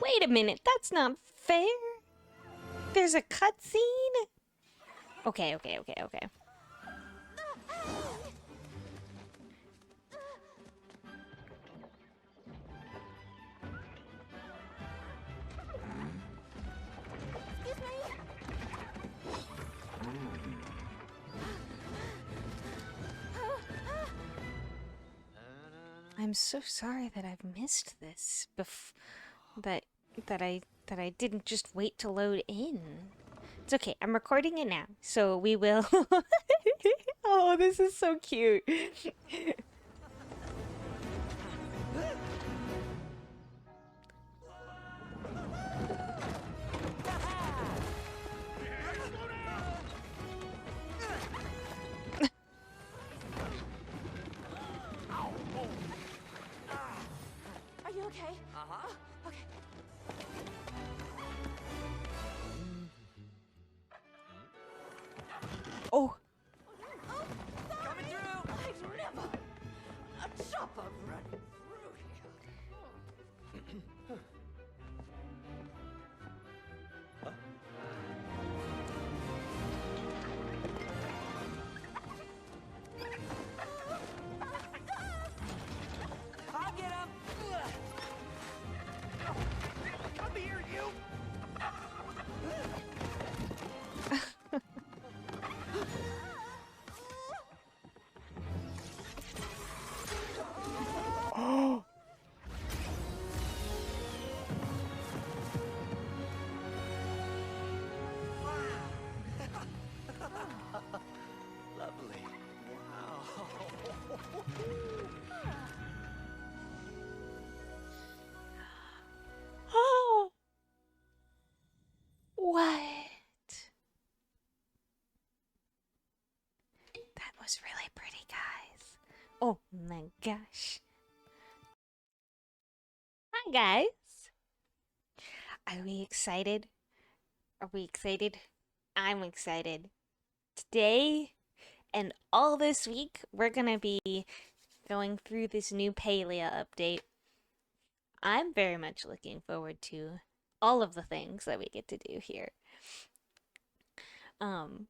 Wait a minute, that's not fair. There's a cutscene? Okay. I'm so sorry that I've missed this. That I didn't just wait to load in. It's okay. I'm recording it now, so we will. Oh, this is so cute. Are you okay? Okay. Oh. Coming through! I've never a chopper running through here. I'll get him! Come here, you! Oh. Lovely. Wow. Oh. What? That was really pretty, guys. Oh my gosh. Hi, guys. Are we excited? Are we excited? I'm excited. Today and all this week, we're gonna be going through this new Palia update. I'm very much looking forward to all of the things that we get to do here. Um,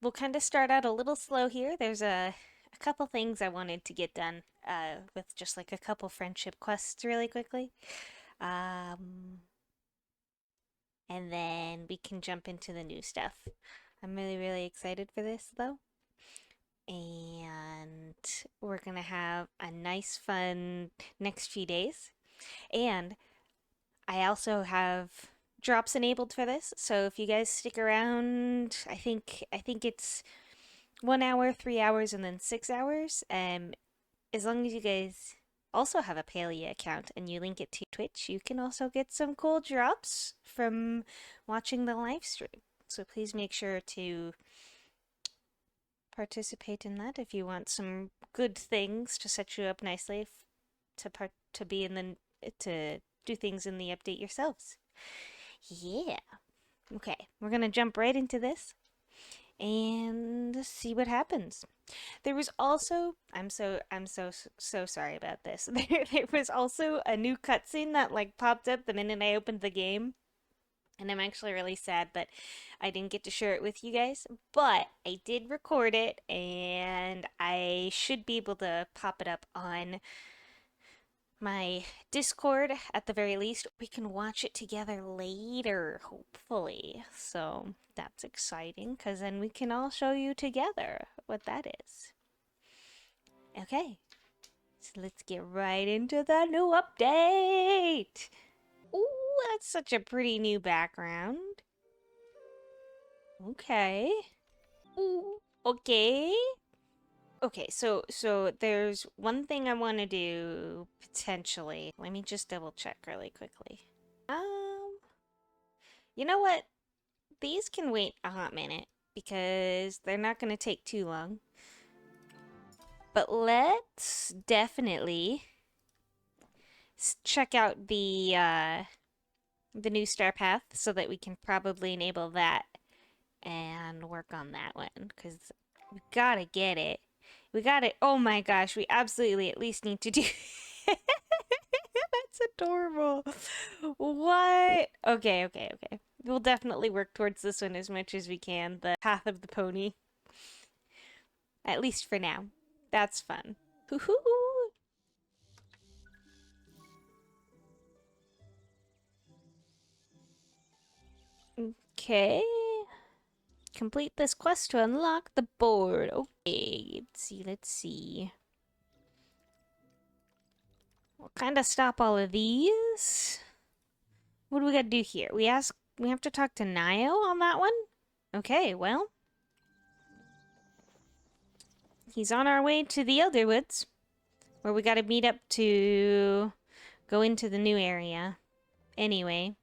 we'll kind of start out a little slow here. There's a couple things I wanted to get done with just like a couple friendship quests really quickly. And then we can jump into the new stuff. I'm really excited for this though. And we're gonna have a nice fun next few days. And I also have drops enabled for this, so if you guys stick around, I think it's 1 hour, 3 hours, and then 6 hours. As long as you guys also have a Palia account and you link it to Twitch, you can also get some cool drops from watching the live stream. So please make sure to participate in that if you want some good things to set you up nicely to be in the to do things in the update yourselves. Yeah. Okay, we're gonna jump right into this and see what happens. There was also I'm so sorry about this. There was also a new cutscene that like popped up the minute I opened the game. And I'm actually really sad that I didn't get to share it with you guys, but I did record it and I should be able to pop it up on my Discord at the very least. We can watch it together later, hopefully. So that's exciting because then we can all show you together what that is. Okay, so let's get right into the new update. Ooh, that's such a pretty new background. Okay. Ooh, okay. Okay, so there's one thing I want to do potentially. Let me just double check really quickly. You know what? These can wait a hot minute because they're not going to take too long. But let's definitely check out the new star path so that we can probably enable that and work on that one because we gotta get it. We got it. Oh my gosh, we absolutely at least need to do. That's It's adorable. What? Okay, okay, okay. We'll definitely work towards this one as much as we can. The Path of the Pony. At least for now. That's fun. Hoo-hoo! Okay. Complete this quest to unlock the board. Okay, let's see. We'll kind of stop all of these. What do we gotta do here? We have to talk to Nio on that one? Okay, well. He's on our way to the Elderwoods, where we gotta meet up to go into the new area. Anyway.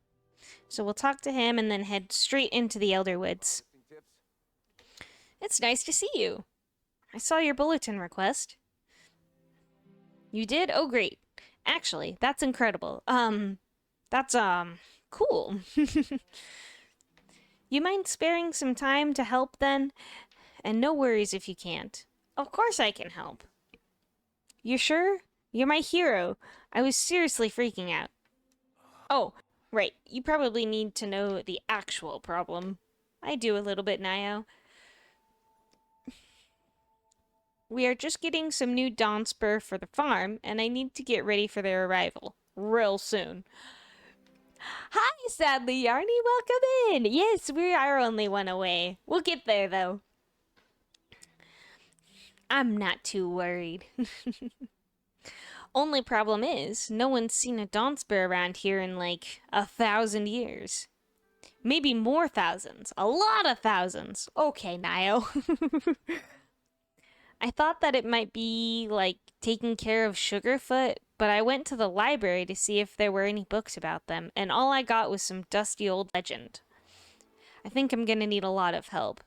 So we'll talk to him and then head straight into the Elderwoods. It's nice to see you. I saw your bulletin request. You did? Oh, great. Actually, that's incredible. That's, cool. You mind sparing some time to help then? And no worries if you can't. Of course I can help. You sure? You're my hero. I was seriously freaking out. Oh, right. You probably need to know the actual problem. I do a little bit, Nio. We are just getting some new Dawnspur for the farm, and I need to get ready for their arrival. Real soon. Hi, Sadly Yarny, welcome in! Yes, we are only one away. We'll get there, though. I'm not too worried. Only problem is, no one's seen a Dawnspur around here in like 1,000 years. Maybe more thousands. A lot of thousands. Okay, Nio. I thought that it might be, like, taking care of Sugarfoot, but I went to the library to see if there were any books about them, and all I got was some dusty old legend. I think I'm gonna need a lot of help.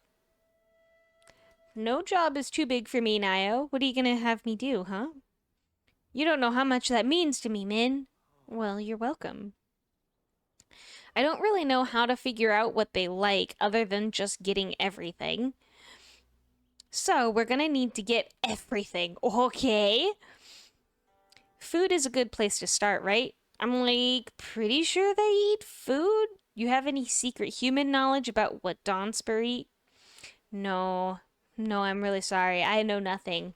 No job is too big for me, Nio. What are you gonna have me do, huh? You don't know how much that means to me, Min. Well, you're welcome. I don't really know how to figure out what they like other than just getting everything. So, we're gonna need to get everything, okay? Food is a good place to start, right? I'm, like, pretty sure they eat food? You have any secret human knowledge about what Dawnspur eat? No. No, I'm really sorry. I know nothing.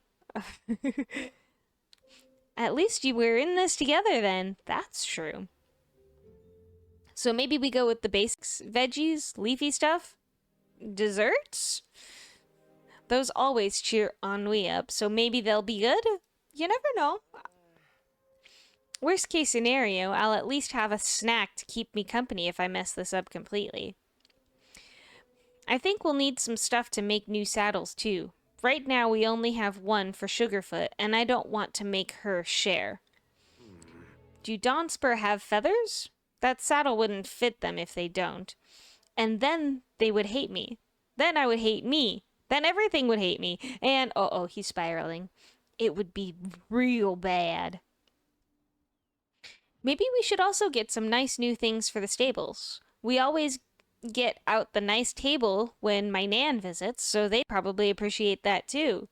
At least you were in this together then. That's true. So maybe we go with the basics. Veggies, leafy stuff, desserts? Those always cheer ennui up, so maybe they'll be good? You never know. Worst case scenario, I'll at least have a snack to keep me company if I mess this up completely. I think we'll need some stuff to make new saddles too. Right now we only have one for Sugarfoot, and I don't want to make her share. Do Dawnspur have feathers? That saddle wouldn't fit them if they don't. And then they would hate me. Then I would hate me. Then everything would hate me. And, oh, he's spiraling. It would be real bad. Maybe we should also get some nice new things for the stables. We always get out the nice table when my Nan visits, so they probably appreciate that too.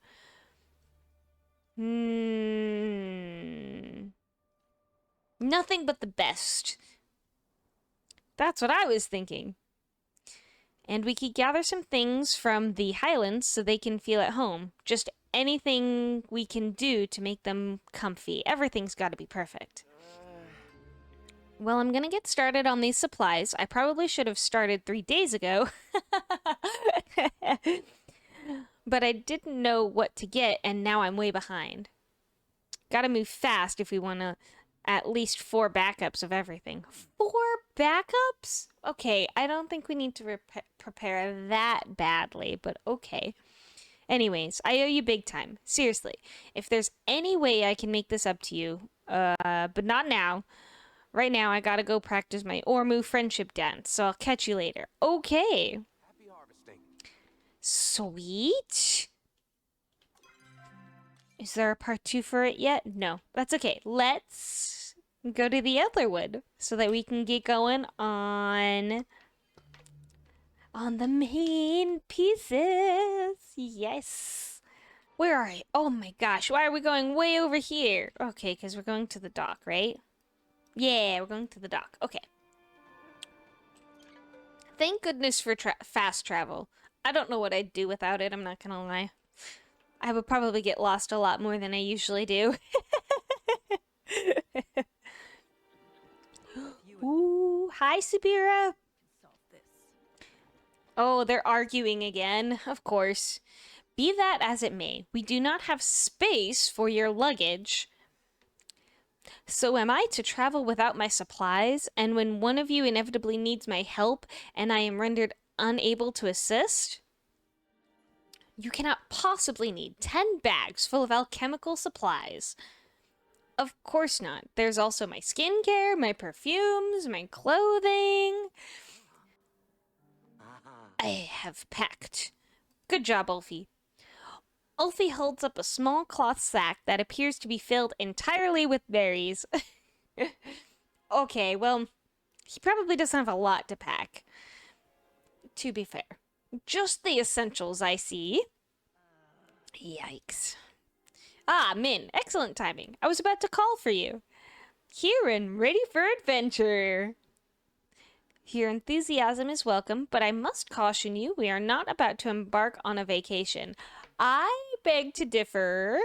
Nothing but the best. That's what I was thinking. And we could gather some things from the Highlands so they can feel at home. Just anything we can do to make them comfy. Everything's got to be perfect. Well, I'm gonna get started on these supplies. I probably should have started 3 days ago. But I didn't know what to get, and now I'm way behind. Gotta move fast if we want to at least 4 backups of everything. 4 backups? Okay, I don't think we need to prepare that badly, but okay. Anyways, I owe you big time. Seriously, if there's any way I can make this up to you, but not now. Right now, I gotta go practice my Ormu friendship dance, so I'll catch you later. Okay. Happy harvesting. Sweet. Is there a part 2 for it yet? No. That's okay. Let's go to the Elderwood so that we can get going on the main pieces. Yes. Where are you? Oh my gosh. Why are we going way over here? Okay, because we're going to the dock, right? Yeah, we're going to the dock. Okay. Thank goodness for fast travel. I don't know what I'd do without it, I'm not gonna lie. I would probably get lost a lot more than I usually do. Ooh, hi, Sabira. Solve this. Oh, they're arguing again, of course. Be that as it may, we do not have space for your luggage. So am I to travel without my supplies, and when one of you inevitably needs my help and I am rendered unable to assist? You cannot possibly need 10 bags full of alchemical supplies. Of course not. There's also my skincare, my perfumes, my clothing. I have packed. Good job, Ulfie. Ulfie holds up a small cloth sack that appears to be filled entirely with berries. Okay, well, he probably doesn't have a lot to pack. To be fair. Just the essentials, I see. Yikes. Ah, Min, excellent timing. I was about to call for you. Here and ready for adventure. Your enthusiasm is welcome, but I must caution you, we are not about to embark on a vacation. I beg to differ.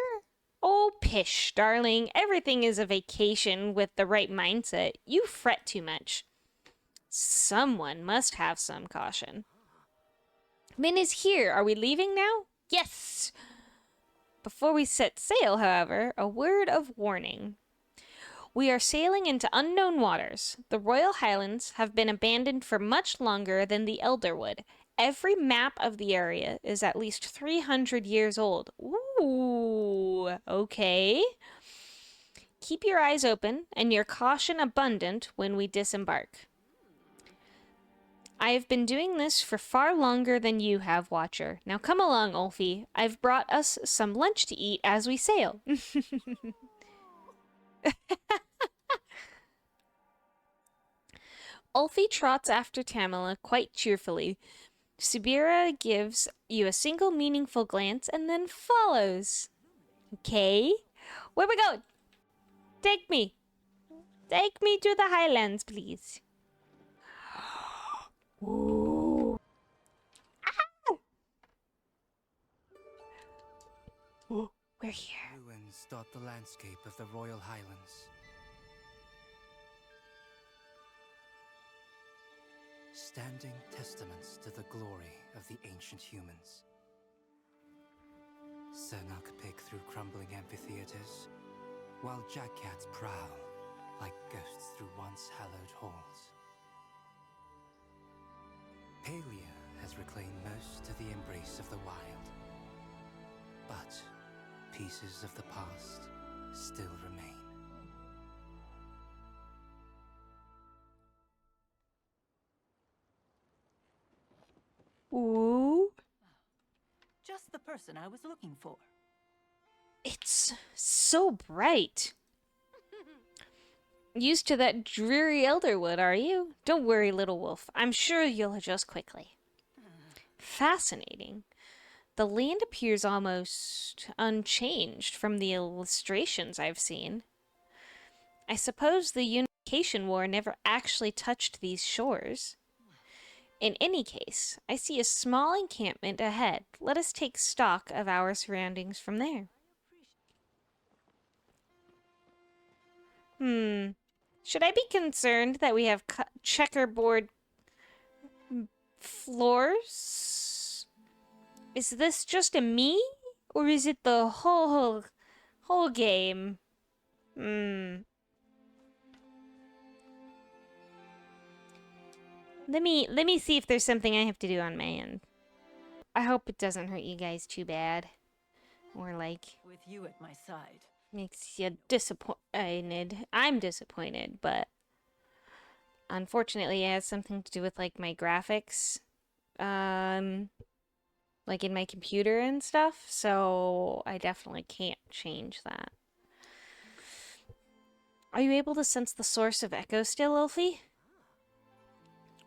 Oh, pish, darling. Everything is a vacation with the right mindset. You fret too much. Someone must have some caution. Min is here. Are we leaving now? Yes. Before we set sail, however, a word of warning. We are sailing into unknown waters. The Royal Highlands have been abandoned for much longer than the Elderwood. Every map of the area is at least 300 years old. Ooh, okay. Keep your eyes open and your caution abundant when we disembark. I have been doing this for far longer than you have, Watcher. Now come along, Ulfie. I've brought us some lunch to eat as we sail. Ulfie trots after Tamila quite cheerfully. Subira gives you a single meaningful glance and then follows. Okay, where we going? Take me. Take me to the Highlands, please. Ooh. Ah! Ooh, we're here. Ruins dot the landscape of the Royal Highlands. Standing testaments to the glory of the ancient humans. Senok pick through crumbling amphitheaters, while jackcats prowl like ghosts through once hallowed halls. Palia has reclaimed most of the embrace of the wild, but pieces of the past still remain. Ooh. Just the person I was looking for. It's so bright. Used to that dreary elderwood, are you? Don't worry, little wolf. I'm sure you'll adjust quickly. Fascinating. The land appears almost unchanged from the illustrations I've seen. I suppose the Unification War never actually touched these shores. In any case, I see a small encampment ahead. Let us take stock of our surroundings from there. Should I be concerned that we have checkerboard floors? Is this just a me? Or is it the whole game? Let me see if there's something I have to do on my end. I hope it doesn't hurt you guys too bad. Or like With you at my side. makes you disappointed. I'm disappointed, but unfortunately it has something to do with like my graphics. Like in my computer and stuff, so I definitely can't change that. Are you able to sense the source of echo still, Ulfie?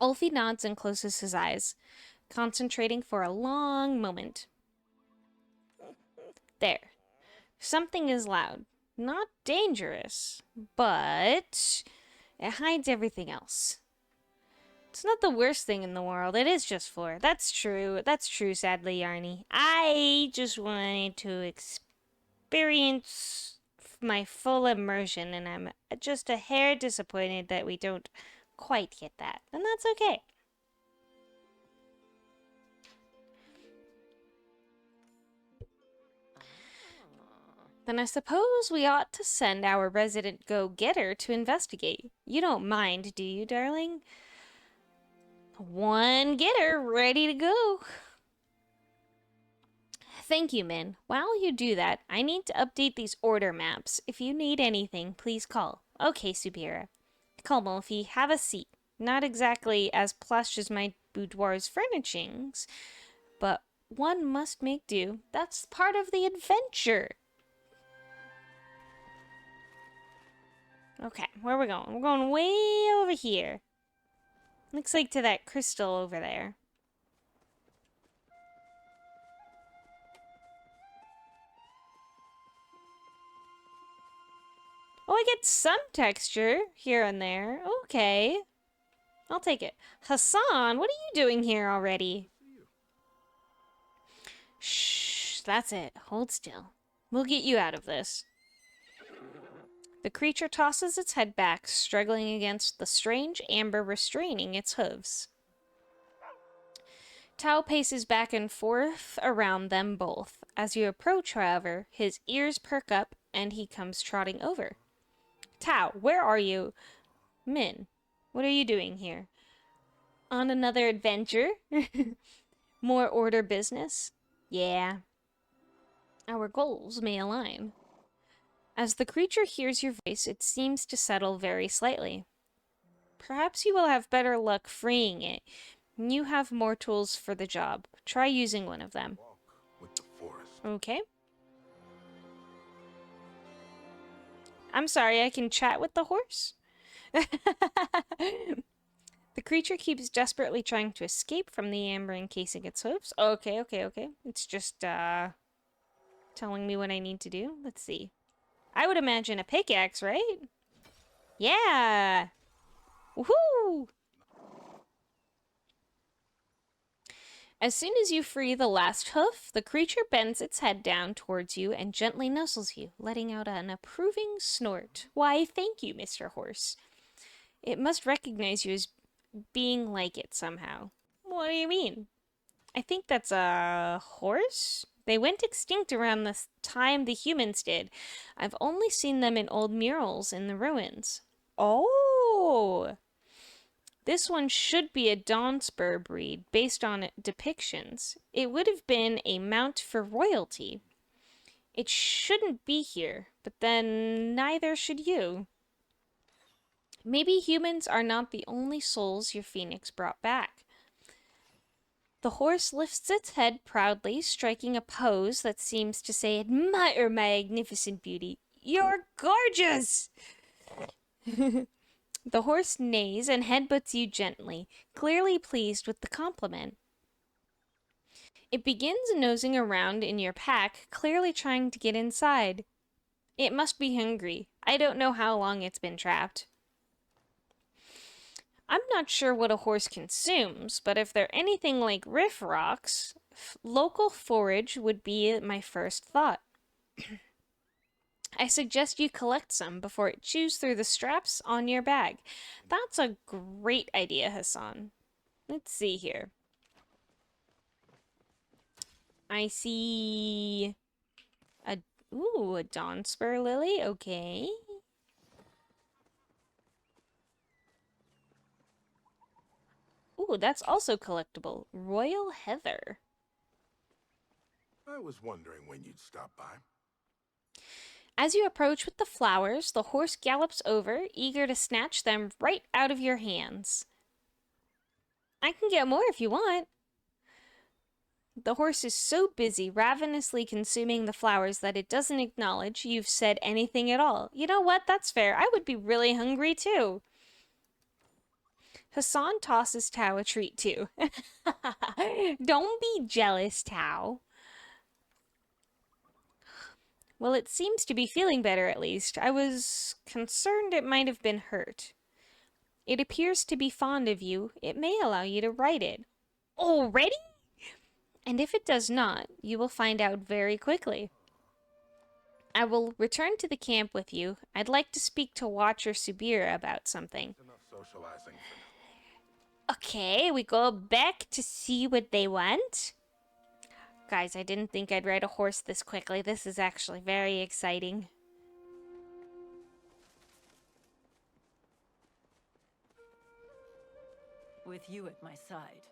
Ulfie nods and closes his eyes, concentrating for a long moment. There. Something is loud. Not dangerous, but It hides everything else. It's not the worst thing in the world. It is just floor. That's true. That's true, sadly, Yarny. I just wanted to experience my full immersion, and I'm just a hair disappointed that we don't quite get that. And that's okay. Then I suppose we ought to send our resident go-getter to investigate. You don't mind, do you, darling? One getter ready to go. Thank you, Min. While you do that, I need to update these order maps. If you need anything, please call. Okay, Subira. Come, Wolfie, have a seat. Not exactly as plush as my boudoir's furnishings, but one must make do. That's part of the adventure. Okay, where are we going? We're going way over here. Looks like to that crystal over there. Oh, I get some texture here and there. Okay. I'll take it. Hassan, what are you doing here already? Shh, that's it. Hold still. We'll get you out of this. The creature tosses its head back, struggling against the strange amber restraining its hooves. Tao paces back and forth around them both. As you approach, however, his ears perk up and he comes trotting over. Tao, where are you? Min, what are you doing here? On another adventure? More order business? Yeah. Our goals may align. As the creature hears your voice, it seems to settle very slightly. Perhaps you will have better luck freeing it. You have more tools for the job. Try using one of them. With the forest. Okay. I'm sorry, I can chat with the horse? The creature keeps desperately trying to escape from the amber encasing its hooves. Okay. It's just, telling me what I need to do. Let's see. I would imagine a pickaxe, right? Yeah! Woohoo! As soon as you free the last hoof, the creature bends its head down towards you and gently nuzzles you, letting out an approving snort. Why, thank you, Mr. Horse. It must recognize you as being like it somehow. What do you mean? I think that's a horse? They went extinct around the time the humans did. I've only seen them in old murals in the ruins. Oh! This one should be a Dawnspur breed, based on depictions. It would have been a mount for royalty. It shouldn't be here, but then neither should you. Maybe humans are not the only souls your phoenix brought back. The horse lifts its head proudly, striking a pose that seems to say, "Admire my magnificent beauty. You're gorgeous!" The horse neighs and headbutts you gently, clearly pleased with the compliment. It begins nosing around in your pack, clearly trying to get inside. It must be hungry. I don't know how long it's been trapped. I'm not sure what a horse consumes, but if they're anything like riff rocks, local forage would be my first thought. I suggest you collect some before it chews through the straps on your bag. That's a great idea, Hassan. Let's see here. I see a Dawnspur lily. Okay. Ooh, that's also collectible. Royal Heather. I was wondering when you'd stop by. As you approach with the flowers, the horse gallops over, eager to snatch them right out of your hands. I can get more if you want. The horse is so busy ravenously consuming the flowers that it doesn't acknowledge you've said anything at all. You know what? That's fair. I would be really hungry too. Hassan tosses Tao a treat too. Don't be jealous, Tao. Well, it seems to be feeling better at least. I was concerned it might have been hurt. It appears to be fond of you. It may allow you to ride it. Already? And if it does not, you will find out very quickly. I will return to the camp with you. I'd like to speak to Watcher Subir about something. Enough socializing for now. Okay, we go back to see what they want. Guys, I didn't think I'd ride a horse this quickly. This is actually very exciting. With you at my side,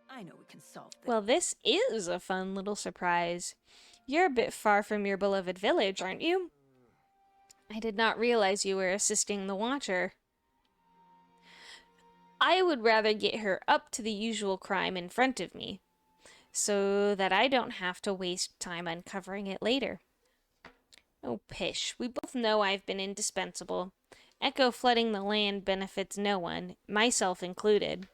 I know we can solve this. Well, this is a fun little surprise. You're a bit far from your beloved village, aren't you? I did not realize you were assisting the Watcher. I would rather get her up to the usual crime in front of me, so that I don't have to waste time uncovering it later. Oh, pish. We both know I've been indispensable. Echo flooding the land benefits no one, myself included.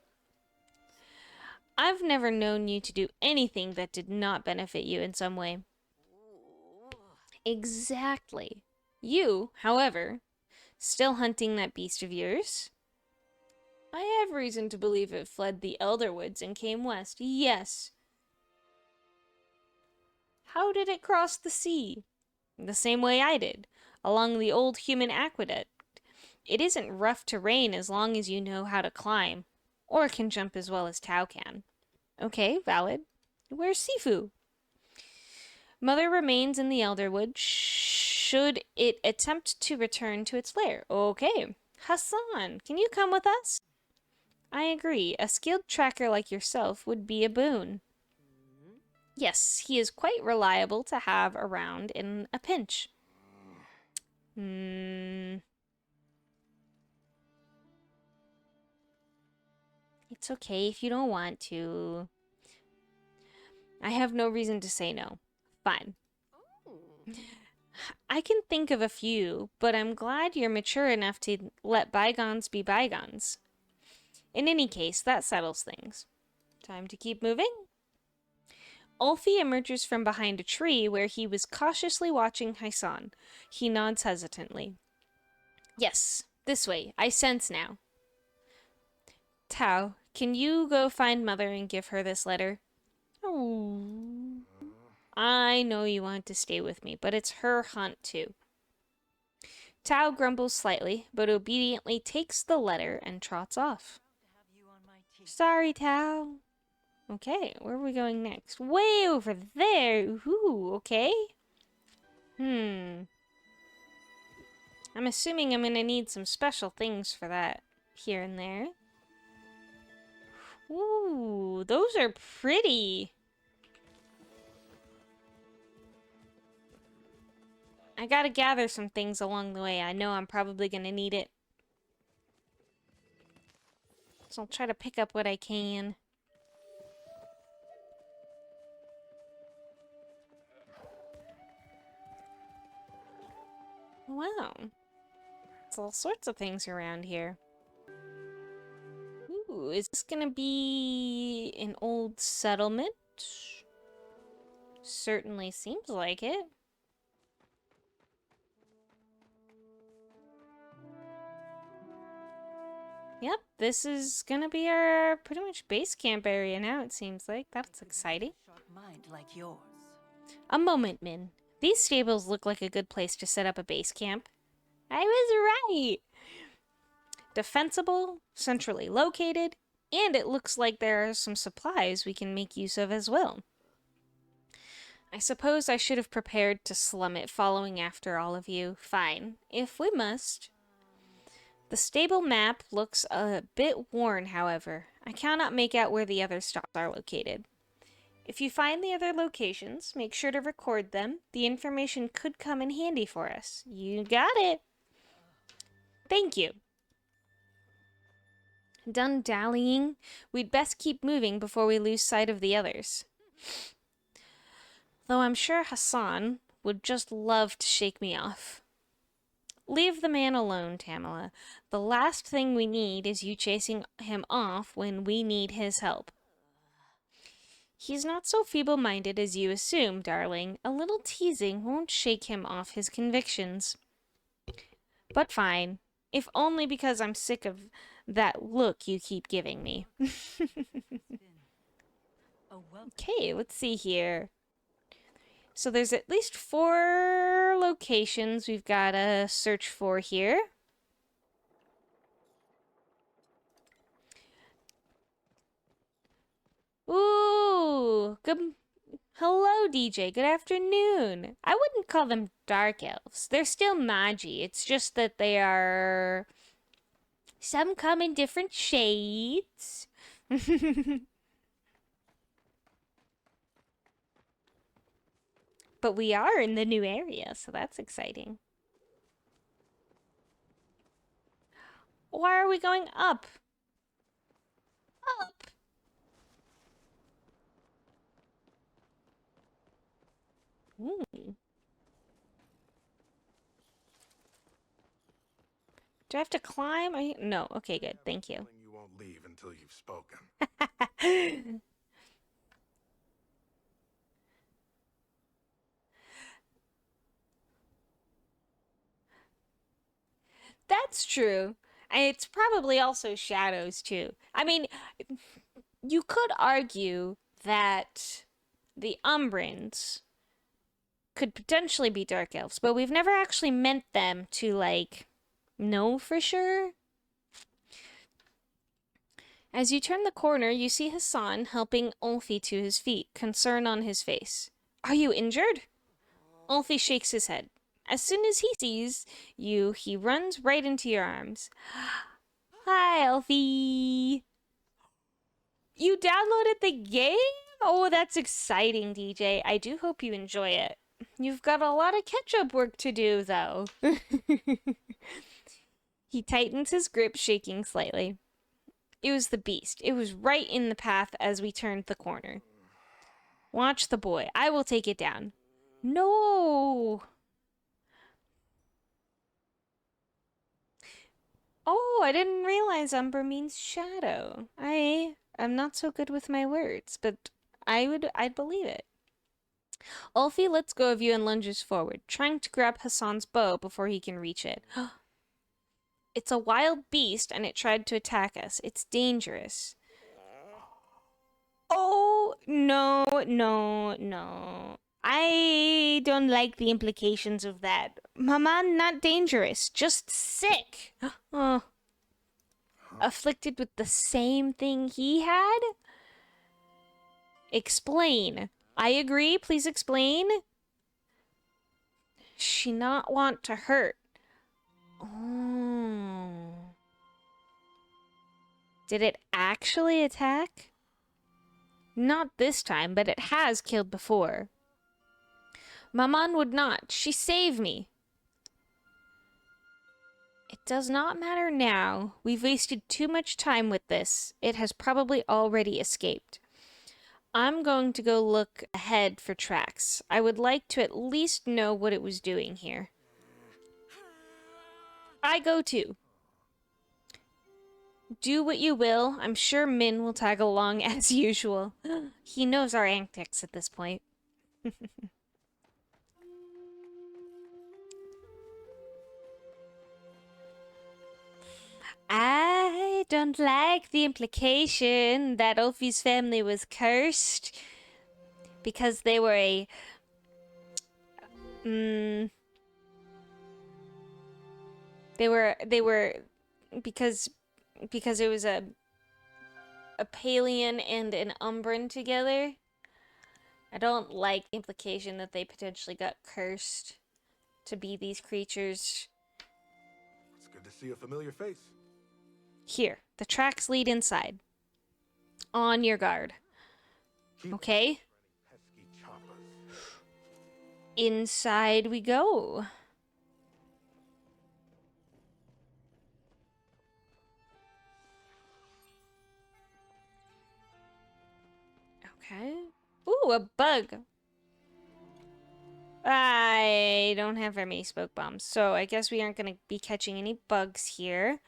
I've never known you to do anything that did not benefit you in some way. Exactly. You, however, still hunting that beast of yours? I have reason to believe it fled the Elderwoods and came west. Yes. How did it cross the sea? The same way I did, along the old human aqueduct. It isn't rough terrain as long as you know how to climb, or can jump as well as Tao can. Okay, valid. Where's Sifu? Mother remains in the Elderwood should it attempt to return to its lair. Okay. Hassan, can you come with us? I agree. A skilled tracker like yourself would be a boon. Yes, he is quite reliable to have around in a pinch. It's okay if you don't want to. I have no reason to say no. Fine. I can think of a few, but I'm glad you're mature enough to let bygones be bygones. In any case, that settles things. Time to keep moving? Ulfi emerges from behind a tree where he was cautiously watching Hassan. He nods hesitantly. Yes, this way. I sense now. Tao, can you go find Mother and give her this letter? Oh. I know you want to stay with me, but it's her hunt too. Tao grumbles slightly, but obediently takes the letter and trots off. Sorry, Tao. Okay, where are we going next? Way over there. Ooh, okay. I'm assuming I'm gonna need some special things for that here and there. Ooh, those are pretty. I gotta gather some things along the way. I know I'm probably gonna need it. So I'll try to pick up what I can. Wow. There's all sorts of things around here. Ooh, is this gonna be an old settlement? Certainly seems like it. Yep, this is gonna be our pretty much base camp area now, it seems like. That's exciting. Sharp mind like yours. A moment, Min. These stables look like a good place to set up a base camp. I was right! Defensible, centrally located, and it looks like there are some supplies we can make use of as well. I suppose I should have prepared to slum it following after all of you. Fine, if we must. The stable map looks a bit worn, however. I cannot make out where the other stops are located. If you find the other locations, make sure to record them. The information could come in handy for us. You got it. Thank you. Done dallying? We'd best keep moving before we lose sight of the others. Though I'm sure Hassan would just love to shake me off. Leave the man alone, Tamala. The last thing we need is you chasing him off when we need his help. He's not so feeble-minded as you assume, darling. A little teasing won't shake him off his convictions. But fine, if only because I'm sick of that look you keep giving me. Okay, let's see here. So there's at least 4 locations we've got to search for here. Ooh, good. Hello, DJ. Good afternoon. I wouldn't call them dark elves. They're still magi. It's just that they are. Some come in different shades. But we are in the new area, so that's exciting. Why are we going up? Up. Ooh. Do I have to climb? No. Okay, good. Thank you. You won't leave until you've spoken. That's true. And it's probably also shadows, too. I mean, you could argue that the Umbrans could potentially be dark elves, but we've never actually meant them to, like, know for sure. As you turn the corner, you see Hassan helping Ulfi to his feet, concern on his face. Are you injured? Ulfi shakes his head. As soon as he sees you, he runs right into your arms. Hi, Ulfi. You downloaded the game? Oh, that's exciting, DJ. I do hope you enjoy it. You've got a lot of catch-up work to do, though. He tightens his grip, shaking slightly. It was the beast. It was right in the path as we turned the corner. Watch the boy. I will take it down. No! Oh, I didn't realize umber means shadow. I'm not so good with my words, but I'd believe it. Ulfi lets go of you and lunges forward, trying to grab Hassan's bow before he can reach it. It's a wild beast and it tried to attack us. It's dangerous. Oh, no, no, no. I don't like the implications of that. Mama, not dangerous, just sick. Oh. Afflicted with the same thing he had? Explain. I agree, please explain. She not want to hurt. Oh. Did it actually attack? Not this time, but it has killed before. Maman would not. She saved me. It does not matter now. We've wasted too much time with this. It has probably already escaped. I'm going to go look ahead for tracks. I would like to at least know what it was doing here. I go too. Do what you will. I'm sure Min will tag along as usual. He knows our antics at this point. I don't like the implication that Ulfi's family was cursed because they were a they were because it was a Palian and an Umbran together. I don't like the implication that they potentially got cursed to be these creatures. It's good to see a familiar face. Here, the tracks lead inside. On your guard. Okay? Pesky choppers. Inside we go. Okay. Ooh, a bug. I don't have very many smoke bombs, so I guess we aren't going to be catching any bugs here.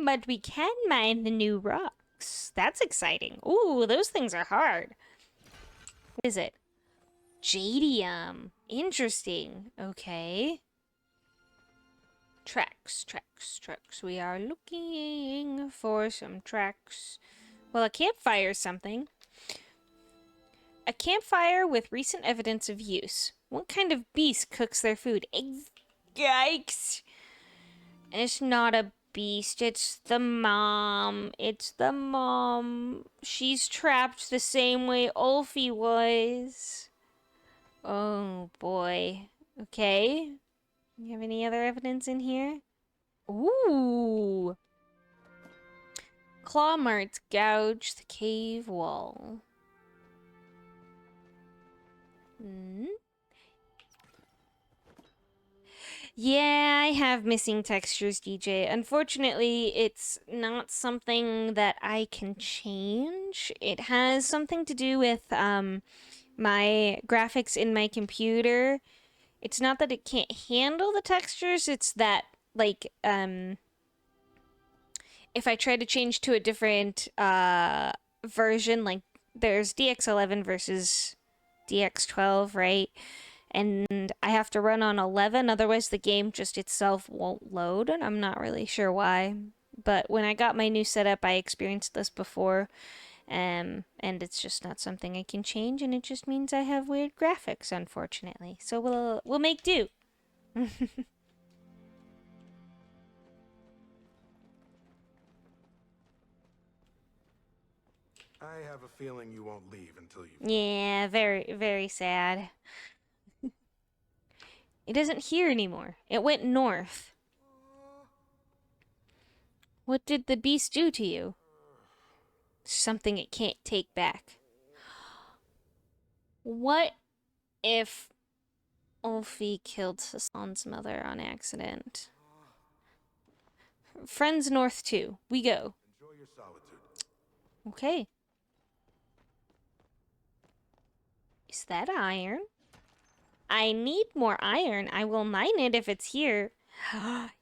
But we can mine the new rocks. That's exciting. Ooh, those things are hard. What is it? Jadium. Interesting. Okay. Tracks. We are looking for some tracks. Well, a campfire is something. A campfire with recent evidence of use. What kind of beast cooks their food? Yikes! It's not a beast, it's the mom. It's the mom. She's trapped the same way Ulfie was. Oh boy. Okay. You have any other evidence in here? Ooh. Claw marks gouge the cave wall. Hmm? Yeah, I have missing textures, DJ. Unfortunately, it's not something that I can change. It has something to do with my graphics in my computer. It's not that it can't handle the textures, it's that like if I try to change to a different version, like there's DX11 versus DX12, right? And I have to run on 11, otherwise the game just itself won't load, and I'm not really sure why. But when I got my new setup, I experienced this before, and it's just not something I can change, and it just means I have weird graphics, unfortunately. So we'll make do. I have a feeling you won't leave until you... Yeah, very, very sad. It isn't here anymore. It went north. What did the beast do to you? Something it can't take back. What if Ulfie killed Hassan's mother on accident? Friends north too. We go. Enjoy your solitude. Okay. Is that iron? I need more iron. I will mine it if it's here.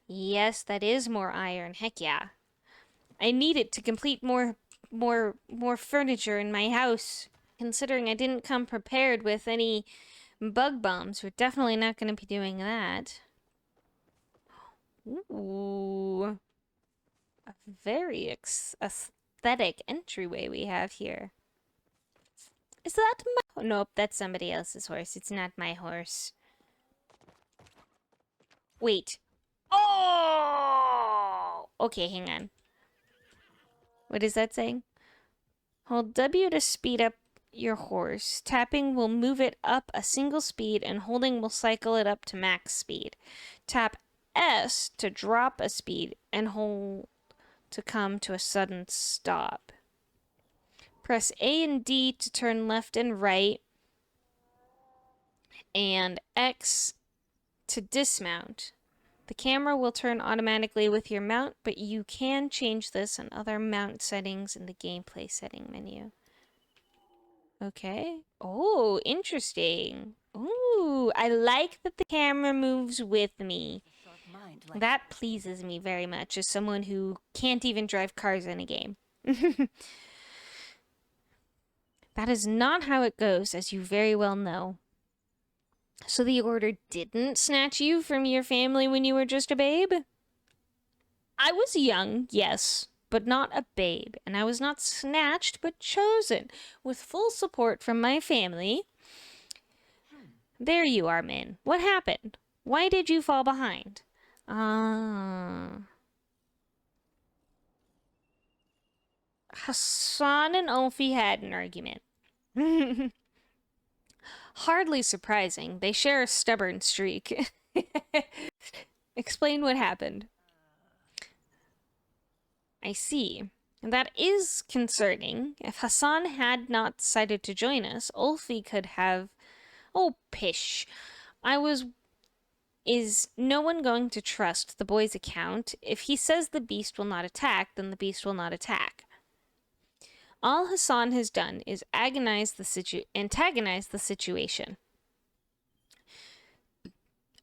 Yes, that is more iron. Heck yeah. I need it to complete more furniture in my house. Considering I didn't come prepared with any bug bombs, we're definitely not going to be doing that. Ooh. A very aesthetic entryway we have here. Is that my... Oh, nope, that's somebody else's horse. It's not my horse. Wait. Oh! Okay, hang on. What is that saying? Hold W to speed up your horse. Tapping will move it up a single speed, and holding will cycle it up to max speed. Tap S to drop a speed, and hold to come to a sudden stop. Press A and D to turn left and right, and X to dismount. The camera will turn automatically with your mount, but you can change this in other mount settings in the gameplay setting menu. Okay. Oh, interesting. Ooh, I like that the camera moves with me. Sharp mind like That pleases me very much as someone who can't even drive cars in a game. That is not how it goes, as you very well know. So the order didn't snatch you from your family when you were just a babe? I was young, yes, but not a babe, and I was not snatched, but chosen, with full support from my family. There you are, Min. What happened? Why did you fall behind? Hassan and Ulfi had an argument. Hardly surprising. They share a stubborn streak. Explain what happened. I see. That is concerning. If Hassan had not decided to join us, Ulfi could have... Oh, pish. Is no one going to trust the boy's account? If he says the beast will not attack, then the beast will not attack. All Hassan has done is antagonize the situation.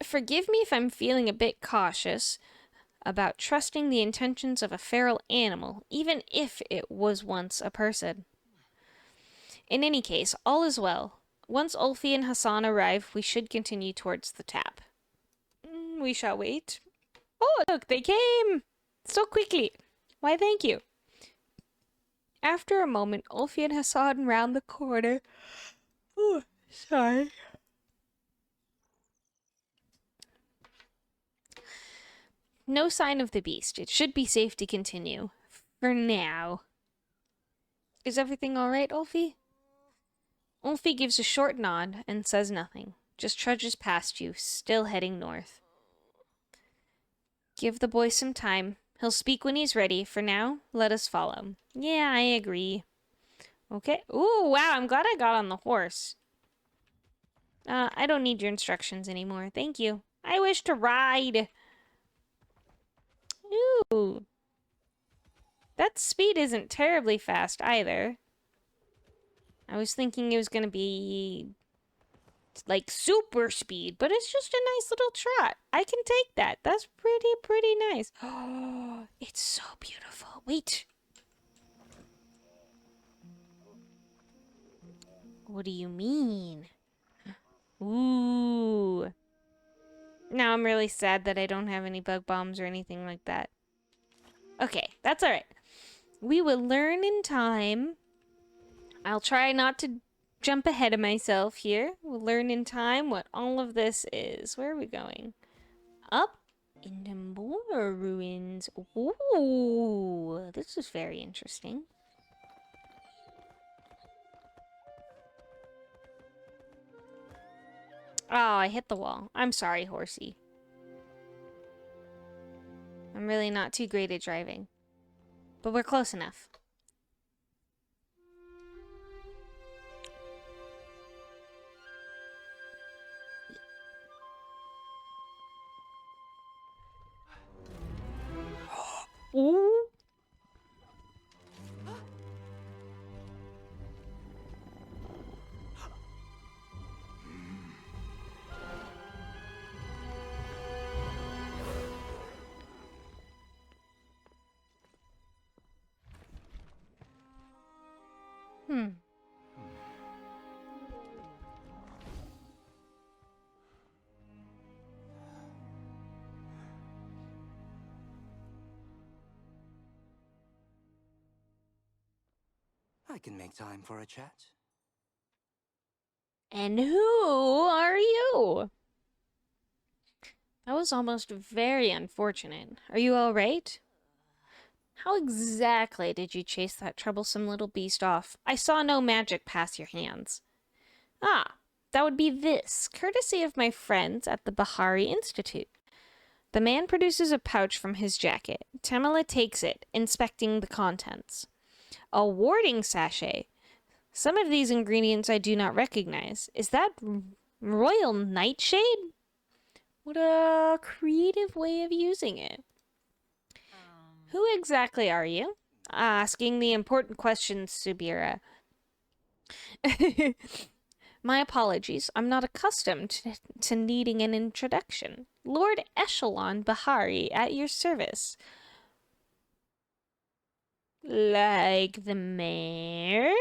Forgive me if I'm feeling a bit cautious about trusting the intentions of a feral animal, even if it was once a person. In any case, all is well. Once Ulfi and Hassan arrive, we should continue towards the tap. We shall wait. Oh, look, they came so quickly. Why, thank you. After a moment, Ulfi and Hassan round the corner. Oh, sorry. No sign of the beast. It should be safe to continue. For now. Is everything alright, Ulfi? Ulfi gives a short nod and says nothing. Just trudges past you, still heading north. Give the boy some time. He'll speak when he's ready. For now, let us follow. Yeah, I agree. Okay. Ooh, wow, I'm glad I got on the horse. I don't need your instructions anymore. Thank you. I wish to ride. Ooh. That speed isn't terribly fast either. I was thinking it was going to be like super speed, but it's just a nice little trot. I can take that. That's pretty nice. Oh, it's so beautiful. Wait. What do you mean? Ooh. Now I'm really sad that I don't have any bug bombs or anything like that. Okay, that's alright. We will learn in time. I'll try not to jump ahead of myself here. We'll learn in time what all of this is. Where are we going? Up into more ruins. Ooh, this is very interesting. Oh, I hit the wall. I'm sorry, horsey. I'm really not too great at driving. But we're close enough. Ooh. Hmm. I can make time for a chat. And who are you? That was almost very unfortunate. Are you all right? How exactly did you chase that troublesome little beast off? I saw no magic pass your hands. Ah, that would be this, courtesy of my friends at the Bahari Institute. The man produces a pouch from his jacket. Tamala takes it, inspecting the contents. A warding sachet. Some of these ingredients I do not recognize. Is that royal nightshade? What a creative way of using it. Who exactly are you? Asking the important questions, Subira. My apologies. I'm not accustomed to needing an introduction. Lord Echelon Bahari at your service. Like the mayor?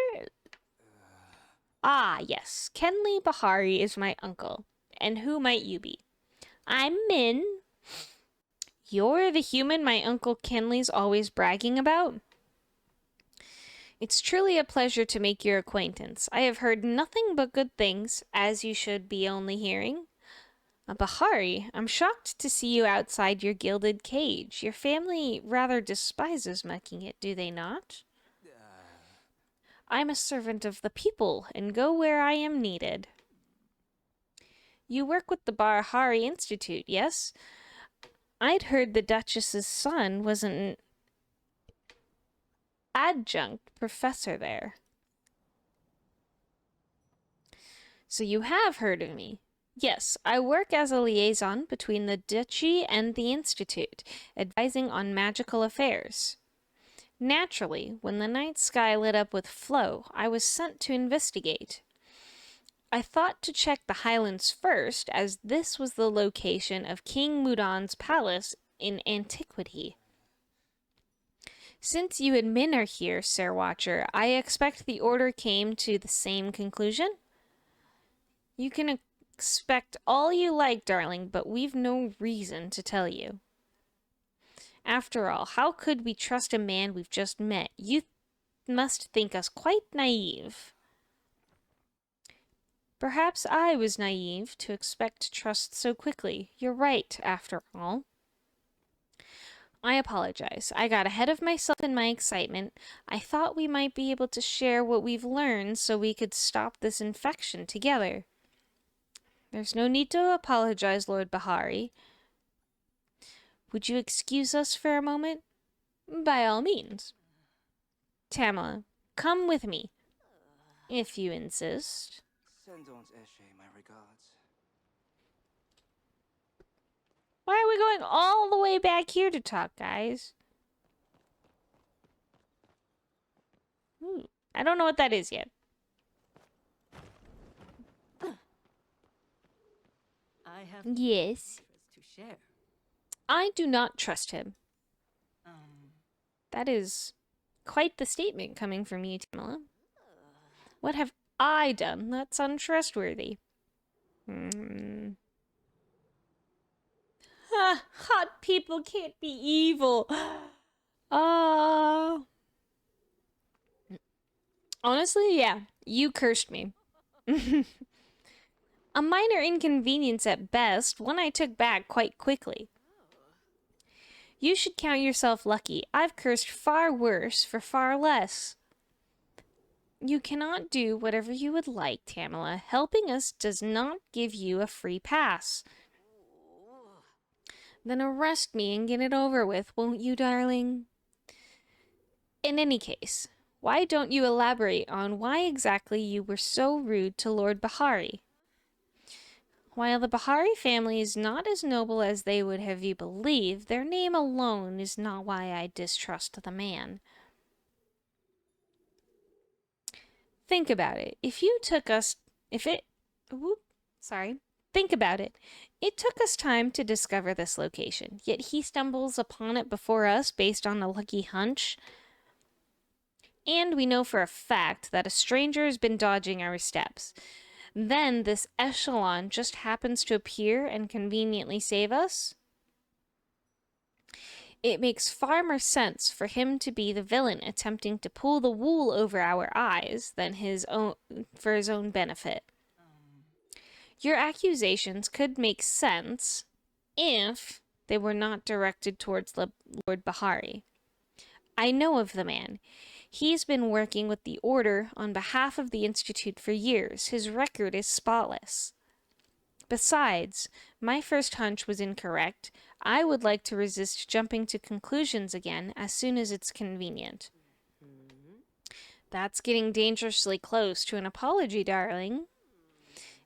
Ah, yes. Kenley Bahari is my uncle. And who might you be? I'm Min. You're the human my Uncle Kenley's always bragging about? It's truly a pleasure to make your acquaintance. I have heard nothing but good things, as you should be only hearing. Bahari, I'm shocked to see you outside your gilded cage. Your family rather despises mucking it, do they not? I'm a servant of the people, and go where I am needed. You work with the Bahari Institute, yes? I'd heard the Duchess's son was an adjunct professor there. So you have heard of me. Yes, I work as a liaison between the Duchy and the Institute, advising on magical affairs. Naturally, when the night sky lit up with flow, I was sent to investigate. I thought to check the Highlands first, as this was the location of King Mudan's palace in antiquity. Since you and Min are here, Sir Watcher, I expect the order came to the same conclusion? You can expect all you like, darling, but we've no reason to tell you. After all, how could we trust a man we've just met? You must think us quite naive. Perhaps I was naive to expect trust so quickly. You're right, after all. I apologize. I got ahead of myself in my excitement. I thought we might be able to share what we've learned so we could stop this infection together. There's no need to apologize, Lord Bahari. Would you excuse us for a moment? By all means. Tamala, come with me, if you insist. Send Aunt Eshe my regards. Why are we going all the way back here to talk, guys? I don't know what that is yet. I have Yes. to share. I do not trust him. Um, That is quite the statement coming from you, Tamala. What have I done that's untrustworthy? Hot people can't be evil. Honestly, yeah, you cursed me. A minor inconvenience at best, one I took back quite quickly. You should count yourself lucky. I've cursed far worse for far less. You cannot do whatever you would like, Tamala. Helping us does not give you a free pass. Then arrest me and get it over with, won't you, darling? In any case, why don't you elaborate on why exactly you were so rude to Lord Bahari? While the Bahari family is not as noble as they would have you believe, their name alone is not why I distrust the man. Think about it. Think about it. It took us time to discover this location, yet he stumbles upon it before us based on a lucky hunch. And we know for a fact that a stranger has been dodging our steps. Then this echelon just happens to appear and conveniently save us. It makes far more sense for him to be the villain attempting to pull the wool over our eyes than for his own benefit. Your accusations could make sense if they were not directed towards Lord Bahari. I know of the man. He's been working with the Order on behalf of the Institute for years. His record is spotless. Besides, my first hunch was incorrect. I would like to resist jumping to conclusions again as soon as it's convenient. That's getting dangerously close to an apology, darling.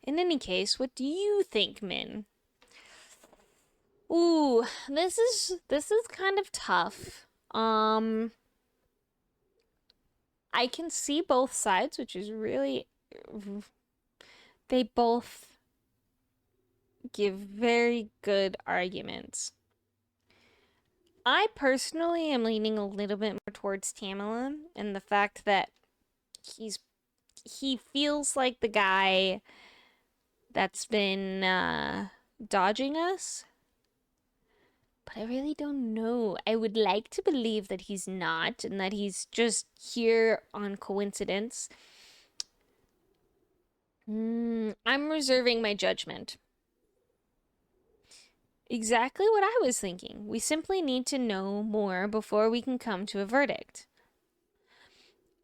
In any case, what do you think, Min? Ooh, this is kind of tough. I can see both sides, which is really... They both give very good arguments. I personally am leaning a little bit more towards Tamala and the fact that he feels like the guy that's been dodging us. But I really don't know. I would like to believe that he's not and that he's just here on coincidence. I'm reserving my judgment. Exactly what I was thinking. We simply need to know more before we can come to a verdict.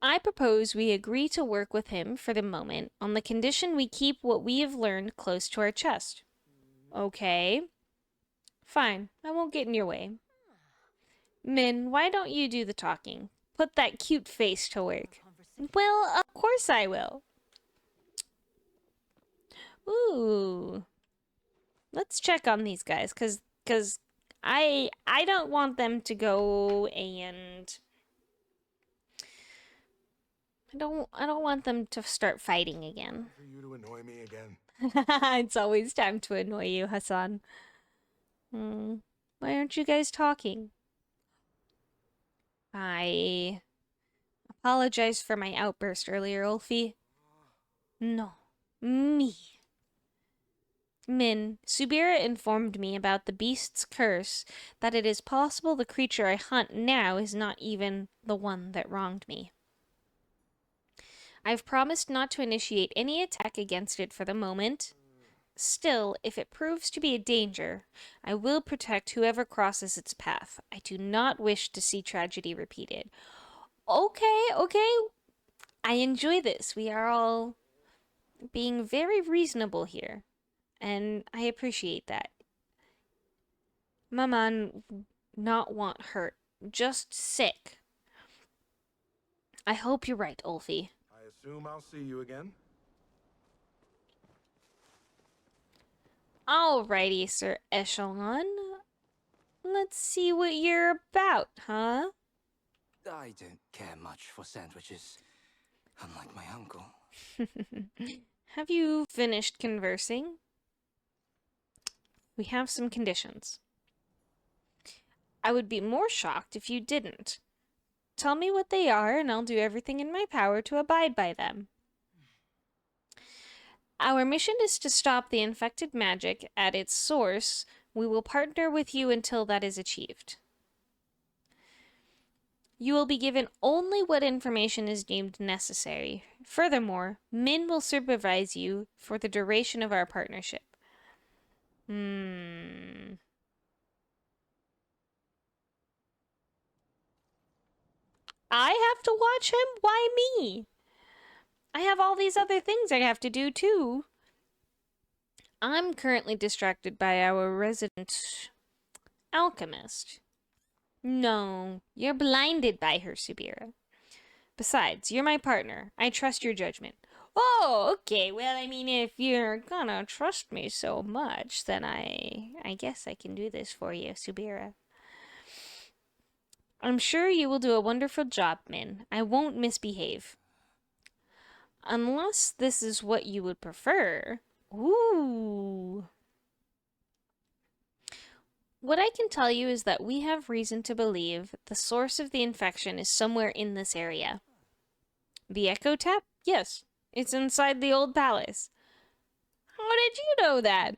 I propose we agree to work with him for the moment on the condition we keep what we have learned close to our chest. Okay. Fine, I won't get in your way. Min, why don't you do the talking? Put that cute face to work. Well, of course I will. Ooh. Let's check on these guys, cause I don't want them to go and I don't want them to start fighting again. For you to annoy me again. It's always time to annoy you, Hassan. Why aren't you guys talking? I apologize for my outburst earlier, Ulfi. No, me. Min, Subira informed me about the beast's curse, that it is possible the creature I hunt now is not even the one that wronged me. I've promised not to initiate any attack against it for the moment. Still, if it proves to be a danger, I will protect whoever crosses its path. I do not wish to see tragedy repeated. Okay, okay. I enjoy this. We are all being very reasonable here, and I appreciate that. Maman not want hurt, just sick. I hope you're right, Ulfi. I assume I'll see you again? Alrighty, Sir Echelon. Let's see what you're about, huh? I don't care much for sandwiches, unlike my uncle. Have you finished conversing? We have some conditions. I would be more shocked if you didn't. Tell me what they are, and I'll do everything in my power to abide by them. Our mission is to stop the infected magic at its source. We will partner with you until that is achieved. You will be given only what information is deemed necessary. Furthermore, Min will supervise you for the duration of our partnership. I have to watch him? Why me? I have all these other things I have to do too. I'm currently distracted by our resident alchemist. No, you're blinded by her, Subira. Besides, you're my partner. I trust your judgment. Oh, okay. Well, I mean, if you're gonna trust me so much, then I guess I can do this for you, Subira. I'm sure you will do a wonderful job, Min. I won't misbehave. Unless this is what you would prefer. Ooh. What I can tell you is that we have reason to believe the source of the infection is somewhere in this area. The Echo Tap? Yes. It's inside the old palace. How did you know that?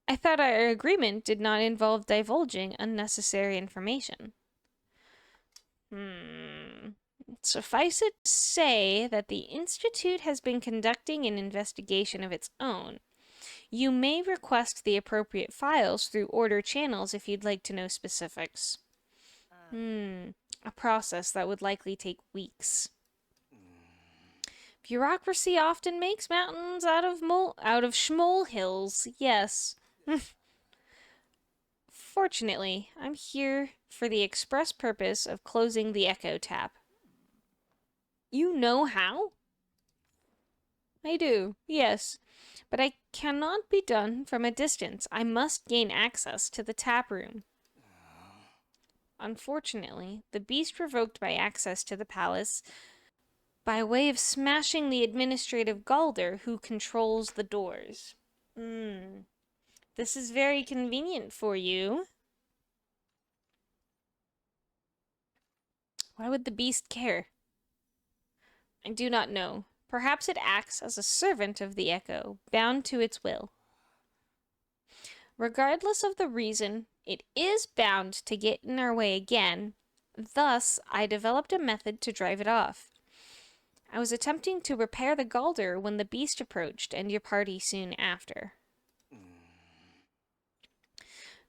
I thought our agreement did not involve divulging unnecessary information. Suffice it to say that the Institute has been conducting an investigation of its own. You may request the appropriate files through order channels if you'd like to know specifics. A process that would likely take weeks. Bureaucracy often makes mountains out of schmolehills, yes. Fortunately, I'm here for the express purpose of closing the Echo Tap. You know how? I do, yes. But I cannot be done from a distance. I must gain access to the tap room. Unfortunately, the beast revoked my access to the palace by way of smashing the administrative Galder who controls the doors. This is very convenient for you. Why would the beast care? I do not know. Perhaps it acts as a servant of the Echo, bound to its will. Regardless of the reason, it is bound to get in our way again. Thus, I developed a method to drive it off. I was attempting to repair the Galder when the beast approached, and your party soon after.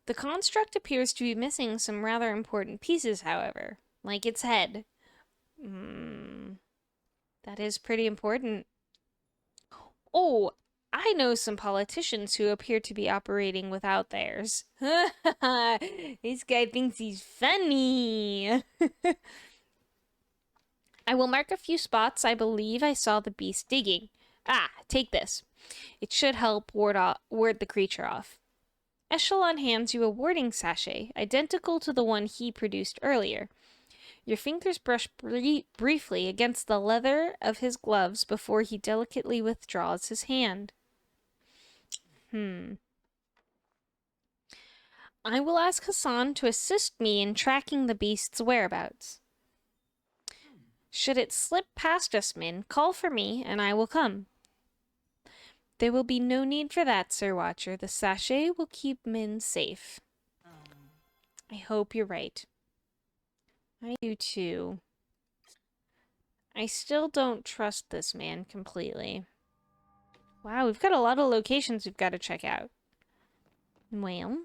The construct appears to be missing some rather important pieces, however, like its head. That is pretty important. Oh, I know some politicians who appear to be operating without theirs. This guy thinks he's funny. I will mark a few spots I believe I saw the beast digging. Take this. It should help ward the creature off. Echelon hands you a warding sachet, identical to the one he produced earlier. Your fingers brush briefly against the leather of his gloves before he delicately withdraws his hand. I will ask Hassan to assist me in tracking the beast's whereabouts. Should it slip past us, Min, call for me and I will come. There will be no need for that, Sir Watcher. The sachet will keep Min safe. I hope you're right. I do too. I still don't trust this man completely. Wow, we've got a lot of locations we've got to check out. Well,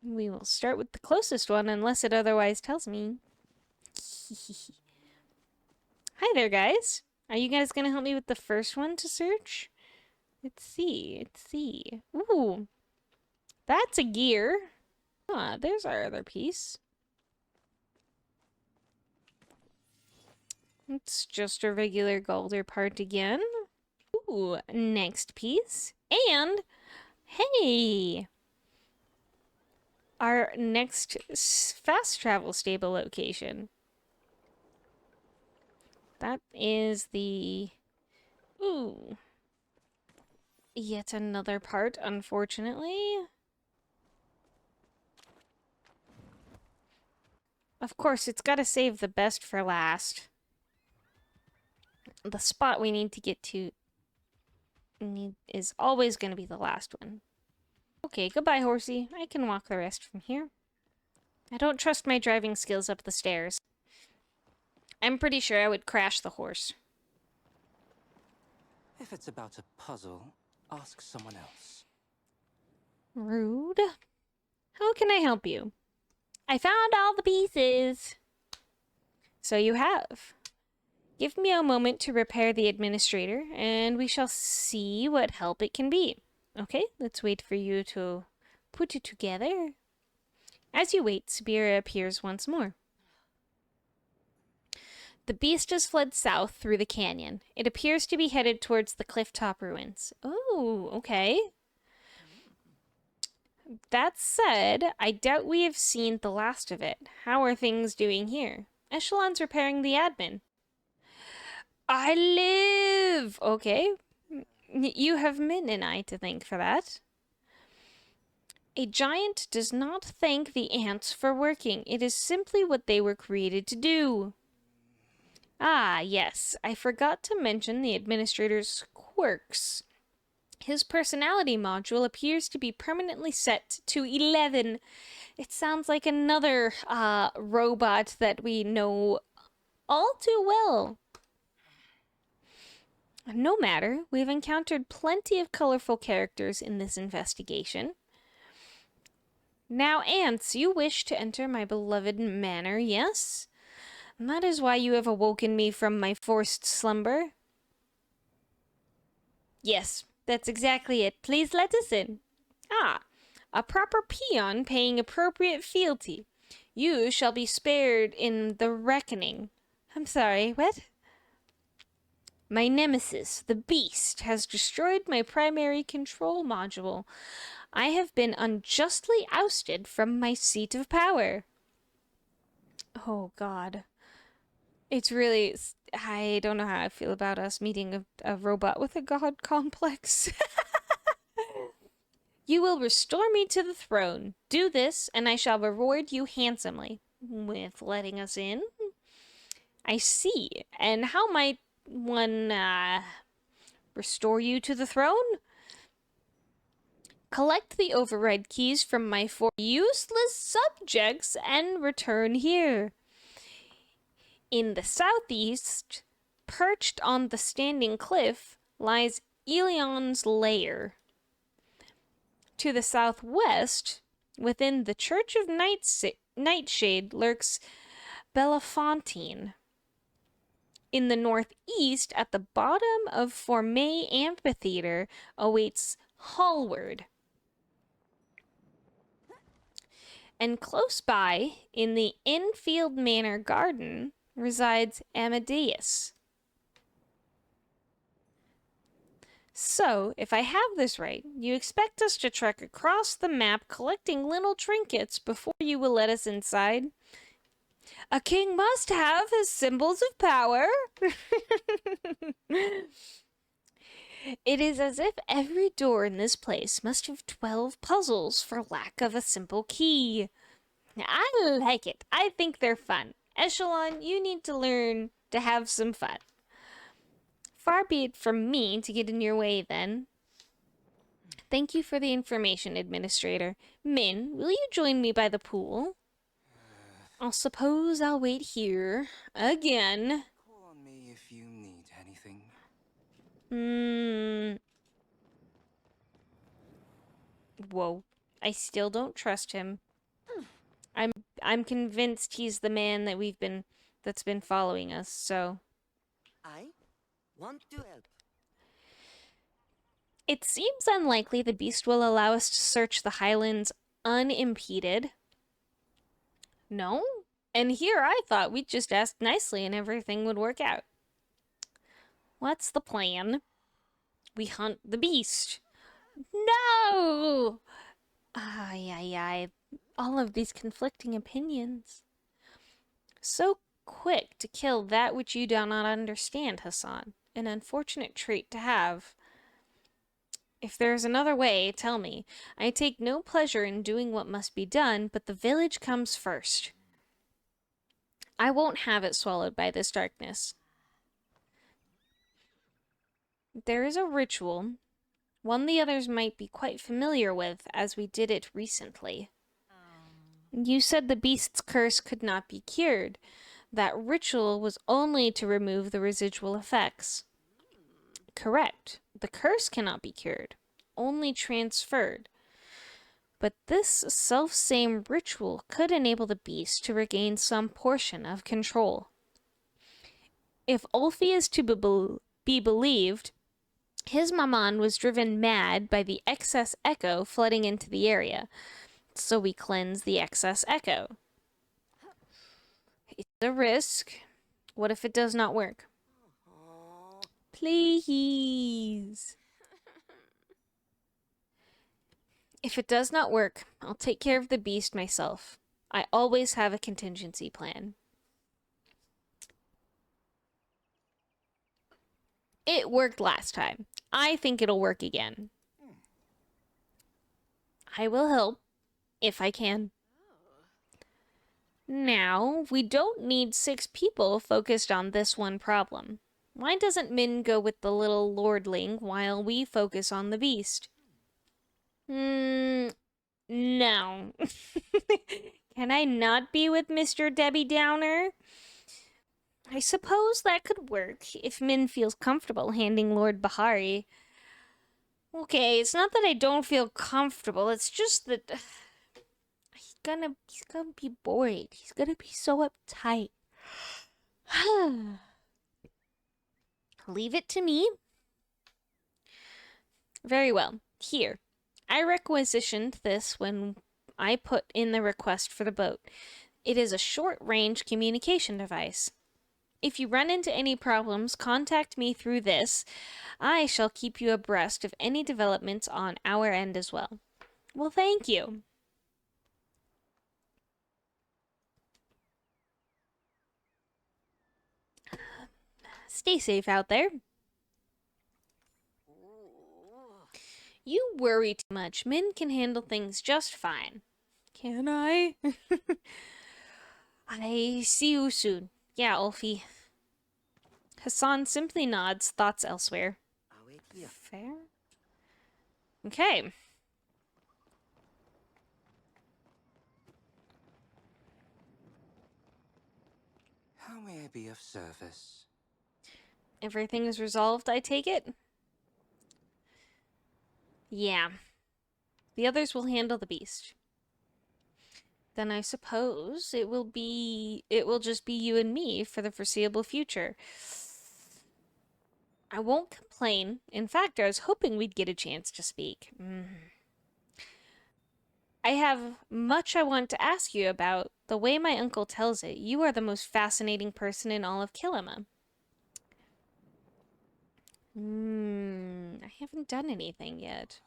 we will start with the closest one unless it otherwise tells me. Hi there, guys. Are you guys gonna help me with the first one to search? Let's see. Ooh, that's a gear. Ah, there's our other piece. It's just a regular Galder part again. Ooh, next piece. And, hey! Our next fast travel stable location. That is the... Ooh. Yet another part, unfortunately. Of course, it's gotta save the best for last. The spot we need to get to is always gonna be the last one. Okay, goodbye, horsey. I can walk the rest from here. I don't trust my driving skills up the stairs. I'm pretty sure I would crash the horse. If it's about a puzzle, ask someone else. Rude. How can I help you? I found all the pieces. So you have. Give me a moment to repair the administrator, and we shall see what help it can be. Okay, let's wait for you to put it together. As you wait, Sabira appears once more. The beast has fled south through the canyon. It appears to be headed towards the clifftop ruins. Oh, okay. That said, I doubt we have seen the last of it. How are things doing here? Echelon's repairing the admin. I live! Okay. You have Min and I to thank for that. A giant does not thank the ants for working. It is simply what they were created to do. Ah, yes. I forgot to mention the administrator's quirks. His personality module appears to be permanently set to 11. It sounds like another robot that we know all too well. No matter, we've encountered plenty of colorful characters in this investigation. Now, ants, you wish to enter my beloved manor, yes? And that is why you have awoken me from my forced slumber. Yes, that's exactly it. Please let us in. Ah, a proper peon paying appropriate fealty. You shall be spared in the reckoning. I'm sorry, what? My nemesis, the beast, has destroyed my primary control module. I have been unjustly ousted from my seat of power. Oh, God. It's really... I don't know how I feel about us meeting a robot with a god complex. You will restore me to the throne. Do this, and I shall reward you handsomely. With letting us in? I see. And how might one, restore you to the throne? Collect the override keys from my 4 useless subjects and return here. In the southeast, perched on the standing cliff, lies Elion's lair. To the southwest, within the Church of Nightshade, lurks Bellefontaine. In the northeast, at the bottom of Formay Amphitheater, awaits Hallward. And close by, in the Infield Manor Garden, resides Amadeus. So, if I have this right, you expect us to trek across the map collecting little trinkets before you will let us inside? A king must have his symbols of power. It is as if every door in this place must have 12 puzzles for lack of a simple key. I like it. I think they're fun. Echelon, you need to learn to have some fun. Far be it from me to get in your way, then. Thank you for the information, Administrator. Min, will you join me by the pool? I'll suppose I'll wait here. Again. Call on me if you need anything. Whoa. I still don't trust him. I'm convinced he's the man that's been following us, so. I want to help. It seems unlikely the beast will allow us to search the highlands unimpeded. No? And here I thought we'd just ask nicely and everything would work out. What's the plan? We hunt the beast. No! Ay, ay, ay. All of these conflicting opinions. So quick to kill that which you do not understand, Hassan. An unfortunate trait to have. If there is another way, tell me. I take no pleasure in doing what must be done, but the village comes first. I won't have it swallowed by this darkness. There is a ritual, one the others might be quite familiar with, as we did it recently. You said the beast's curse could not be cured. That ritual was only to remove the residual effects. Correct. The curse cannot be cured, only transferred. But this self-same ritual could enable the beast to regain some portion of control. If Ulfi is to be believed, his maman was driven mad by the excess echo flooding into the area. So we cleanse the excess echo. It's a risk. What if it does not work? Please. If it does not work, I'll take care of the beast myself. I always have a contingency plan. It worked last time. I think it'll work again. I will help, if I can. Now, we don't need 6 people focused on this one problem. Why doesn't Min go with the little lordling while we focus on the beast? No. Can I not be with Mr. Debbie Downer? I suppose that could work if Min feels comfortable handing Lord Bahari. Okay, it's not that I don't feel comfortable, it's just that he's gonna be bored. He's gonna be so uptight. Leave it to me. Very well. Here. I requisitioned this when I put in the request for the boat. It is a short-range communication device. If you run into any problems, contact me through this. I shall keep you abreast of any developments on our end as well. Well, thank you. Stay safe out there. You worry too much. Min can handle things just fine. Can I? I see you soon. Yeah, Ulfi. Hassan simply nods, thoughts elsewhere. I'll wait here. Fair? Okay. How may I be of service? Everything is resolved, I take it? Yeah. The others will handle the beast. Then I suppose it will just be you and me for the foreseeable future. I won't complain. In fact, I was hoping we'd get a chance to speak. I have much I want to ask you about. The way my uncle tells it, you are the most fascinating person in all of Kilima. I haven't done anything yet.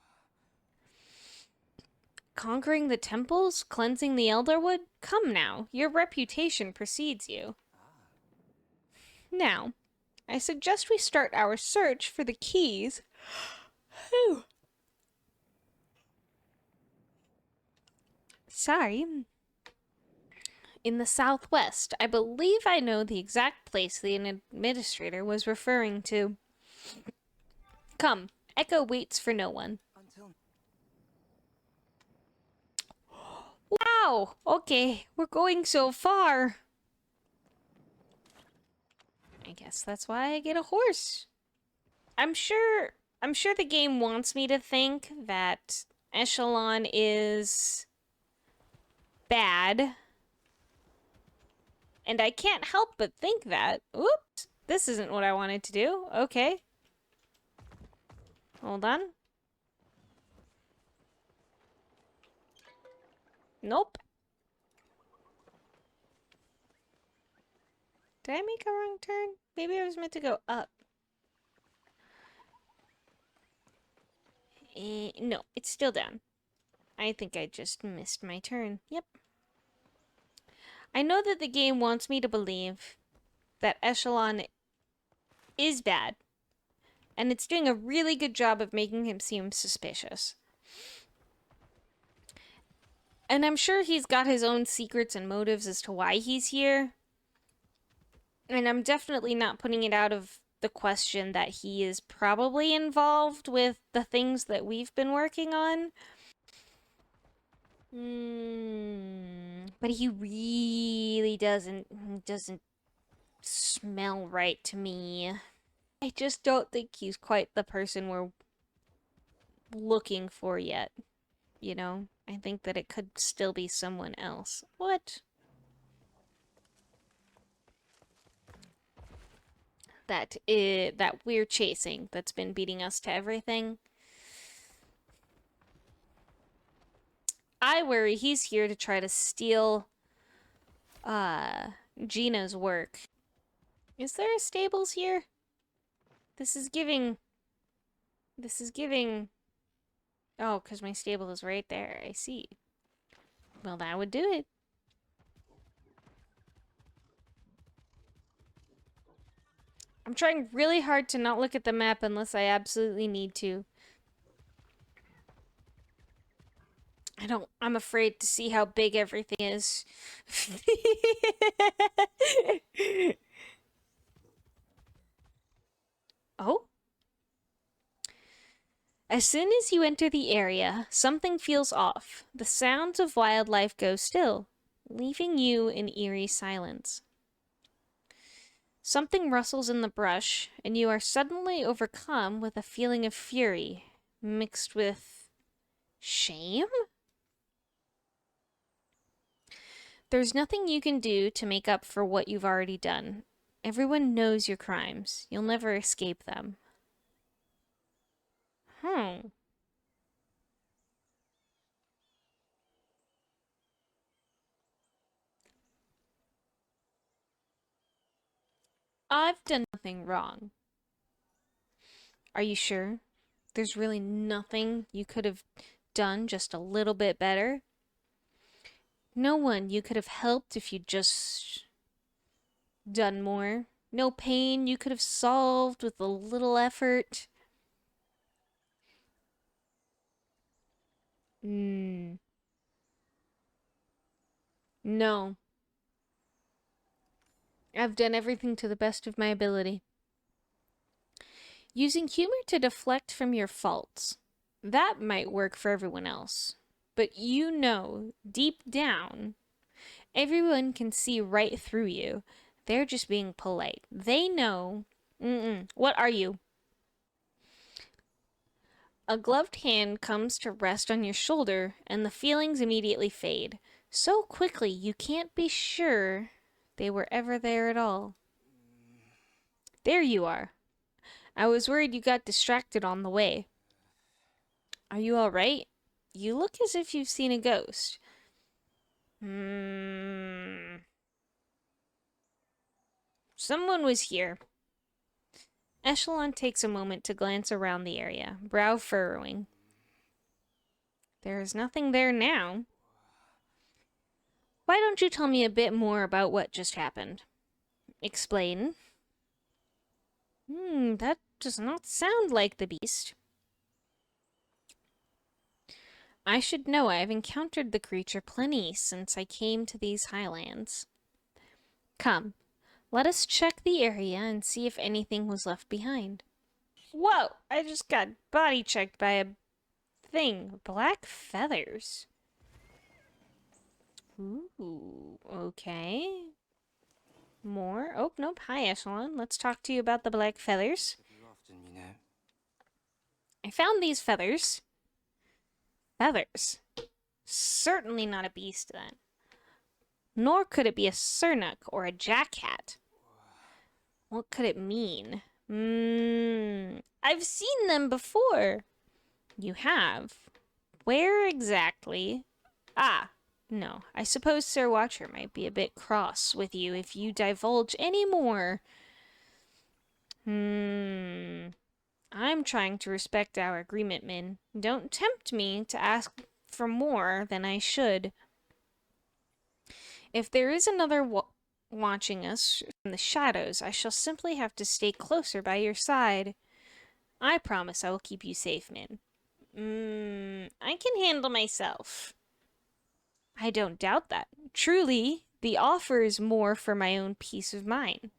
Conquering the temples? Cleansing the Elderwood? Come now, your reputation precedes you. Now, I suggest we start our search for the keys. Whew. Sorry. In the southwest. I believe I know the exact place the administrator was referring to. Come, Echo waits for no one. Until Wow! Okay, we're going so far. I guess that's why I get a horse. I'm sure the game wants me to think that Echelon is bad. And I can't help but think that. Oops, this isn't what I wanted to do. Okay. Hold on. Nope. Did I make a wrong turn? Maybe I was meant to go up. No, it's still down. I think I just missed my turn. Yep. I know that the game wants me to believe that Echelon is bad, and it's doing a really good job of making him seem suspicious. And I'm sure he's got his own secrets and motives as to why he's here. And I'm definitely not putting it out of the question that he is probably involved with the things that we've been working on. But he really doesn't smell right to me. I just don't think he's quite the person we're looking for yet. You know? I think that it could still be someone else. What? That we're chasing that's been beating us to everything. I worry he's here to try to steal Gina's work. Is there a stables here? This is giving oh, because my stable is right there. I see. Well, that would do it. I'm trying really hard to not look at the map unless I absolutely need to. I'm afraid to see how big everything is. Oh? As soon as you enter the area, something feels off. The sounds of wildlife go still, leaving you in eerie silence. Something rustles in the brush, and you are suddenly overcome with a feeling of fury, mixed with shame? There's nothing you can do to make up for what you've already done. Everyone knows your crimes. You'll never escape them. I've done nothing wrong. Are you sure? There's really nothing you could have done just a little bit better? No one you could have helped if you'd just done more? No pain you could have solved with a little effort? No. I've done everything to the best of my ability. Using humor to deflect from your faults. That might work for everyone else. But you know, deep down, everyone can see right through you. They're just being polite. They know. What are you? A gloved hand comes to rest on your shoulder, and the feelings immediately fade. So quickly you can't be sure they were ever there at all. There you are. I was worried you got distracted on the way. Are you all right? You look as if you've seen a ghost. Someone was here. Echelon takes a moment to glance around the area, brow furrowing. There is nothing there now. Why don't you tell me a bit more about what just happened? Explain. That does not sound like the beast. I should know. I've encountered the creature plenty since I came to these highlands. Come, let us check the area and see if anything was left behind. Whoa! I just got body checked by a thing. Black feathers. Ooh, okay. More? Oh, nope. Hi, Echelon. Let's talk to you about the black feathers. Of you often, you know. I found these feathers. Feathers. Certainly not a beast, then. Nor could it be a sernuk or a jackhat. What could it mean? I've seen them before. You have? Where exactly? Ah, no. I suppose Sir Watcher might be a bit cross with you if you divulge any more. I'm trying to respect our agreement, Min. Don't tempt me to ask for more than I should. If there is another watching us from the shadows, I shall simply have to stay closer by your side. I promise I will keep you safe, Min. I can handle myself. I don't doubt that. Truly, the offer is more for my own peace of mind.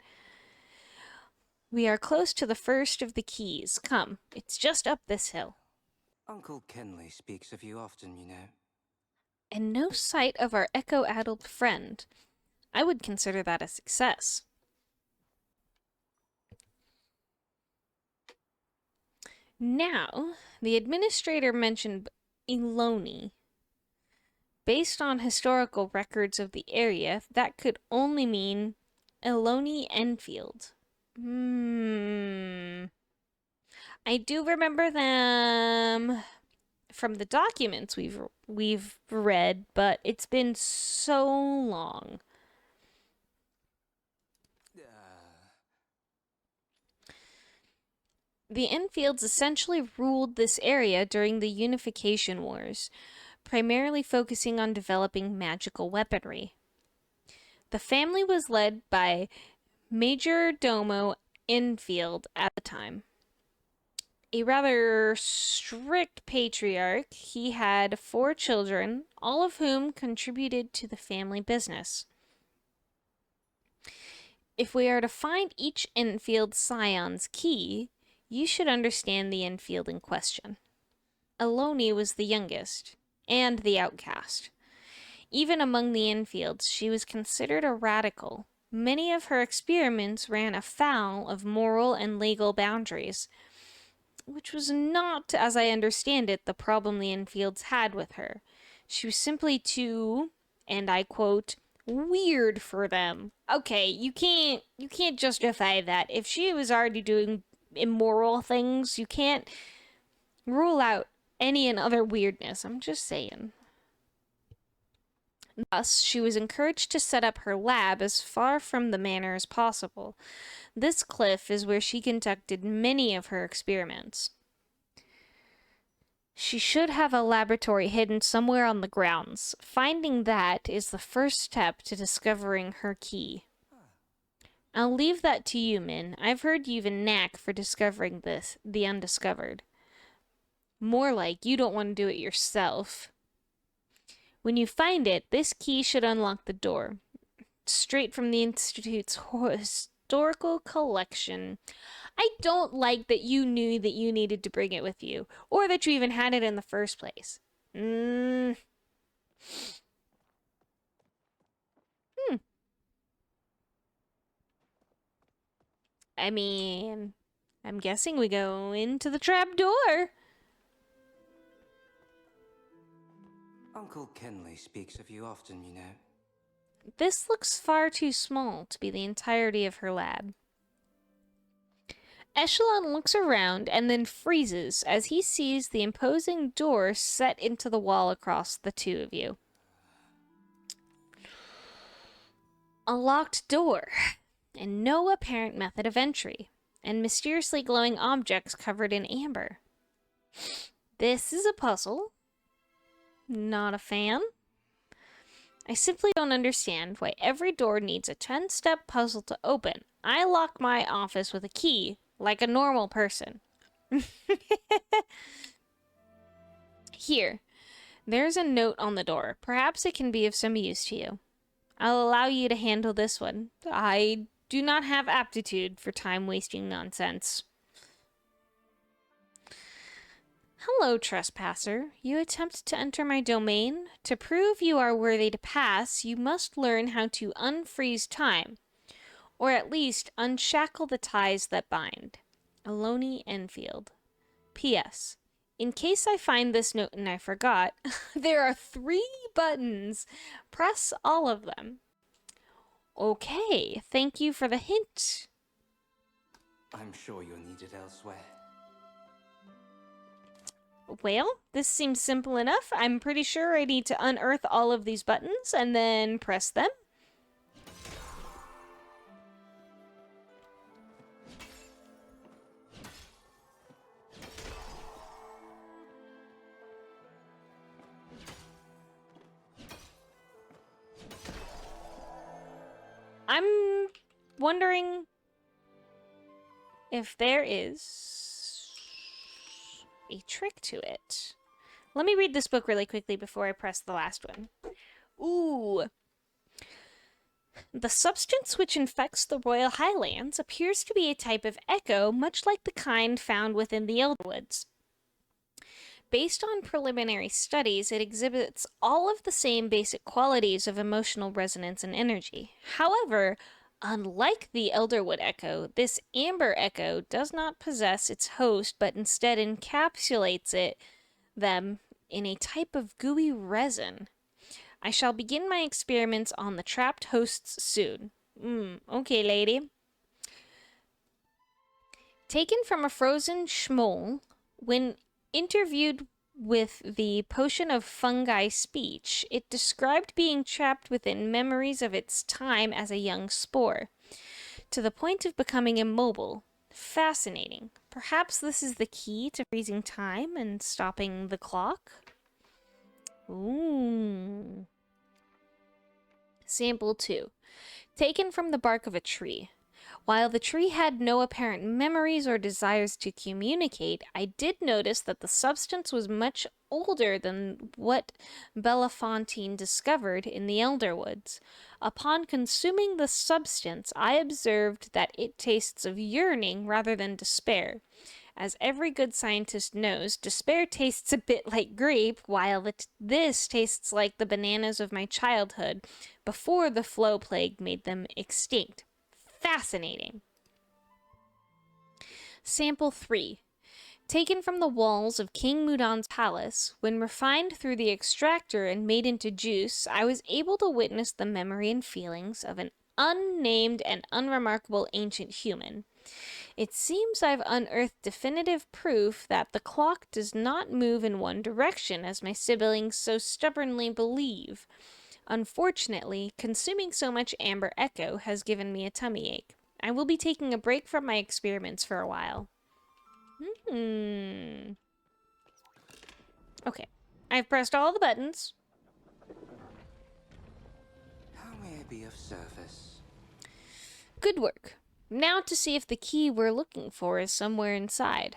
We are close to the first of the keys. Come, it's just up this hill. Uncle Kenley speaks of you often, you know. And no sight of our echo-addled friend. I would consider that a success. Now, the administrator mentioned Eloni. Based on historical records of the area, that could only mean Eloni Enfield. I do remember them from the documents we've read, but it's been so long. The Enfields essentially ruled this area during the Unification Wars, primarily focusing on developing magical weaponry. The family was led by Major Domo Enfield at the time. A rather strict patriarch, he had 4 children, all of whom contributed to the family business. If we are to find each Enfield scion's key, you should understand the Enfield in question. Eloni was the youngest, and the outcast. Even among the Enfields, she was considered a radical. Many of her experiments ran afoul of moral and legal boundaries, which was not, as I understand it, the problem the Enfields had with her. She was simply too, and I quote, weird for them. Okay, you can't justify that. If she was already doing immoral things, you can't rule out any and other weirdness. I'm just saying. Thus, she was encouraged to set up her lab as far from the manor as possible. This cliff is where she conducted many of her experiments. She should have a laboratory hidden somewhere on the grounds. Finding that is the first step to discovering her key. I'll leave that to you, Min. I've heard you've a knack for discovering the undiscovered. More like you don't want to do it yourself. When you find it, this key should unlock the door. Straight from the Institute's historical collection. I don't like that you knew that you needed to bring it with you, or that you even had it in the first place. I mean, I'm guessing we go into the trap door. Uncle Kenley speaks of you often, you know. This looks far too small to be the entirety of her lab. Echelon looks around and then freezes as he sees the imposing door set into the wall across the two of you. A locked door, and no apparent method of entry, and mysteriously glowing objects covered in amber. This is a puzzle. Not a fan. I simply don't understand why every door needs a 10-step puzzle to open. I lock my office with a key, like a normal person. Here, there's a note on the door. Perhaps it can be of some use to you. I'll allow you to handle this one. I do not have aptitude for time-wasting nonsense. Hello, trespasser. You attempt to enter my domain? To prove you are worthy to pass, you must learn how to unfreeze time, or at least unshackle the ties that bind. Aloni Enfield. P.S. In case I find this note and I forgot, there are 3 buttons. Press all of them. Okay, thank you for the hint. I'm sure you'll need it elsewhere. Well, this seems simple enough. I'm pretty sure I need to unearth all of these buttons and then press them. I'm wondering if there is a trick to it. Let me read this book really quickly before I press the last one. Ooh. The substance which infects the Royal Highlands appears to be a type of echo, much like the kind found within the Elderwoods. Based on preliminary studies, it exhibits all of the same basic qualities of emotional resonance and energy. However, unlike the Elderwood echo, this amber echo does not possess its host, but instead encapsulates them in a type of gooey resin. I shall begin my experiments on the trapped hosts soon. Okay, lady. Taken from a frozen schmoll, when interviewed with the potion of fungi speech, it described being trapped within memories of its time as a young spore, to the point of becoming immobile. Fascinating. Perhaps this is the key to freezing time and stopping the clock? Ooh. Sample 2. Taken from the bark of a tree. While the tree had no apparent memories or desires to communicate, I did notice that the substance was much older than what Bellefontaine discovered in the Elderwoods. Upon consuming the substance, I observed that it tastes of yearning rather than despair. As every good scientist knows, despair tastes a bit like grape, while this tastes like the bananas of my childhood, before the flow plague made them extinct. Fascinating. Sample 3. Taken from the walls of King Mudan's palace, when refined through the extractor and made into juice, I was able to witness the memory and feelings of an unnamed and unremarkable ancient human. It seems I've unearthed definitive proof that the clock does not move in one direction, as my siblings so stubbornly believe. Unfortunately, consuming so much amber echo has given me a tummy ache. I will be taking a break from my experiments for a while. Okay. I've pressed all the buttons. How may I be of service? Good work. Now to see if the key we're looking for is somewhere inside.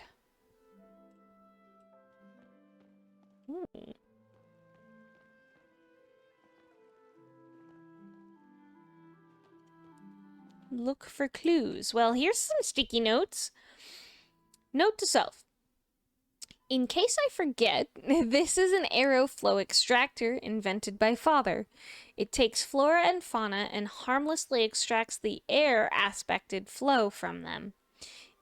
Look for clues. Well, here's some sticky notes. Note to self. In case I forget, this is an arrow flow extractor invented by Father. It takes flora and fauna and harmlessly extracts the air aspected flow from them.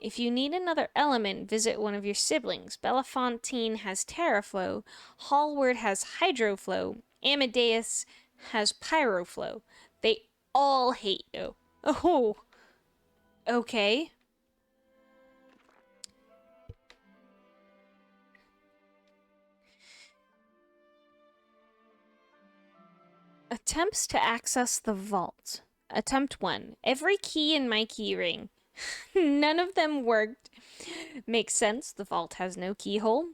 If you need another element, visit one of your siblings. Bellefontaine has Terraflow, Hallward has Hydroflow, Amadeus has Pyroflow. They all hate you. Oh, okay. Attempts to access the vault. Attempt 1. Every key in my key ring. None of them worked. Makes sense, the vault has no keyhole.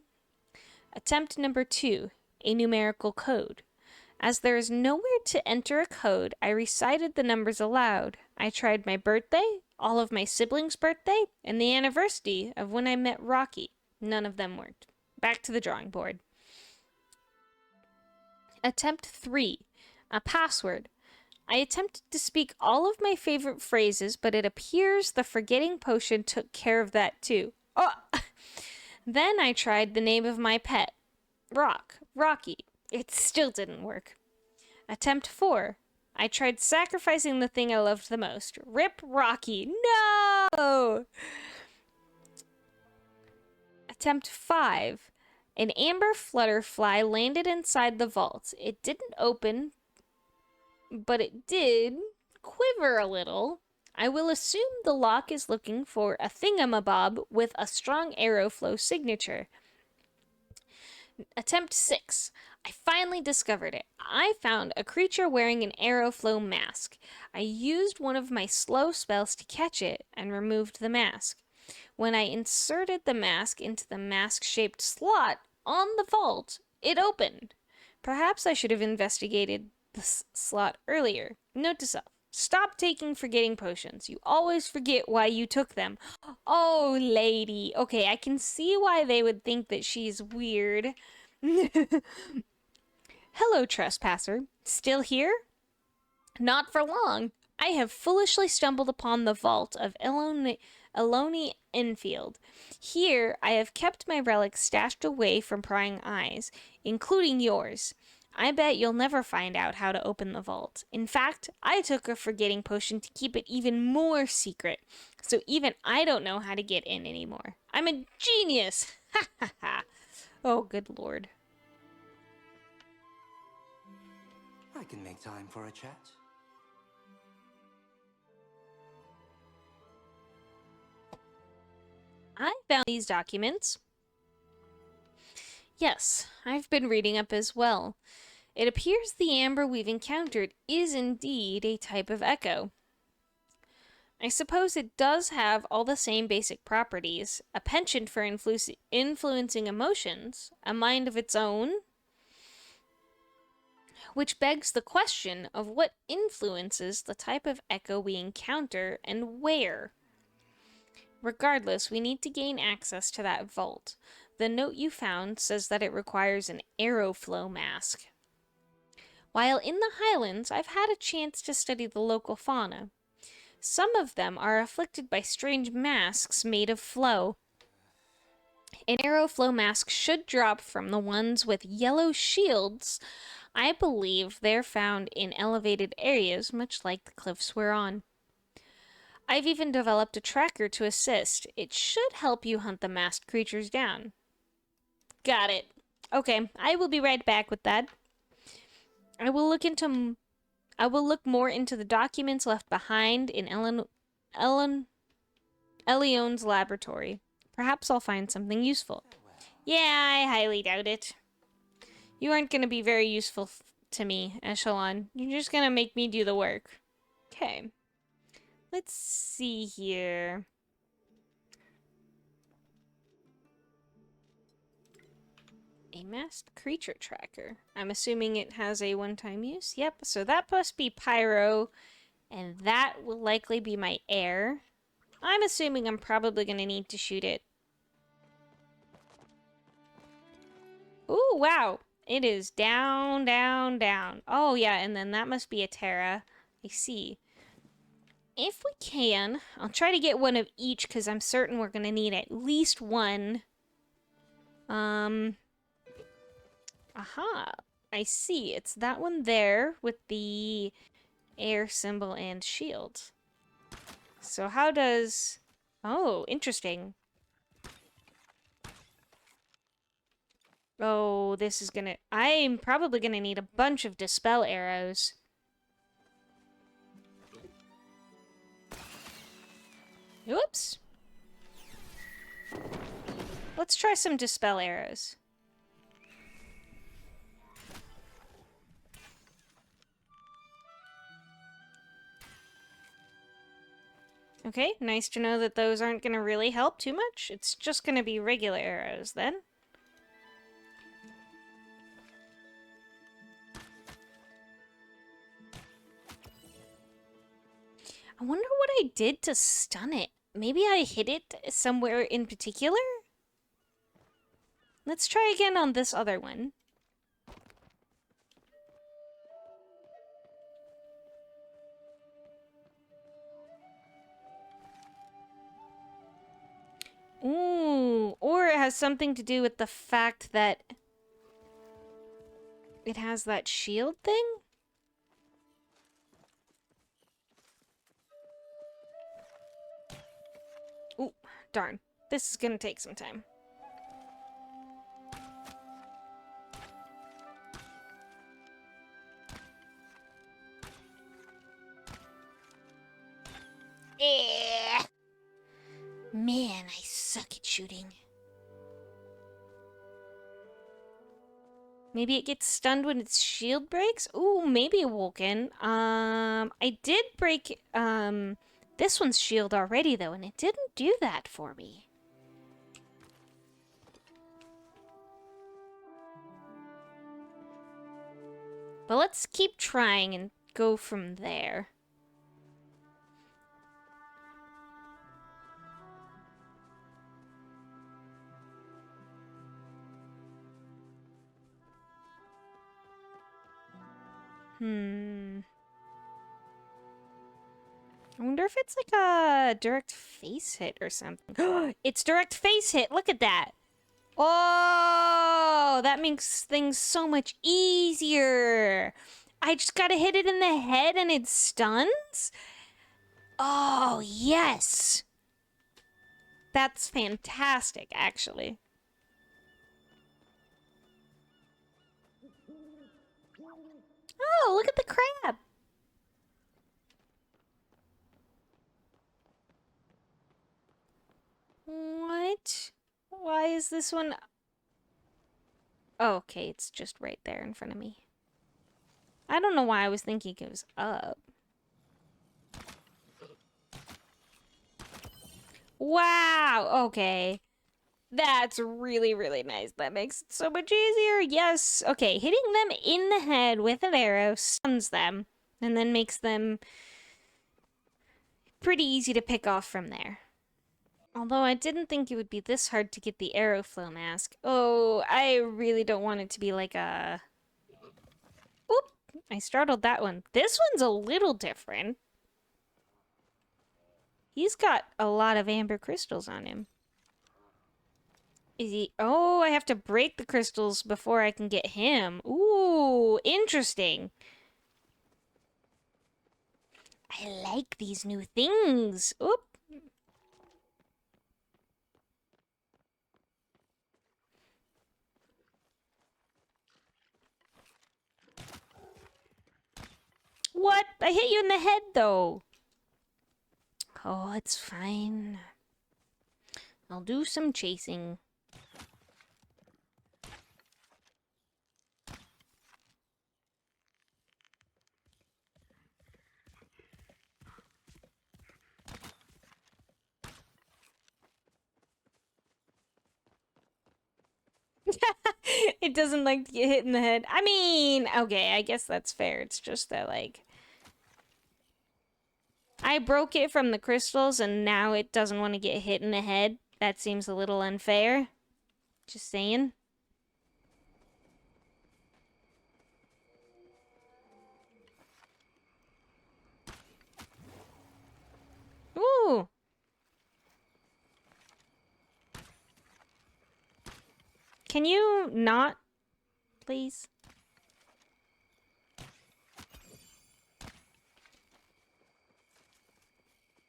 Attempt number 2. A numerical code. As there is nowhere to enter a code, I recited the numbers aloud. I tried my birthday, all of my siblings' birthday, and the anniversary of when I met Rocky. None of them worked. Back to the drawing board. Attempt 3. A password. I attempted to speak all of my favorite phrases, but it appears the forgetting potion took care of that too. Oh! Then I tried the name of my pet, Rocky. It still didn't work. Attempt 4. I tried sacrificing the thing I loved the most. Rip Rocky. No! Attempt 5. An amber flutterfly landed inside the vault. It didn't open, but it did quiver a little. I will assume the lock is looking for a thingamabob with a strong aeroflow signature. Attempt 6. I finally discovered it. I found a creature wearing an aeroflow mask. I used one of my slow spells to catch it and removed the mask. When I inserted the mask into the mask-shaped slot on the vault, it opened. Perhaps I should have investigated the slot earlier. Note to self. Stop taking forgetting potions. You always forget why you took them. Oh, lady. Okay, I can see why they would think that she's weird. Hello, trespasser. Still here? Not for long. I have foolishly stumbled upon the vault of Eloni Enfield. Here, I have kept my relics stashed away from prying eyes, including yours. I bet you'll never find out how to open the vault. In fact, I took a forgetting potion to keep it even more secret, so even I don't know how to get in anymore. I'm a genius! Ha ha ha! Oh, good lord. I can make time for a chat. I found these documents. Yes, I've been reading up as well. It appears the amber we've encountered is indeed a type of echo. I suppose it does have all the same basic properties, a penchant for influencing emotions, a mind of its own, which begs the question of what influences the type of echo we encounter and where. Regardless, we need to gain access to that vault. The note you found says that it requires an aeroflow mask. While in the Highlands, I've had a chance to study the local fauna. Some of them are afflicted by strange masks made of flow. An aeroflow mask should drop from the ones with yellow shields. I believe they're found in elevated areas, much like the cliffs we're on. I've even developed a tracker to assist. It should help you hunt the masked creatures down. Got it. Okay, I will be right back with that. I will look more into the documents left behind in Elion's laboratory. Perhaps I'll find something useful. Yeah, I highly doubt it. You aren't going to be very useful to me, Echelon. You're just going to make me do the work. Okay. Let's see here. A masked creature tracker. I'm assuming it has a one-time use. Yep, so that must be Pyro, and that will likely be my air. I'm assuming I'm probably going to need to shoot it. Ooh, wow. It is down, down, down. Oh, yeah, and then that must be a Terra. I see. If we can, I'll try to get one of each, because I'm certain we're going to need at least one. Aha. I see. It's that one there with the air symbol and shield. So how does... Oh, interesting. Oh, this is gonna... I'm probably gonna need a bunch of dispel arrows. Oops. Let's try some dispel arrows. Okay, nice to know that those aren't going to really help too much. It's just going to be regular arrows then. I wonder what I did to stun it. Maybe I hit it somewhere in particular? Let's try again on this other one. Ooh, or it has has something to do with the fact that it has that shield thing? Ooh, darn. This is gonna take some time. Eh. Man, I suck at shooting. Maybe it gets stunned when its shield breaks? Ooh, maybe a Vulcan. I did break, this one's shield already, though, and it didn't do that for me. But let's keep trying and go from there. I wonder if it's like a direct face hit or something. It's direct face hit! Look at that! Oh, that makes things so much easier! I just gotta hit it in the head and it stuns? Oh, yes! That's fantastic, actually. Oh, look at the crab! What? Why is this one... Oh, okay, it's just right there in front of me. I don't know why I was thinking it was up. Wow, okay. That's really, really nice. That makes it so much easier. Yes. Okay, hitting them in the head with an arrow stuns them and then makes them pretty easy to pick off from there. Although I didn't think it would be this hard to get the arrow flow mask. Oh, I really don't want it to be like a... Oop! I startled that one. This one's a little different. He's got a lot of amber crystals on him. Is he... Oh, I have to break the crystals before I can get him. Ooh, interesting. I like these new things. Oop. What? I hit you in the head, though. Oh, it's fine. I'll do some chasing. It doesn't like to get hit in the head. I mean, okay, I guess that's fair. It's just that, like... I broke it from the crystals, and now it doesn't want to get hit in the head. That seems a little unfair. Just saying. Ooh! Can you not, please?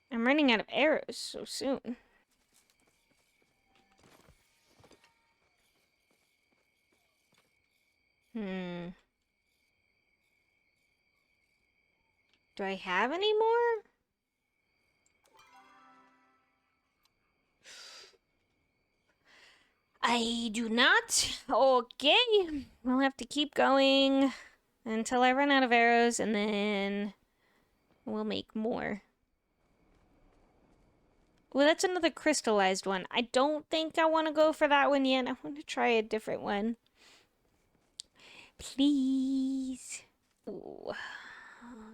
I'm running out of arrows so soon. Do I have any more? I do not. Okay. We'll have to keep going until I run out of arrows, and then we'll make more. Well, that's another crystallized one. I don't think I want to go for that one yet. I want to try a different one. Please. Ooh.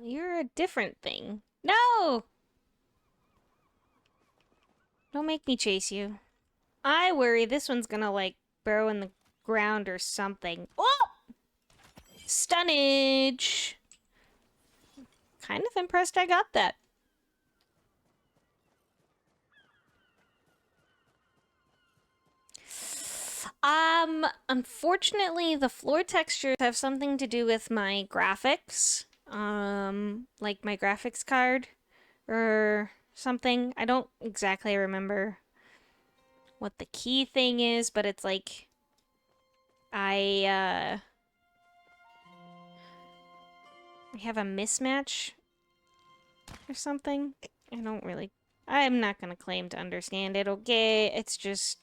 You're a different thing. No! Don't make me chase you. I worry this one's gonna, like, burrow in the ground or something. Oh! Stunnage! Kind of impressed I got that. Unfortunately, the floor textures have something to do with my graphics. Like my graphics card or something. I don't exactly remember what the key thing is, but it's like I have a mismatch or something. I'm not gonna claim to understand it, okay? It's just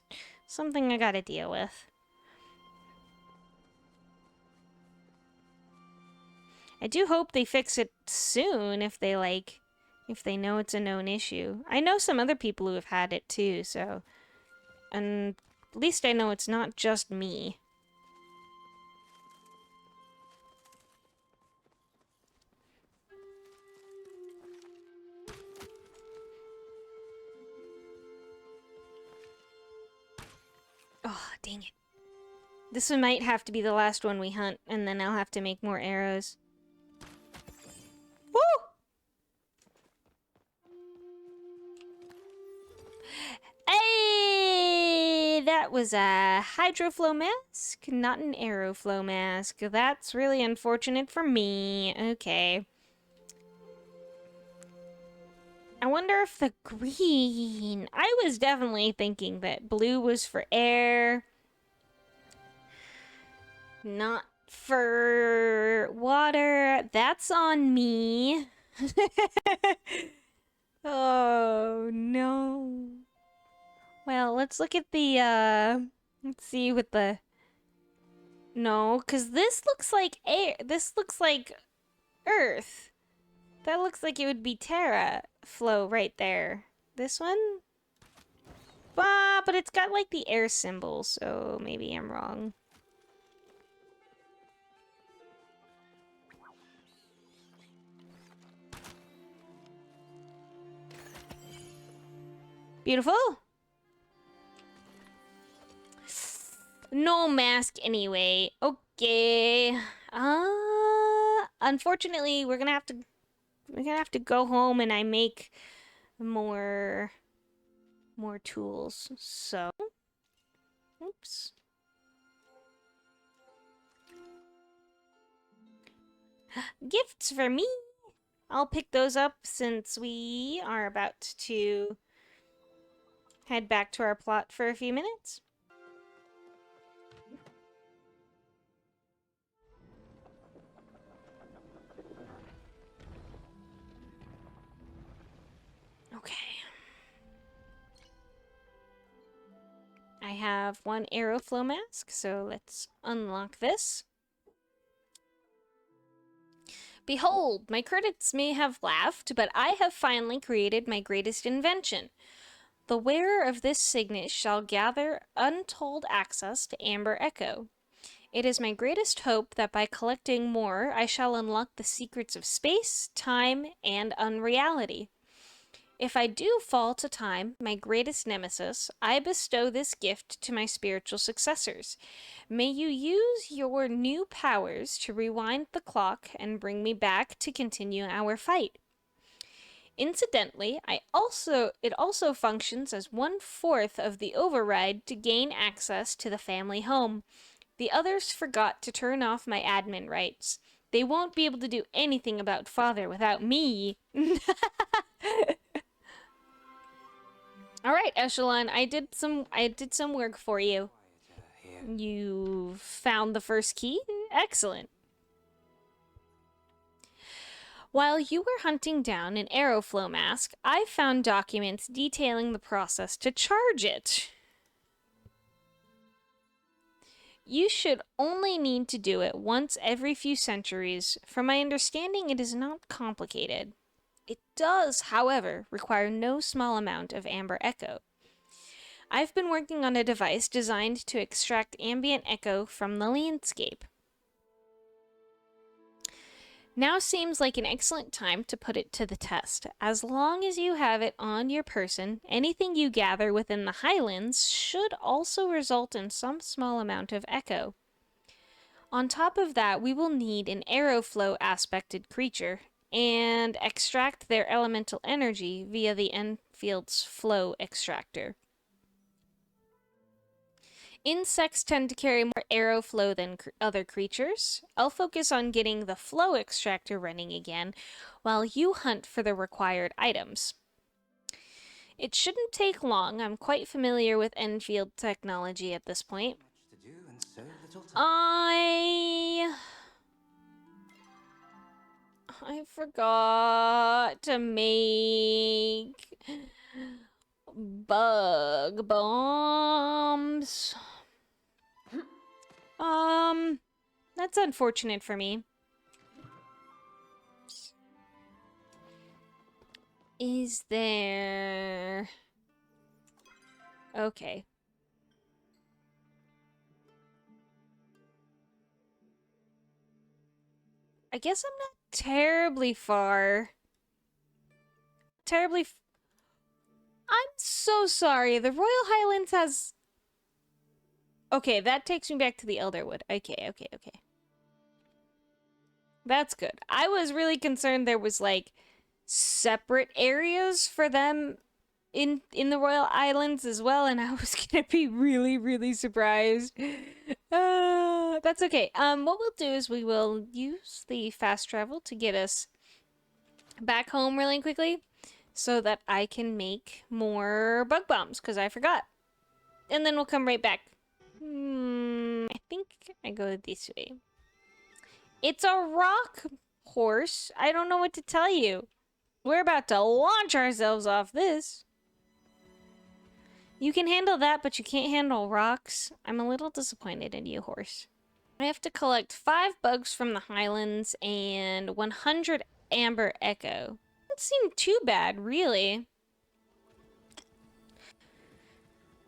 something I gotta deal with. I do hope they fix it soon if they know it's a known issue. I know some other people who have had it too, so. And at least I know it's not just me. Oh, dang it. This one might have to be the last one we hunt, and then I'll have to make more arrows. Woo! Hey! That was a hydroflow mask, not an aeroflow mask. That's really unfortunate for me. Okay. I wonder if the green... I was definitely thinking that blue was for air, not for water. That's on me. Oh, no. Well, let's look at the, let's see what the... No, because this looks like air. This looks like Earth. That looks like it would be Terra flow right there. This one? But it's got like the air symbol, so maybe I'm wrong. Beautiful. No mask anyway. Okay. Unfortunately, we're gonna have to go home and I make more tools. So, oops. Gifts for me. I'll pick those up since we are about to head back to our plot for a few minutes. Okay. I have one aeroflow mask, so let's unlock this. Behold, my critics may have laughed, but I have finally created my greatest invention. The wearer of this signet shall gather untold access to Amber Echo. It is my greatest hope that by collecting more, I shall unlock the secrets of space, time, and unreality. If I do fall to time, my greatest nemesis, I bestow this gift to my spiritual successors. May you use your new powers to rewind the clock and bring me back to continue our fight. Incidentally, it also functions as 1/4 of the override to gain access to the family home. The others forgot to turn off my admin rights. They won't be able to do anything about father without me. All right, Echelon, I did some work for you. You found the first key? Excellent. While you were hunting down an aeroflow mask, I found documents detailing the process to charge it. You should only need to do it once every few centuries. From my understanding, it is not complicated. It does, however, require no small amount of Amber Echo. I've been working on a device designed to extract ambient echo from the landscape. Now seems like an excellent time to put it to the test. As long as you have it on your person, anything you gather within the highlands should also result in some small amount of echo. On top of that, we will need an aeroflow aspected creature and extract their elemental energy via the Enfield's flow extractor. Insects tend to carry more arrow flow than other creatures. I'll focus on getting the flow extractor running again, while you hunt for the required items. It shouldn't take long. I'm quite familiar with Enfield technology at this point. Much to do and so little time. I forgot to make bug bombs. That's unfortunate for me. Is there... Okay. I guess I'm not terribly far. I'm so sorry. The Royal Highlands has... Okay, that takes me back to the Elderwood. Okay. That's good. I was really concerned there was, like, separate areas for them in the Royal Islands as well, and I was gonna be really, really surprised. That's okay. What we'll do is we will use the fast travel to get us back home really quickly so that I can make more bug bombs, because I forgot. And then we'll come right back. I think I go this way. It's a rock horse. I don't know what to tell you. We're about to launch ourselves off this. You can handle that, but you can't handle rocks. I'm a little disappointed in you, horse. I have to collect 5 bugs from the Highlands and 100 Amber Echo. Doesn't seem too bad, really.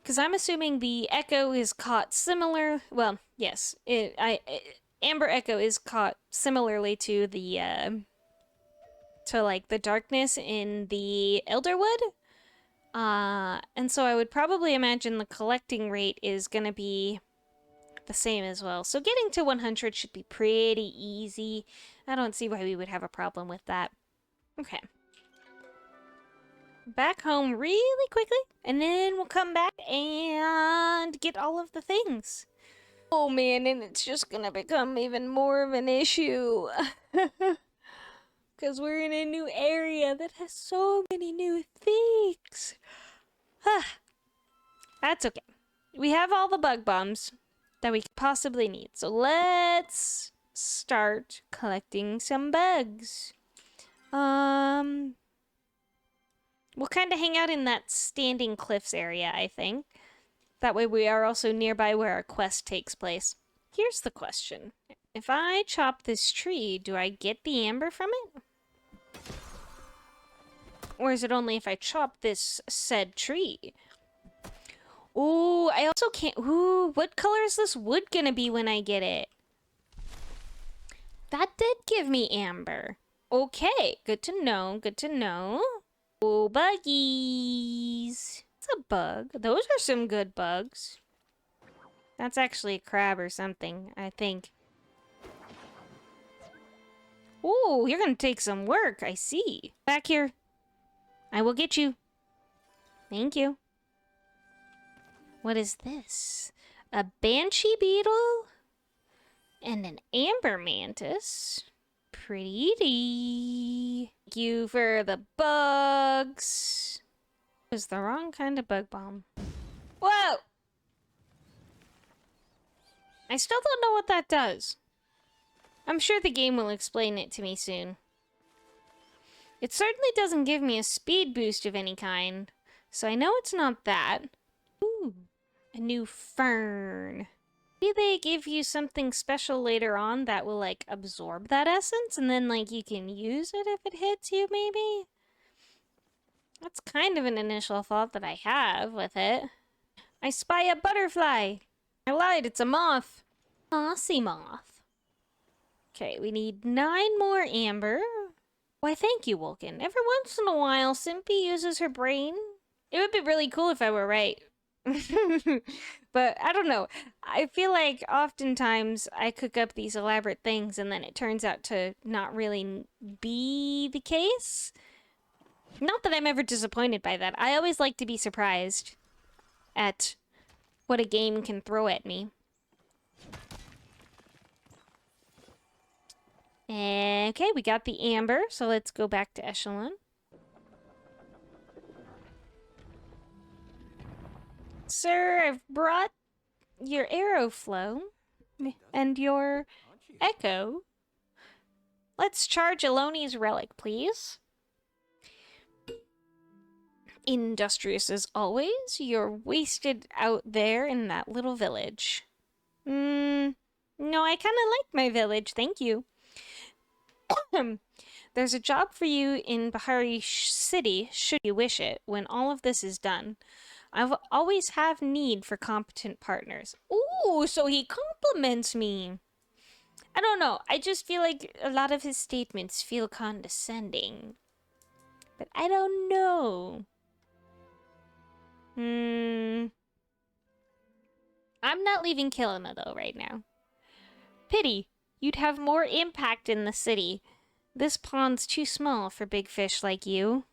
Because I'm assuming the Echo is caught similar... Well, yes. Amber Echo is caught similarly to the... to, like, the darkness in the Elderwood. And so I would probably imagine the collecting rate is gonna be the same as well. So getting to 100 should be pretty easy. I don't see why we would have a problem with that. Okay. Back home really quickly, and then we'll come back and get all of the things. Oh man, and it's just gonna become even more of an issue. Because we're in a new area that has so many new things. That's okay. We have all the bug bombs that we could possibly need. So let's start collecting some bugs. We'll kind of hang out in that Standing Cliffs area, I think. That way we are also nearby where our quest takes place. Here's the question. If I chop this tree, do I get the amber from it? Or is it only if I chop this said tree? Ooh, I also can't... Ooh, what color is this wood gonna be when I get it? That did give me amber. Okay, good to know, good to know. Oh, buggies. It's a bug. Those are some good bugs. That's actually a crab or something, I think. Ooh, you're gonna take some work, I see. Back here. I will get you. Thank you. What is this? A banshee beetle? And an amber mantis? Pretty. Thank you for the bugs. It was the wrong kind of bug bomb. Whoa! I still don't know what that does. I'm sure the game will explain it to me soon. It certainly doesn't give me a speed boost of any kind, so I know it's not that. Ooh, a new fern. Maybe they give you something special later on that will, like, absorb that essence, and then, like, you can use it if it hits you, maybe? That's kind of an initial thought that I have with it. I spy a butterfly! I lied, it's a moth. Mossy moth. Okay, we need 9 more amber. Why, thank you, Wolken. Every once in a while, Simpy uses her brain. It would be really cool if I were right. But I don't know. I feel like oftentimes I cook up these elaborate things and then it turns out to not really be the case. Not that I'm ever disappointed by that. I always like to be surprised at what a game can throw at me. Okay, we got the amber, so let's go back to Echelon. Sir, I've brought your arrow flow and your echo. Let's charge Eloni's relic, please. Industrious as always, you're wasted out there in that little village. No, I kind of like my village, thank you. There's a job for you in Bahari City, should you wish it, when all of this is done. I've always have need for competent partners. Ooh, so he compliments me. I don't know, I just feel like a lot of his statements feel condescending. But I don't know. I'm not leaving Kilina though right now. Pity. You'd have more impact in the city. This pond's too small for big fish like you.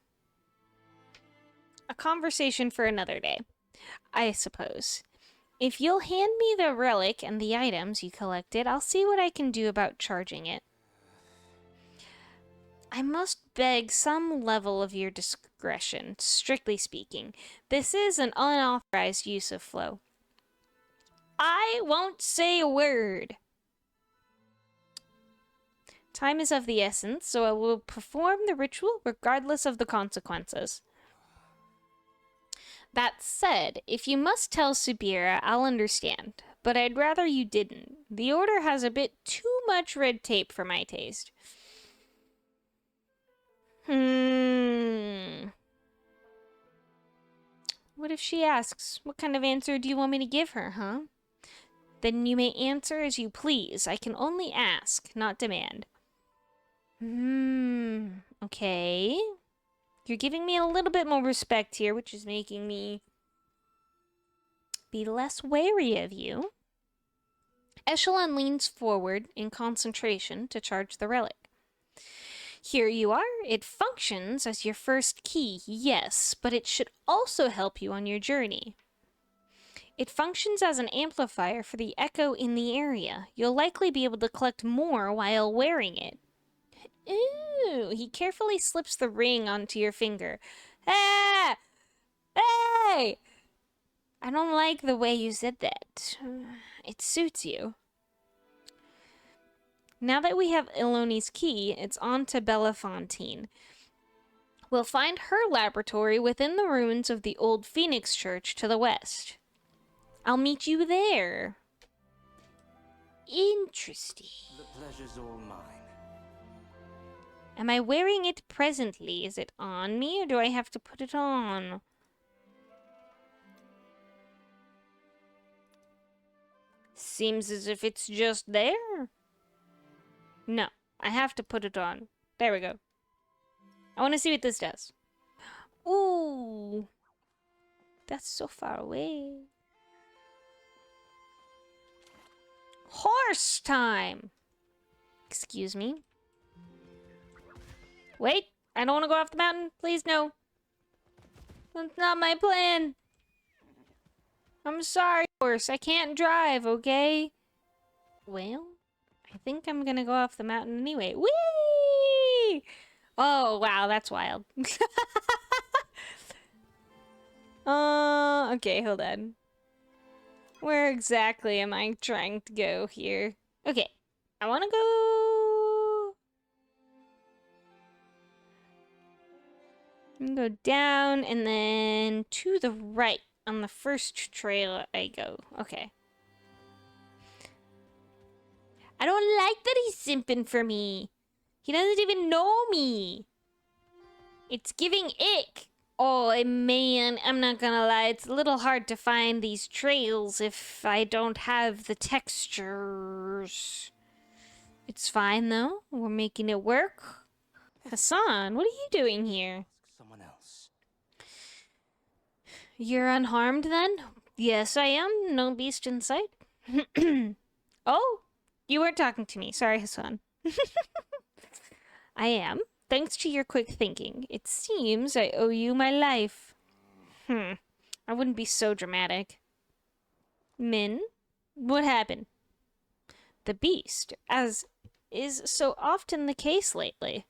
A conversation for another day, I suppose. If you'll hand me the relic and the items you collected, I'll see what I can do about charging it. I must beg some level of your discretion, strictly speaking. This is an unauthorized use of flow. I won't say a word. Time is of the essence, so I will perform the ritual regardless of the consequences. That said, if you must tell Subira, I'll understand, but I'd rather you didn't. The order has a bit too much red tape for my taste. What if she asks, what kind of answer do you want me to give her, huh? Then you may answer as you please. I can only ask, not demand. Okay. You're giving me a little bit more respect here, which is making me be less wary of you. Echelon leans forward in concentration to charge the relic. Here you are. It functions as your first key, yes, but it should also help you on your journey. It functions as an amplifier for the echo in the area. You'll likely be able to collect more while wearing it. Ooh, he carefully slips the ring onto your finger. Ah! Hey! I don't like the way you said that. It suits you. Now that we have Eloni's key, it's on to Bellefontaine. We'll find her laboratory within the ruins of the old Phoenix Church to the west. I'll meet you there. Interesting. The pleasure's all mine. Am I wearing it presently? Is it on me, or do I have to put it on? Seems as if it's just there. No, I have to put it on. There we go. I want to see what this does. Ooh. That's so far away. Horse time! Excuse me. Wait, I don't want to go off the mountain. Please, no. That's not my plan. I'm sorry, horse. I can't drive, okay? Well, I think I'm gonna go off the mountain anyway. Whee! Oh, wow, that's wild. Okay, hold on. Where exactly am I trying to go here? Okay, I want to go... I'm gonna go down and then to the right on the first trail I go. Okay. I don't like that he's simping for me. He doesn't even know me. It's giving ick. Oh, man, I'm not gonna lie. It's a little hard to find these trails if I don't have the textures. It's fine, though. We're making it work. Hassan, what are you doing here? Someone else. You're unharmed, then? Yes, I am. No beast in sight. Oh, you weren't talking to me. Sorry, Hassan. I am. Thanks to your quick thinking. It seems I owe you my life. I wouldn't be so dramatic. Min, what happened? The beast, as is so often the case lately.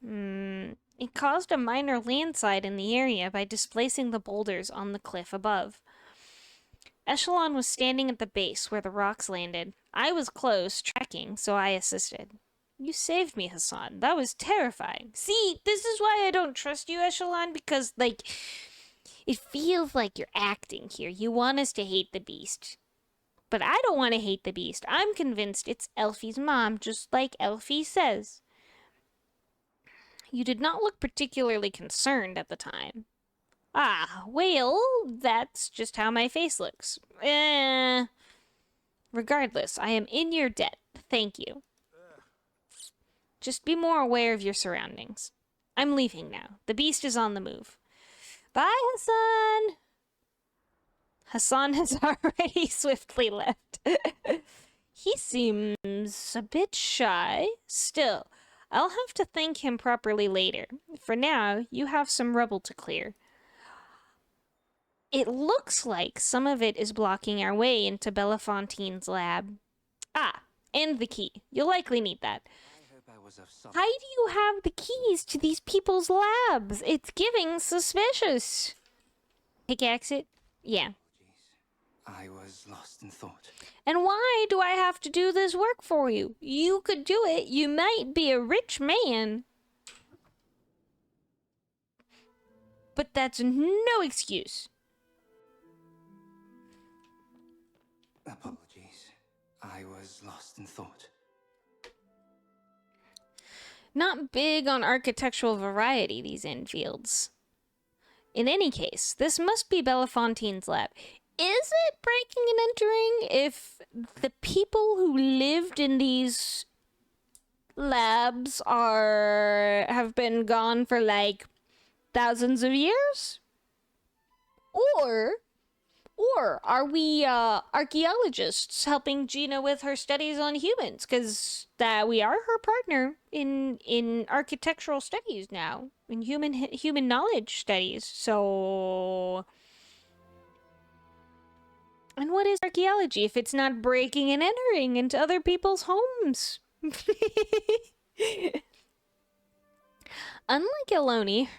It caused a minor landslide in the area by displacing the boulders on the cliff above. Echelon was standing at the base where the rocks landed. I was close, tracking, so I assisted. You saved me, Hassan. That was terrifying. See, this is why I don't trust you, Echelon, because, like, it feels like you're acting here. You want us to hate the beast. But I don't want to hate the beast. I'm convinced it's Elfie's mom, just like Elfie says. You did not look particularly concerned at the time. Ah, well, that's just how my face looks. Regardless, I am in your debt. Thank you. Just be more aware of your surroundings. I'm leaving now. The beast is on the move. Bye, Hassan! Hassan has already swiftly left. He seems a bit shy. Still, I'll have to thank him properly later. For now, you have some rubble to clear. It looks like some of it is blocking our way into Bellefontaine's lab. Ah, and the key. You'll likely need that. I hope I was of some... How do you have the keys to these people's labs? It's giving suspicious. Pickaxe it? Yeah. I was lost in thought. And why do I have to do this work for you? You could do it. You might be a rich man. But that's no excuse. Apologies. I was lost in thought. Not big on architectural variety, these Enfields. In any case, this must be Bellefontaine's lab. Is it breaking and entering if the people who lived in these labs have been gone for like thousands of years? Or are we archaeologists helping Gina with her studies on humans? Because we are her partner in architectural studies now, in human knowledge studies. So, and what is archaeology if it's not breaking and entering into other people's homes? Unlike Eloni,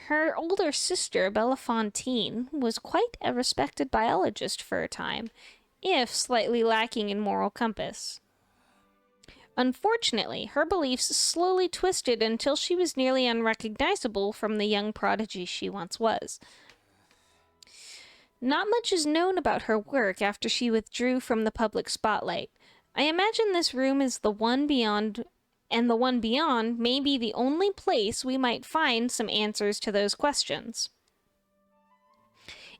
her older sister, Bellefontaine, was quite a respected biologist for a time, if slightly lacking in moral compass. Unfortunately, her beliefs slowly twisted until she was nearly unrecognizable from the young prodigy she once was. Not much is known about her work after she withdrew from the public spotlight. I imagine this room is the one beyond, and the one beyond may be the only place we might find some answers to those questions.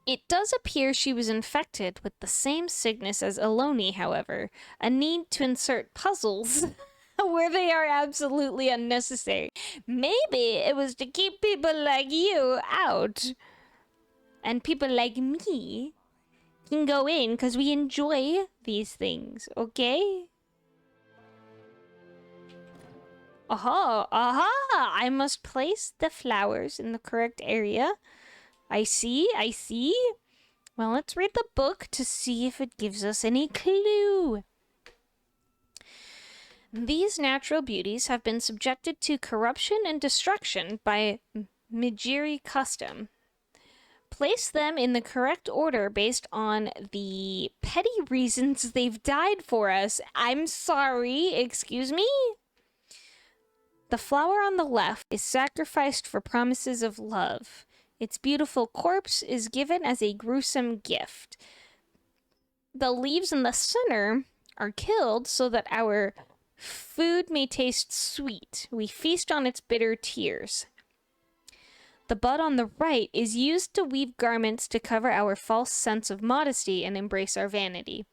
It does appear she was infected with the same sickness as Eloni, however, a need to insert puzzles where they are absolutely unnecessary. Maybe it was to keep people like you out. And people like me can go in because we enjoy these things, okay? Aha! Aha! I must place the flowers in the correct area. I see. Well, let's read the book to see if it gives us any clue. These natural beauties have been subjected to corruption and destruction by Mijiri custom. Place them in the correct order based on the petty reasons they've died for us. I'm sorry, excuse me? The flower on the left is sacrificed for promises of love. Its beautiful corpse is given as a gruesome gift. The leaves in the center are killed so that our food may taste sweet. We feast on its bitter tears. The bud on the right is used to weave garments to cover our false sense of modesty and embrace our vanity.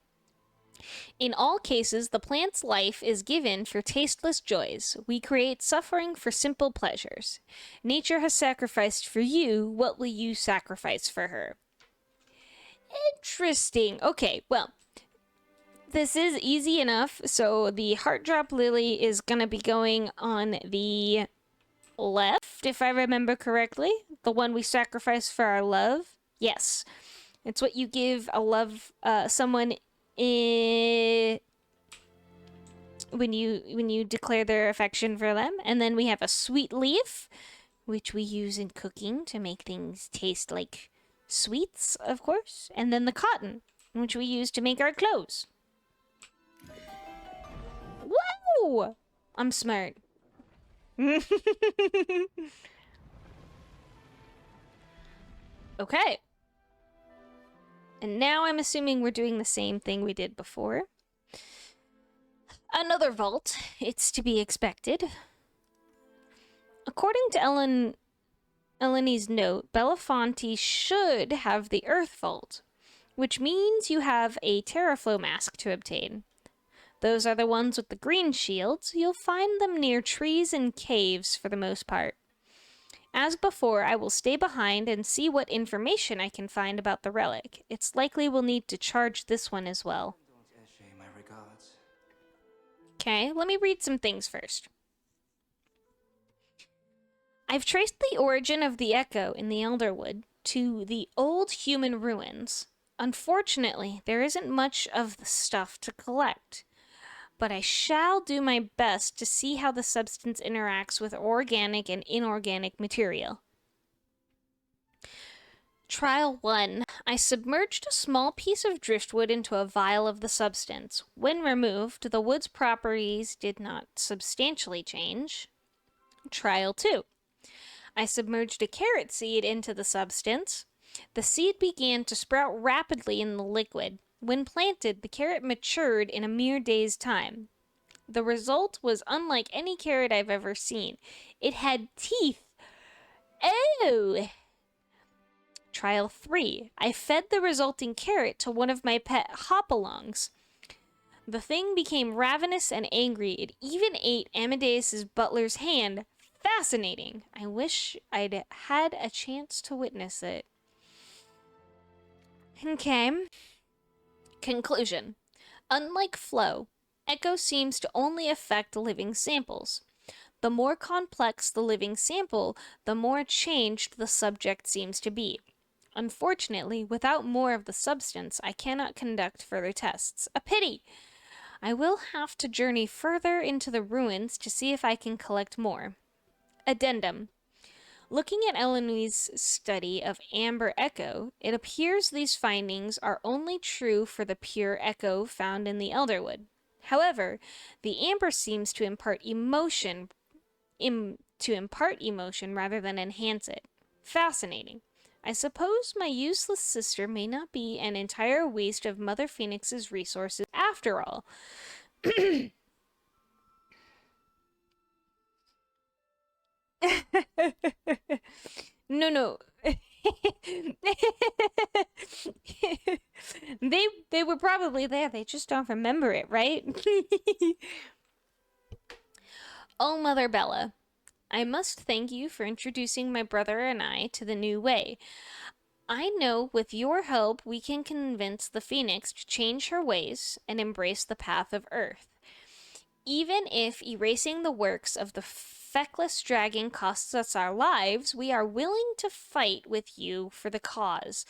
In all cases, the plant's life is given for tasteless joys. We create suffering for simple pleasures. Nature has sacrificed for you. What will you sacrifice for her? Interesting. Okay, well, this is easy enough. So the heart drop lily is going to be going on the left, if I remember correctly. The one we sacrifice for our love. Yes. It's what you give someone when you declare their affection for them. And then we have a sweet leaf, which we use in cooking to make things taste like sweets, of course. And then the cotton, which we use to make our clothes. Whoa! I'm smart. Okay. And now I'm assuming we're doing the same thing we did before. Another vault. It's to be expected. According to Eleni's note, Belafonte should have the Earth Vault, which means you have a Terraflow mask to obtain. Those are the ones with the green shields. You'll find them near trees and caves for the most part. As before, I will stay behind and see what information I can find about the relic. It's likely we'll need to charge this one as well. Don't essay my regards. Okay, let me read some things first. I've traced the origin of the echo in the Elderwood to the old human ruins. Unfortunately, there isn't much of the stuff to collect, but I shall do my best to see how the substance interacts with organic and inorganic material. Trial 1. I submerged a small piece of driftwood into a vial of the substance. When removed, the wood's properties did not substantially change. Trial 2. I submerged a carrot seed into the substance. The seed began to sprout rapidly in the liquid. When planted, the carrot matured in a mere day's time. The result was unlike any carrot I've ever seen. It had teeth. Oh! Trial 3. I fed the resulting carrot to one of my pet hopalongs. The thing became ravenous and angry. It even ate Amadeus's butler's hand. Fascinating. I wish I'd had a chance to witness it. Okay. Conclusion. Unlike flow, echo seems to only affect living samples. The more complex the living sample, the more changed the subject seems to be. Unfortunately, without more of the substance, I cannot conduct further tests. A pity! I will have to journey further into the ruins to see if I can collect more. Addendum. Looking at Eleni's study of amber echo, it appears these findings are only true for the pure echo found in the Elderwood. However, the amber seems to impart emotion rather than enhance it. Fascinating. I suppose my useless sister may not be an entire waste of Mother Phoenix's resources after all. No. They were probably there. They just don't remember it, right? Oh, Mother Bella, I must thank you for introducing my brother and I to the new way. I know with your help we can convince the Phoenix to change her ways and embrace the path of Earth. Even if erasing the works of the feckless dragon costs us our lives, we are willing to fight with you for the cause.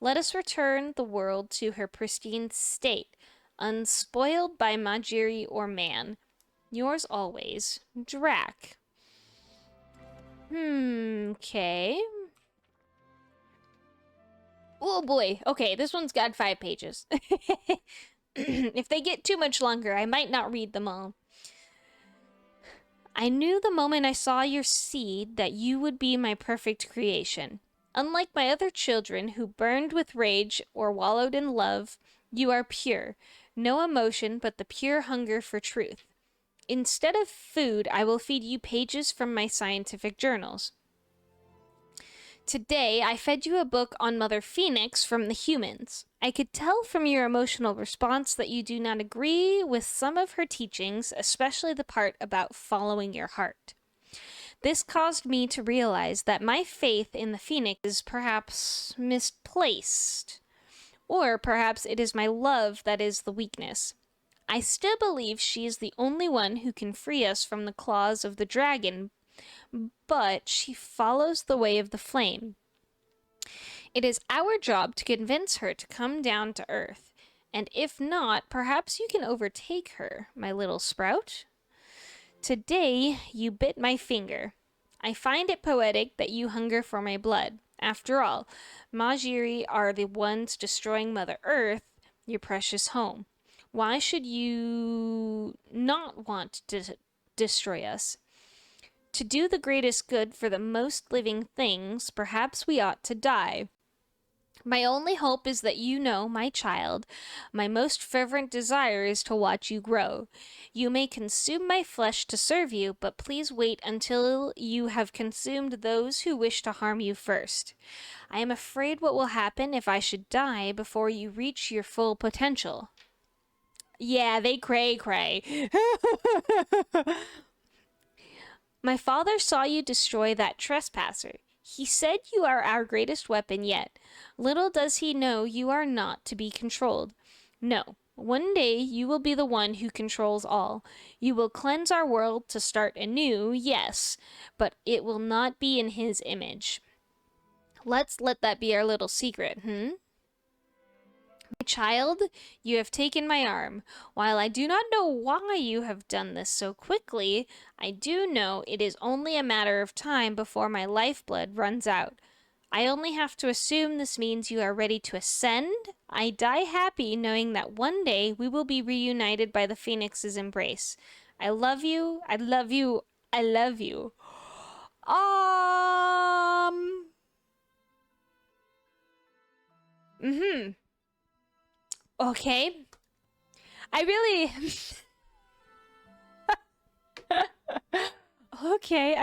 Let us return the world to her pristine state, unspoiled by Majiri or man. Yours always, Drac. Okay. Oh boy. Okay, this one's got 5 pages. If they get too much longer, I might not read them all. I knew the moment I saw your seed that you would be my perfect creation. Unlike my other children who burned with rage or wallowed in love, you are pure. No emotion but the pure hunger for truth. Instead of food, I will feed you pages from my scientific journals. Today, I fed you a book on Mother Phoenix from the humans. I could tell from your emotional response that you do not agree with some of her teachings, especially the part about following your heart. This caused me to realize that my faith in the Phoenix is perhaps misplaced. Or perhaps it is my love that is the weakness. I still believe she is the only one who can free us from the claws of the dragon, but she follows the way of the flame. It is our job to convince her to come down to Earth. And if not, perhaps you can overtake her, my little sprout. Today, you bit my finger. I find it poetic that you hunger for my blood. After all, Majiri are the ones destroying Mother Earth, your precious home. Why should you not want to destroy us? To do the greatest good for the most living things, perhaps we ought to die. My only hope is that you know, my child, my most fervent desire is to watch you grow. You may consume my flesh to serve you, but please wait until you have consumed those who wish to harm you first. I am afraid what will happen if I should die before you reach your full potential. Yeah, they cray. My father saw you destroy that trespasser. He said you are our greatest weapon yet. Little does he know you are not to be controlled. No, one day you will be the one who controls all. You will cleanse our world to start anew, yes, but it will not be in his image. Let's let that be our little secret, My child, you have taken my arm. While I do not know why you have done this so quickly, I do know it is only a matter of time before my lifeblood runs out. I only have to assume this means you are ready to ascend. I die happy knowing that one day we will be reunited by the Phoenix's embrace. I love you, I love you, I love you. Okay. I really Okay,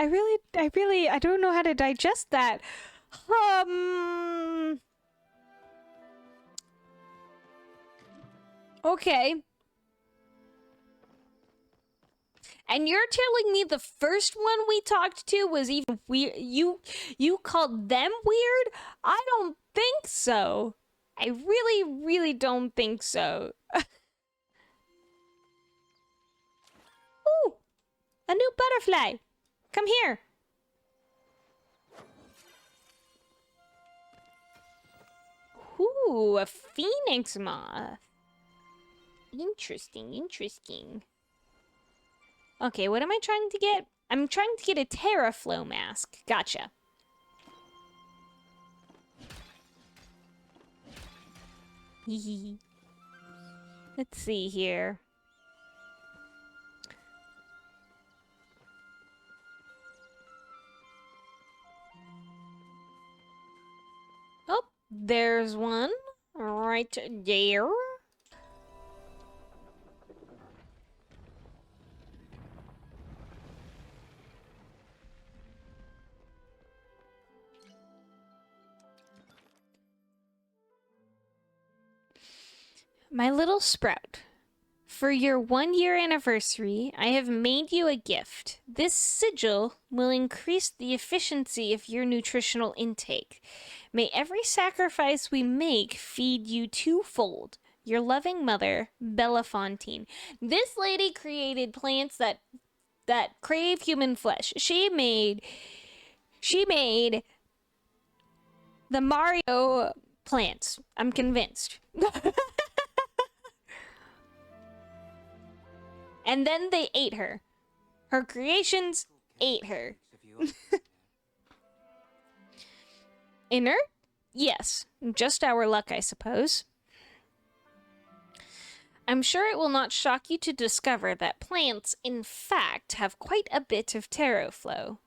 I don't know how to digest that. Okay. And you're telling me the first one we talked to was even weird? You called them weird? I don't think so. I really don't think so. Ooh, a new butterfly. Come here. Ooh, a phoenix moth. Interesting. Okay, what am I trying to get? I'm trying to get a Terraflow mask. Gotcha. Let's see here. Oh, there's one right there. My little sprout, for your 1-year anniversary, I have made you a gift. This sigil will increase the efficiency of your nutritional intake. May every sacrifice we make feed you twofold. Your loving mother, Belafontaine. This lady created plants that crave human flesh. She made the Mario plants. I'm convinced. And then they ate her. Her creations ate her. Inert? Yes. Just our luck, I suppose. I'm sure it will not shock you to discover that plants, in fact, have quite a bit of tarot flow.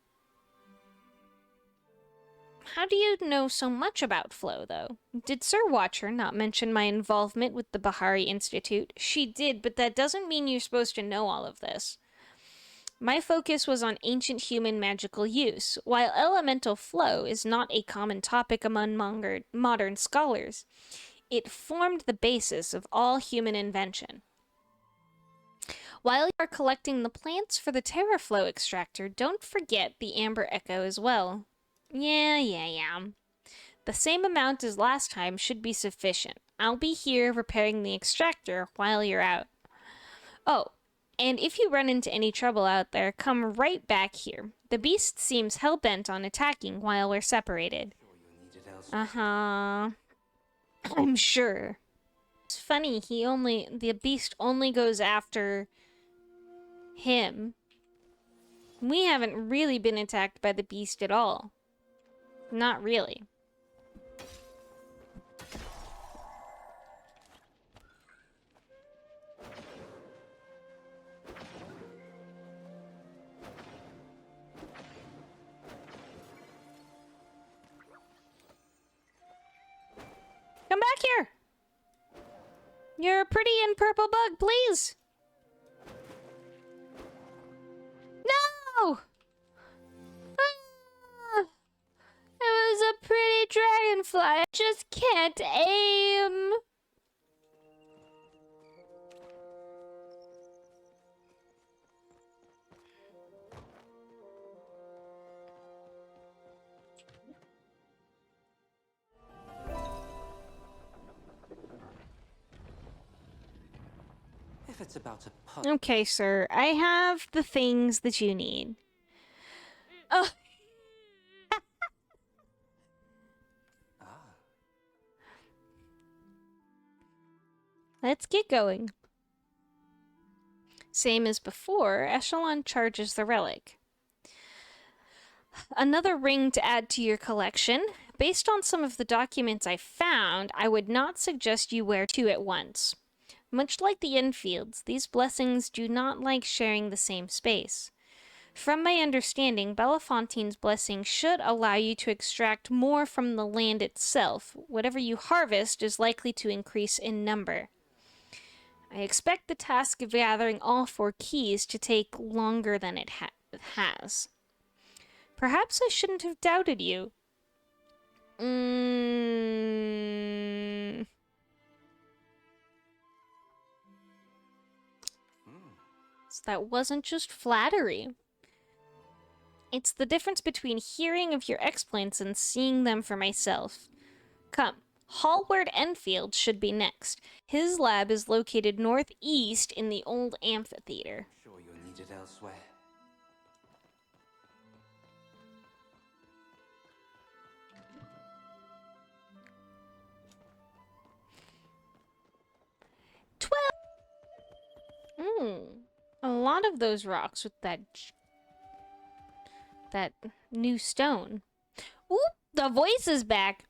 How do you know so much about flow, though? Did Sir Watcher not mention my involvement with the Bahari Institute? She did, but that doesn't mean you're supposed to know all of this. My focus was on ancient human magical use, while elemental flow is not a common topic among modern scholars. It formed the basis of all human invention. While you are collecting the plants for the Terraflow extractor, don't forget the Amber Echo as well. Yeah. The same amount as last time should be sufficient. I'll be here repairing the extractor while you're out. Oh, and if you run into any trouble out there, come right back here. The beast seems hell-bent on attacking while we're separated. elsewhere. Uh-huh. I'm sure. It's funny, the beast only goes after him. We haven't really been attacked by the beast at all. Not really. Come back here! You're a pretty and purple bug, please! No! Ah! It was a pretty dragonfly. I just can't aim. If it's about a puzzle. Okay, sir. I have the things that you need. Oh. Let's get going. Same as before, Echelon charges the relic. Another ring to add to your collection. Based on some of the documents I found, I would not suggest you wear two at once. Much like the Enfields, these blessings do not like sharing the same space. From my understanding, Belafontaine's blessing should allow you to extract more from the land itself. Whatever you harvest is likely to increase in number. I expect the task of gathering all 4 keys to take longer than it has. Perhaps I shouldn't have doubted you. So that wasn't just flattery. It's the difference between hearing of your exploits and seeing them for myself. Come, Hallward Enfield should be next. His lab is located northeast in the old amphitheater. Sure you're needed elsewhere. A lot of those rocks with that new stone. Ooh, the voice is back.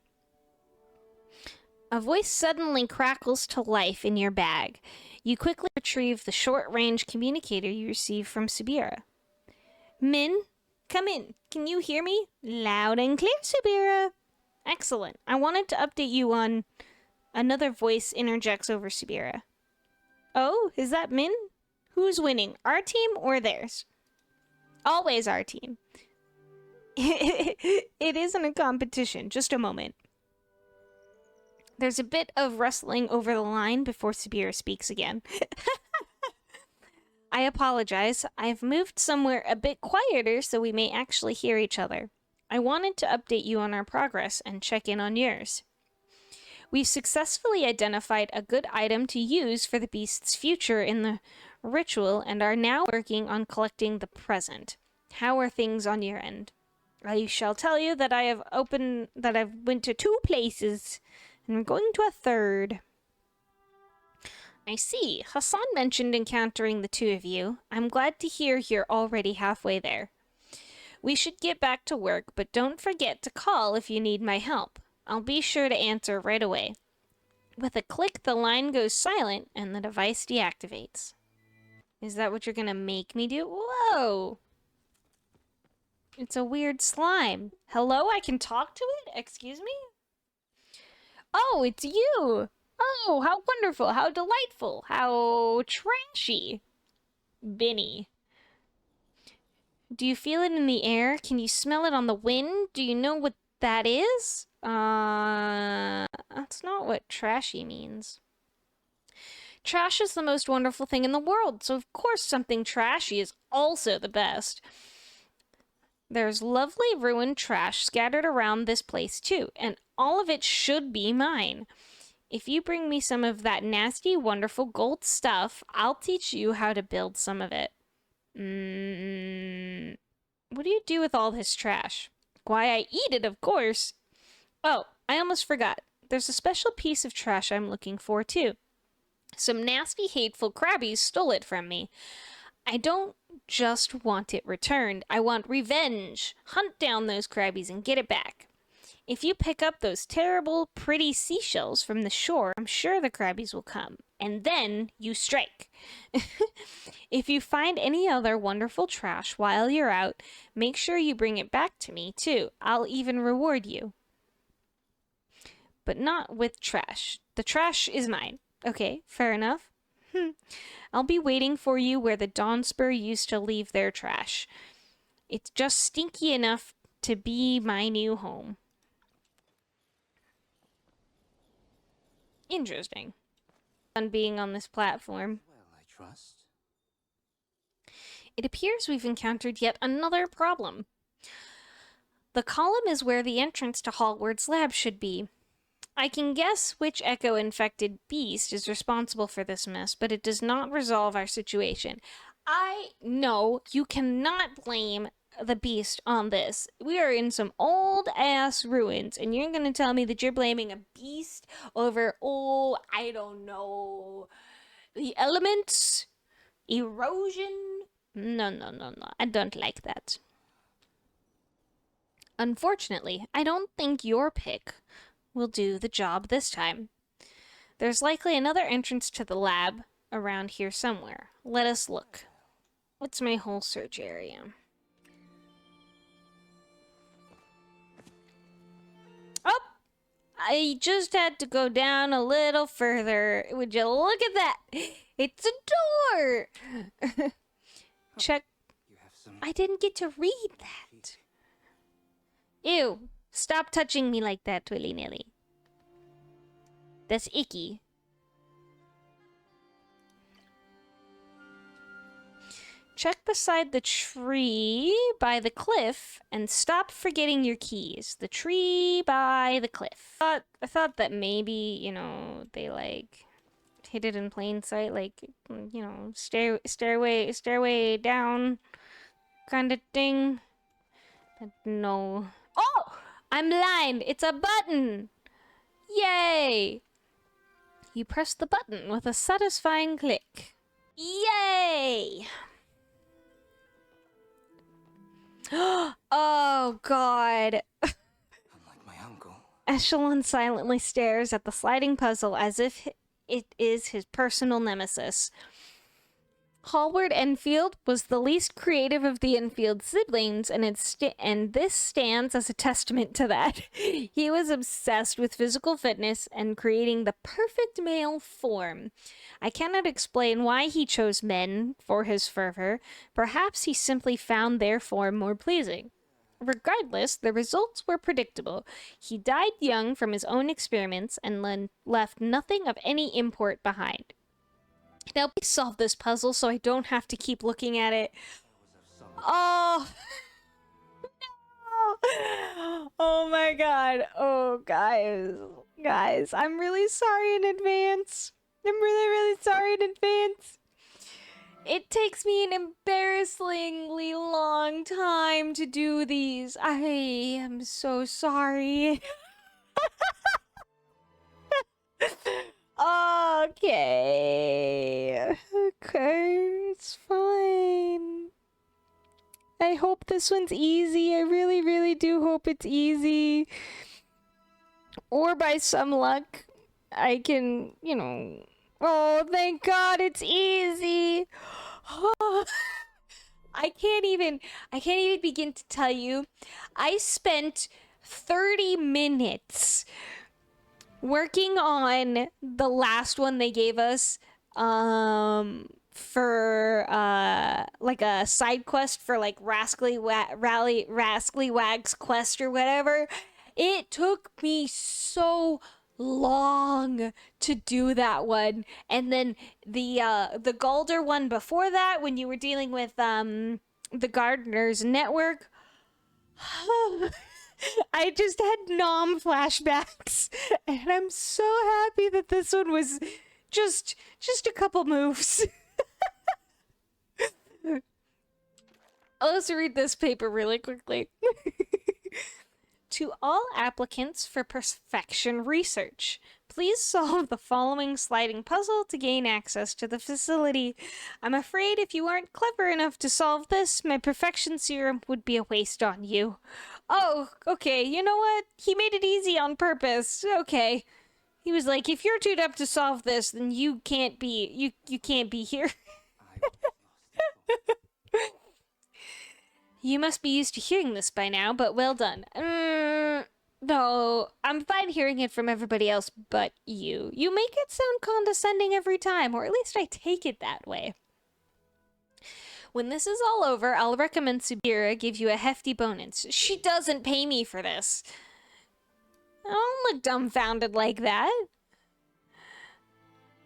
A voice suddenly crackles to life in your bag. You quickly retrieve the short-range communicator you received from Subira. Min, come in. Can you hear me? Loud and clear, Subira. Excellent. I wanted to update you on... Another voice interjects over Subira. Oh, is that Min? Who's winning, our team or theirs? Always our team. It isn't a competition. Just a moment. There's a bit of rustling over the line before Subira speaks again. I apologize. I've moved somewhere a bit quieter so we may actually hear each other. I wanted to update you on our progress and check in on yours. We've successfully identified a good item to use for the beast's future in the ritual and are now working on collecting the present. How are things on your end? I shall tell you that I've went to 2 places and I'm going to a 3rd. I see. Hassan mentioned encountering the 2 of you. I'm glad to hear you're already halfway there. We should get back to work, but don't forget to call if you need my help. I'll be sure to answer right away. With a click, the line goes silent and the device deactivates. Is that what you're gonna make me do? Whoa! It's a weird slime. Hello, I can talk to it? Excuse me? Oh, it's you! Oh, how wonderful, how delightful, how trashy. Benny. Do you feel it in the air? Can you smell it on the wind? Do you know what that is? That's not what trashy means. Trash is the most wonderful thing in the world, so of course something trashy is also the best. There's lovely ruined trash scattered around this place too, and all of it should be mine. If you bring me some of that nasty, wonderful gold stuff, I'll teach you how to build some of it. What do you do with all this trash? Why, I eat it, of course. Oh, I almost forgot. There's a special piece of trash I'm looking for, too. Some nasty, hateful crabbies stole it from me. I don't just want it returned. I want revenge. Hunt down those crabbies and get it back. If you pick up those terrible, pretty seashells from the shore, I'm sure the crabbies will come. And then you strike. If you find any other wonderful trash while you're out, make sure you bring it back to me, too. I'll even reward you. But not with trash. The trash is mine. Okay, fair enough. I'll be waiting for you where the Dawnspur used to leave their trash. It's just stinky enough to be my new home. Interesting. Fun being on this platform. Well, I trust. It appears we've encountered yet another problem. The column is where the entrance to Hallward's lab should be. I can guess which echo-infected beast is responsible for this mess, but it does not resolve our situation. I know you cannot blame the beast on this. We are in some old-ass ruins, and you're gonna tell me that you're blaming a beast over, oh, I don't know, the elements? Erosion? No. I don't like that. Unfortunately, I don't think your pick will do the job this time. There's likely another entrance to the lab around here somewhere. Let us look. What's my whole search area? Oh! I just had to go down a little further. Would you look at that? It's a door! Check. You have some. I didn't get to read that. Ew. Stop touching me like that, willy-nilly. That's icky. Check beside the tree by the cliff and stop forgetting your keys. The tree by the cliff. I thought that maybe, you know, they like hid it in plain sight, like, you know, stairway down kind of thing. But no. Oh! I'm blind! It's a button! Yay! You press the button with a satisfying click. Yay! Oh, God. Unlike my uncle. Echelon silently stares at the sliding puzzle as if it is his personal nemesis. Hallward Enfield was the least creative of the Enfield siblings, and this stands as a testament to that. He was obsessed with physical fitness and creating the perfect male form. I cannot explain why he chose men for his fervor. Perhaps he simply found their form more pleasing. Regardless, the results were predictable. He died young from his own experiments and left nothing of any import behind. Now, please solve this puzzle so I don't have to keep looking at it. Oh! No! Oh my god. Oh, guys, I'm really sorry in advance. I'm really sorry in advance. It takes me an embarrassingly long time to do these. I am so sorry. Okay, it's fine. I hope this one's easy. I really do hope it's easy. Or by some luck, I can, you know... Oh, thank God it's easy! I can't even begin to tell you. I spent 30 minutes working on the last one they gave us for like a side quest for like Rascally Wag's quest or whatever. It took me so long to do that one, and then the Galder one before that when you were dealing with the Gardener's Network. I just had Nom flashbacks, and I'm so happy that this one was just a couple moves. Let's read this paper really quickly. To all applicants for perfection research, please solve the following sliding puzzle to gain access to the facility. I'm afraid if you aren't clever enough to solve this, my perfection serum would be a waste on you. Oh, okay, you know what? He made it easy on purpose. Okay. He was like, if you're too dumb to solve this, then you can't be here. You must be used to hearing this by now, but well done. No, I'm fine hearing it from everybody else but you. You make it sound condescending every time, or at least I take it that way. When this is all over, I'll recommend Subira give you a hefty bonus. She doesn't pay me for this. I don't look dumbfounded like that.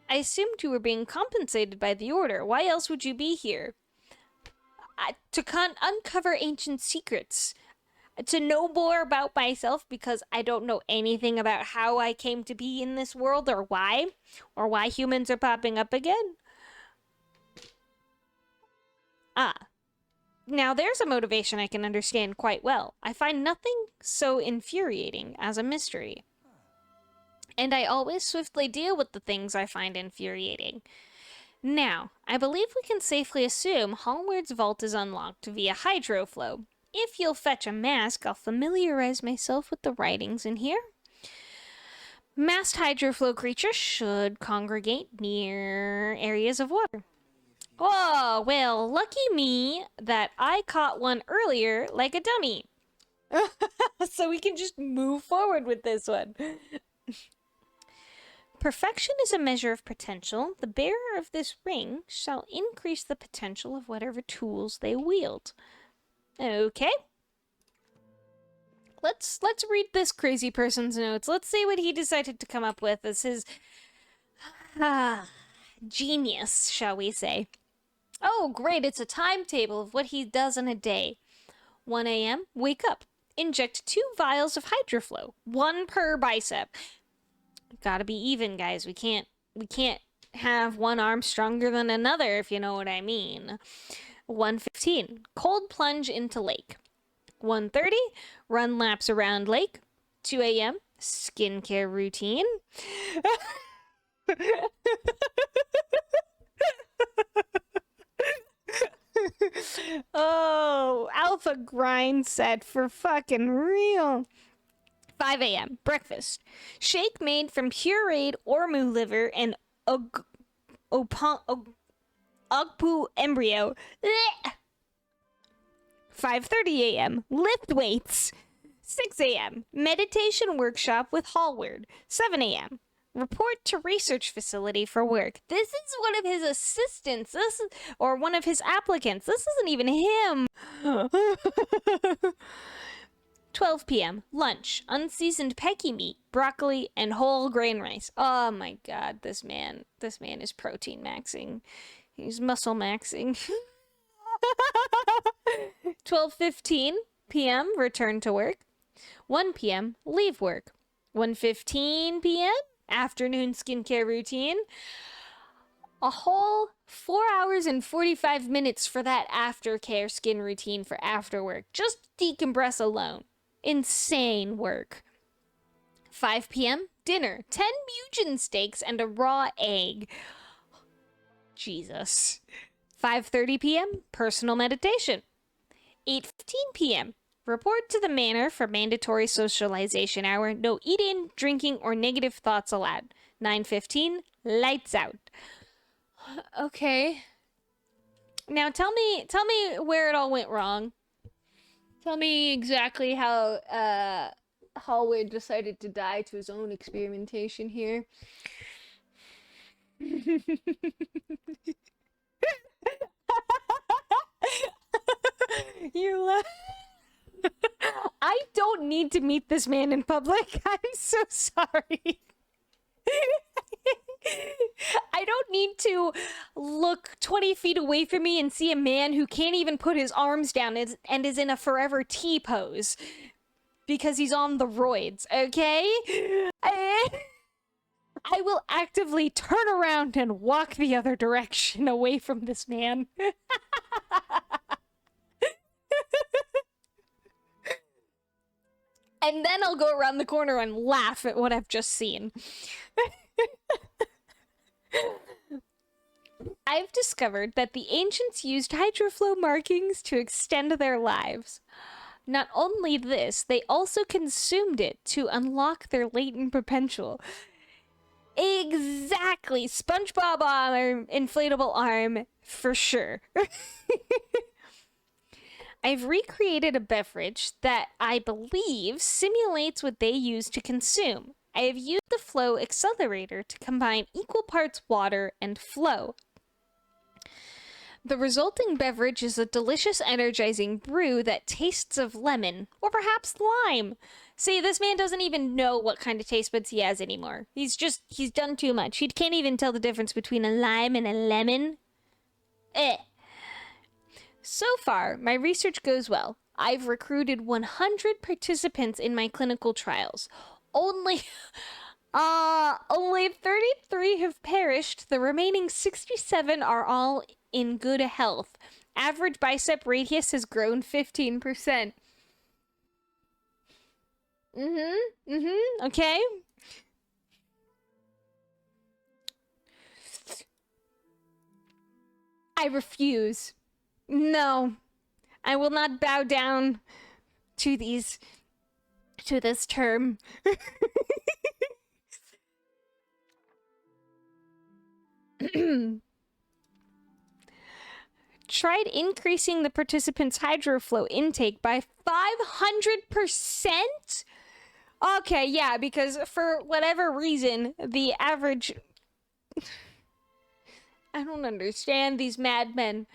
I assumed you were being compensated by the Order. Why else would you be here? To uncover ancient secrets. To know more about myself, because I don't know anything about how I came to be in this world, or why humans are popping up again. Now there's a motivation I can understand quite well. I find nothing so infuriating as a mystery. And I always swiftly deal with the things I find infuriating. Now, I believe we can safely assume Hallward's vault is unlocked via hydroflow. If you'll fetch a mask, I'll familiarize myself with the writings in here. Masked hydroflow creatures should congregate near areas of water. Oh, well, lucky me that I caught one earlier like a dummy. So we can just move forward with this one. Perfection is a measure of potential. The bearer of this ring shall increase the potential of whatever tools they wield. Okay. Let's read this crazy person's notes. Let's see what he decided to come up with as his genius, shall we say. Oh, great, it's a timetable of what he does in a day. 1 a.m., wake up. Inject 2 vials of hydroflow, 1 per bicep. Gotta be even, guys. We can't have one arm stronger than another, if you know what I mean. 1:15, cold plunge into lake. 1:30, run laps around lake. 2 a.m., skincare routine. Oh, alpha grind set for fucking real. 5 a.m. breakfast. Shake made from pureed ormu liver and ogpu embryo. 5:30 a.m. lift weights. 6 a.m. meditation workshop with Hallward. 7 a.m. report to research facility for work. This is one of his assistants. Or one of his applicants. This isn't even him. 12 p.m. lunch. Unseasoned pecky meat, broccoli, and whole grain rice. Oh my god, this man is protein maxing. He's muscle maxing. 12:15 p.m. return to work. 1 p.m. leave work. 1:15 p.m. afternoon skincare routine. A whole 4 hours and 45 minutes for that aftercare skin routine for after work. Just decompress alone. Insane work. 5 p.m. dinner. 10 Mugen steaks and a raw egg. Jesus. 5:30 p.m. personal meditation. 8:15 p.m. report to the manor for mandatory socialization hour. No eating, drinking, or negative thoughts allowed. 9:15 lights out. Okay. Now tell me where it all went wrong. Tell me exactly how Hallward decided to die to his own experimentation here. You're I don't need to meet this man in public. I'm so sorry. I don't need to look 20 feet away from me and see a man who can't even put his arms down and is in a forever T pose because he's on the roids, okay? I will actively turn around and walk the other direction away from this man. And then I'll go around the corner and laugh at what I've just seen. I've discovered that the ancients used hydroflow markings to extend their lives. Not only this, they also consumed it to unlock their latent potential. Exactly! SpongeBob arm, inflatable arm, for sure. I've recreated a beverage that I believe simulates what they use to consume. I have used the flow accelerator to combine equal parts water and flow. The resulting beverage is a delicious, energizing brew that tastes of lemon, or perhaps lime. See, this man doesn't even know what kind of taste buds he has anymore. He's done too much. He can't even tell the difference between a lime and a lemon. So far, my research goes well. I've recruited 100 participants in my clinical trials. Only 33 have perished. The remaining 67 are all in good health. Average bicep radius has grown 15%. Okay. I refuse. No. I will not bow down to this term. Tried increasing the participants' hydroflow intake by 500%? Okay, yeah, because for whatever reason, the average... I don't understand these madmen.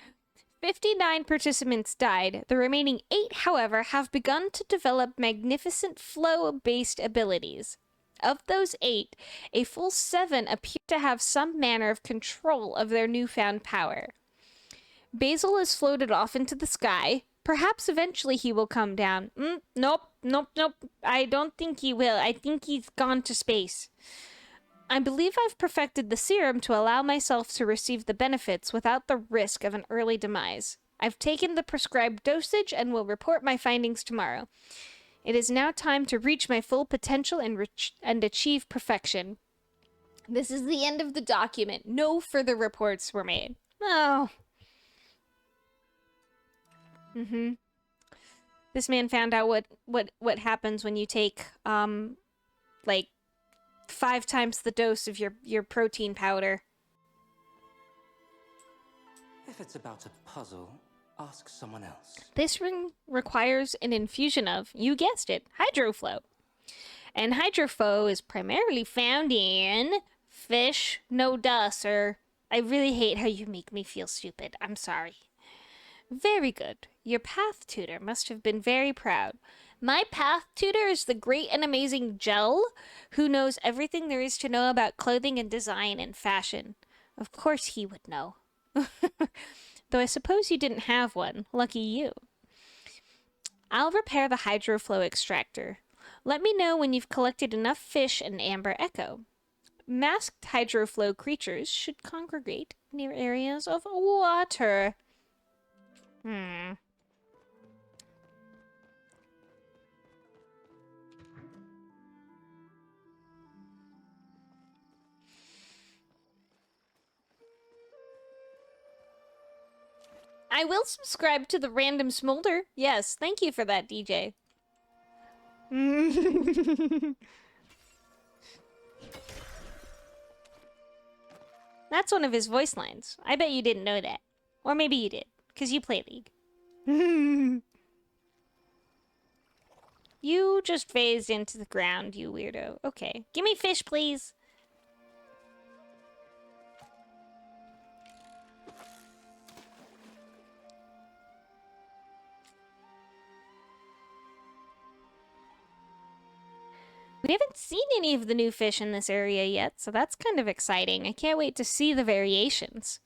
59 participants died. The remaining 8, however, have begun to develop magnificent flow-based abilities. Of those 8, a full 7 appear to have some manner of control of their newfound power. Basil is floated off into the sky. Perhaps eventually he will come down. Nope. I don't think he will. I think he's gone to space. I believe I've perfected the serum to allow myself to receive the benefits without the risk of an early demise. I've taken the prescribed dosage and will report my findings tomorrow. It is now time to reach my full potential and achieve perfection. This is the end of the document. No further reports were made. Oh. This man found out what happens when you take, like, 5 times the dose of your protein powder. If it's about a puzzle, ask someone else. This ring requires an infusion of, you guessed it, hydroflow. And hydroflow is primarily found in fish. No duh, sir. I really hate how you make me feel stupid. I'm sorry. Very good. Your path tutor must have been very proud. My path tutor is the great and amazing Gel, who knows everything there is to know about clothing and design and fashion. Of course he would know. Though I suppose you didn't have one. Lucky you. I'll repair the hydroflow extractor. Let me know when you've collected enough fish and amber echo. Masked hydroflow creatures should congregate near areas of water. I will subscribe to the random smolder. Yes, thank you for that, DJ. That's one of his voice lines. I bet you didn't know that. Or maybe you did, because you play League. You just phased into the ground, you weirdo. Okay. Give me fish, please. We haven't seen any of the new fish in this area yet, so that's kind of exciting. I can't wait to see the variations.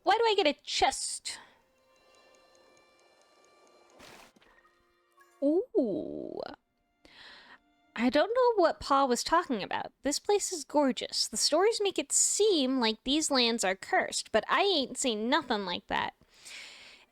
Why do I get a chest? Ooh. I don't know what Pa was talking about. This place is gorgeous. The stories make it seem like these lands are cursed, but I ain't seen nothing like that.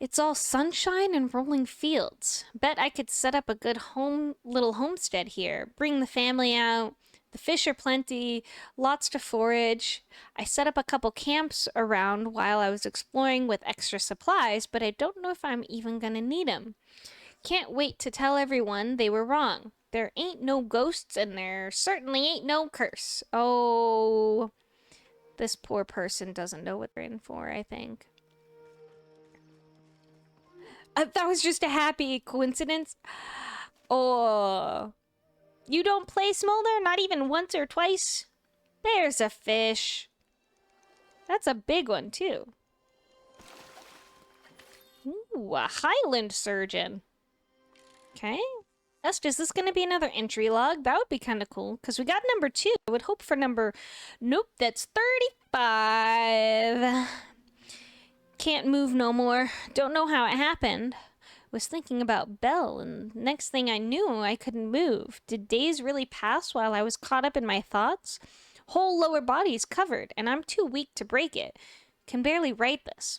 It's all sunshine and rolling fields. Bet I could set up a good little homestead here. Bring the family out. The fish are plenty, lots to forage. I set up a couple camps around while I was exploring with extra supplies, but I don't know if I'm even gonna need them. Can't wait to tell everyone they were wrong. There ain't no ghosts and there certainly ain't no curse. Oh, this poor person doesn't know what they're in for, I think. That was just a happy coincidence. Oh, you don't play Smolder? Not even once or twice? There's a fish. That's a big one, too. Ooh, a Highland Surgeon. Okay. Is this going to be another entry log? That would be kind of cool, because we got number 2. I would hope for number... Nope, that's 35. Can't move no more. Don't know how it happened. Was thinking about Belle, and next thing I knew, I couldn't move. Did days really pass while I was caught up in my thoughts? Whole lower body's covered, and I'm too weak to break it. Can barely write this.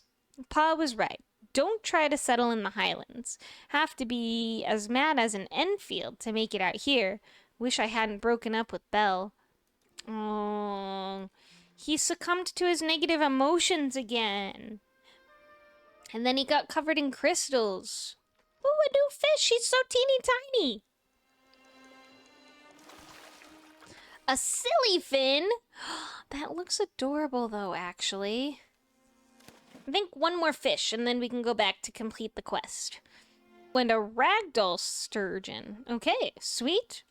Pa was right. Don't try to settle in the Highlands. Have to be as mad as an Enfield to make it out here. Wish I hadn't broken up with Belle. Oh, he succumbed to his negative emotions again. And then he got covered in crystals. Ooh, a new fish. She's so teeny tiny. A silly fin. That looks adorable, though, actually. I think one more fish, and then we can go back to complete the quest. And a ragdoll sturgeon. Okay, sweet.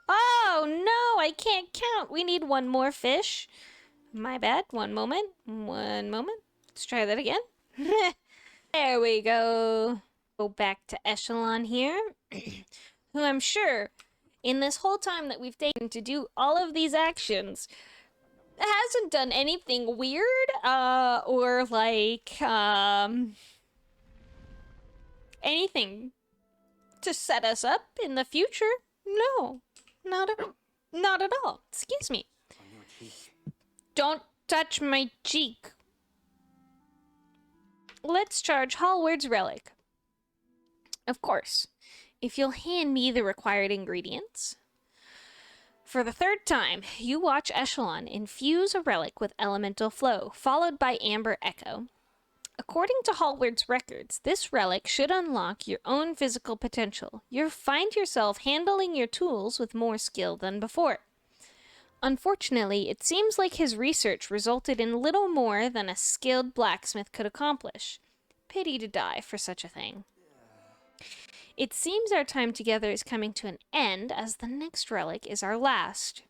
Oh, no, I can't count. We need one more fish. My bad. One moment. One moment. Let's try that again. There we go. Go back to Echelon here, who I'm sure in this whole time that we've taken to do all of these actions hasn't done anything weird or like anything to set us up in the future. No, not at all. Excuse me. Don't touch my cheek. Let's charge Hallward's relic. Of course, if you'll hand me the required ingredients. For the 3rd time, you watch Echelon infuse a relic with elemental flow, followed by amber echo. According to Hallward's records, this relic should unlock your own physical potential. You'll find yourself handling your tools with more skill than before. Unfortunately, it seems like his research resulted in little more than a skilled blacksmith could accomplish. Pity to die for such a thing. It seems our time together is coming to an end, as the next relic is our last.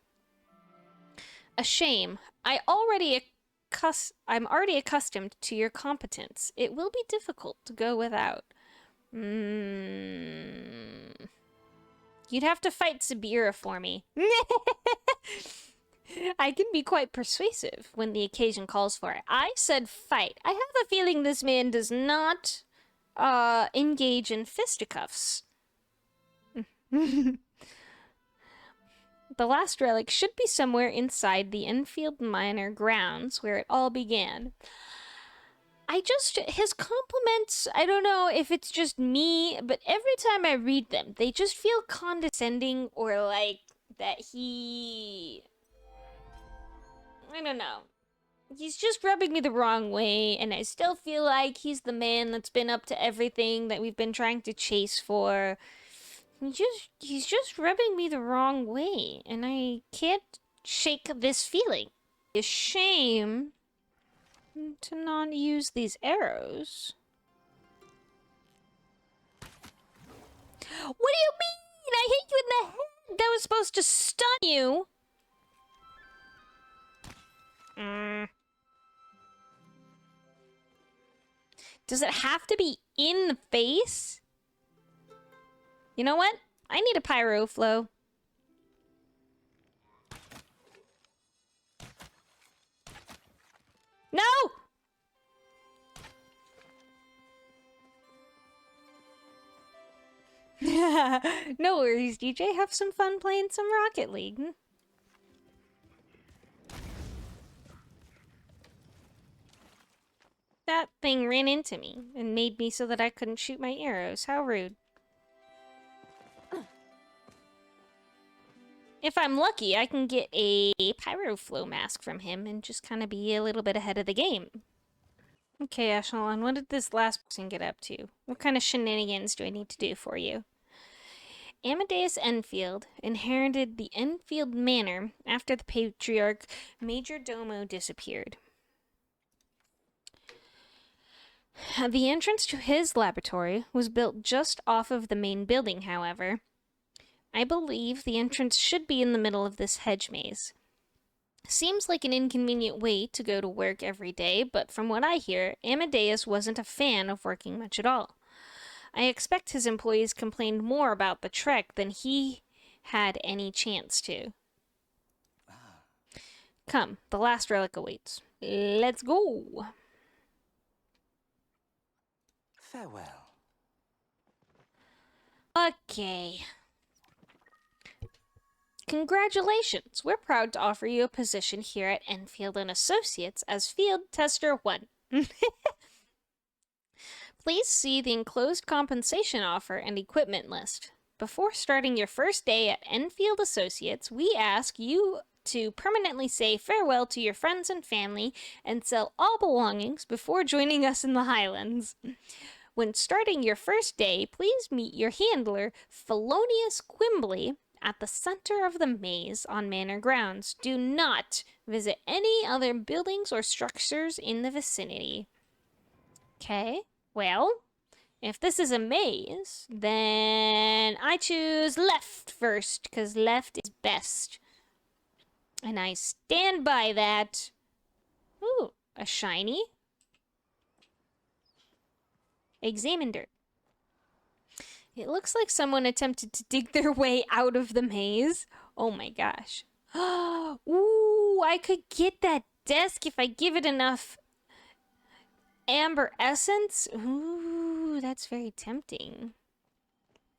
A shame. I'm already accustomed to your competence. It will be difficult to go without. You'd have to fight Sabira for me. I can be quite persuasive when the occasion calls for it. I said fight. I have a feeling this man does not engage in fisticuffs. The last relic should be somewhere inside the Enfield Manor grounds where it all began. His compliments, I don't know if it's just me, but every time I read them, they just feel condescending or like that I don't know. He's just rubbing me the wrong way, and I still feel like he's the man that's been up to everything that we've been trying to chase for. He's just rubbing me the wrong way, and I can't shake this feeling. It's a shame to not use these arrows. What do you mean? I hit you in the head! That was supposed to stun you! Does it have to be in the face? You know what? I need a pyro flow. No! No worries, DJ. Have some fun playing some Rocket League. That thing ran into me and made me so that I couldn't shoot my arrows. How rude. If I'm lucky, I can get a Pyroflow mask from him and just kind of be a little bit ahead of the game. Okay, Echelon, what did this last person get up to? What kind of shenanigans do I need to do for you? Amadeus Enfield inherited the Enfield Manor after the patriarch Major Domo disappeared. The entrance to his laboratory was built just off of the main building, however. I believe the entrance should be in the middle of this hedge maze. Seems like an inconvenient way to go to work every day, but from what I hear, Amadeus wasn't a fan of working much at all. I expect his employees complained more about the trek than he had any chance to. Come, the last relic awaits. Let's go! Farewell. Okay. Congratulations! We're proud to offer you a position here at Enfield & Associates as Field Tester 1. Please see the enclosed compensation offer and equipment list. Before starting your first day at Enfield Associates, we ask you to permanently say farewell to your friends and family and sell all belongings before joining us in the Highlands. When starting your first day, please meet your handler, Felonius Quimbley, at the center of the maze on Manor grounds. Do not visit any other buildings or structures in the vicinity. Okay, well, if this is a maze, then I choose left first, because left is best. And I stand by that. Ooh, a shiny. Examine dirt. It looks like someone attempted to dig their way out of the maze. Oh my gosh. Ooh, I could get that desk if I give it enough amber essence. Ooh, that's very tempting.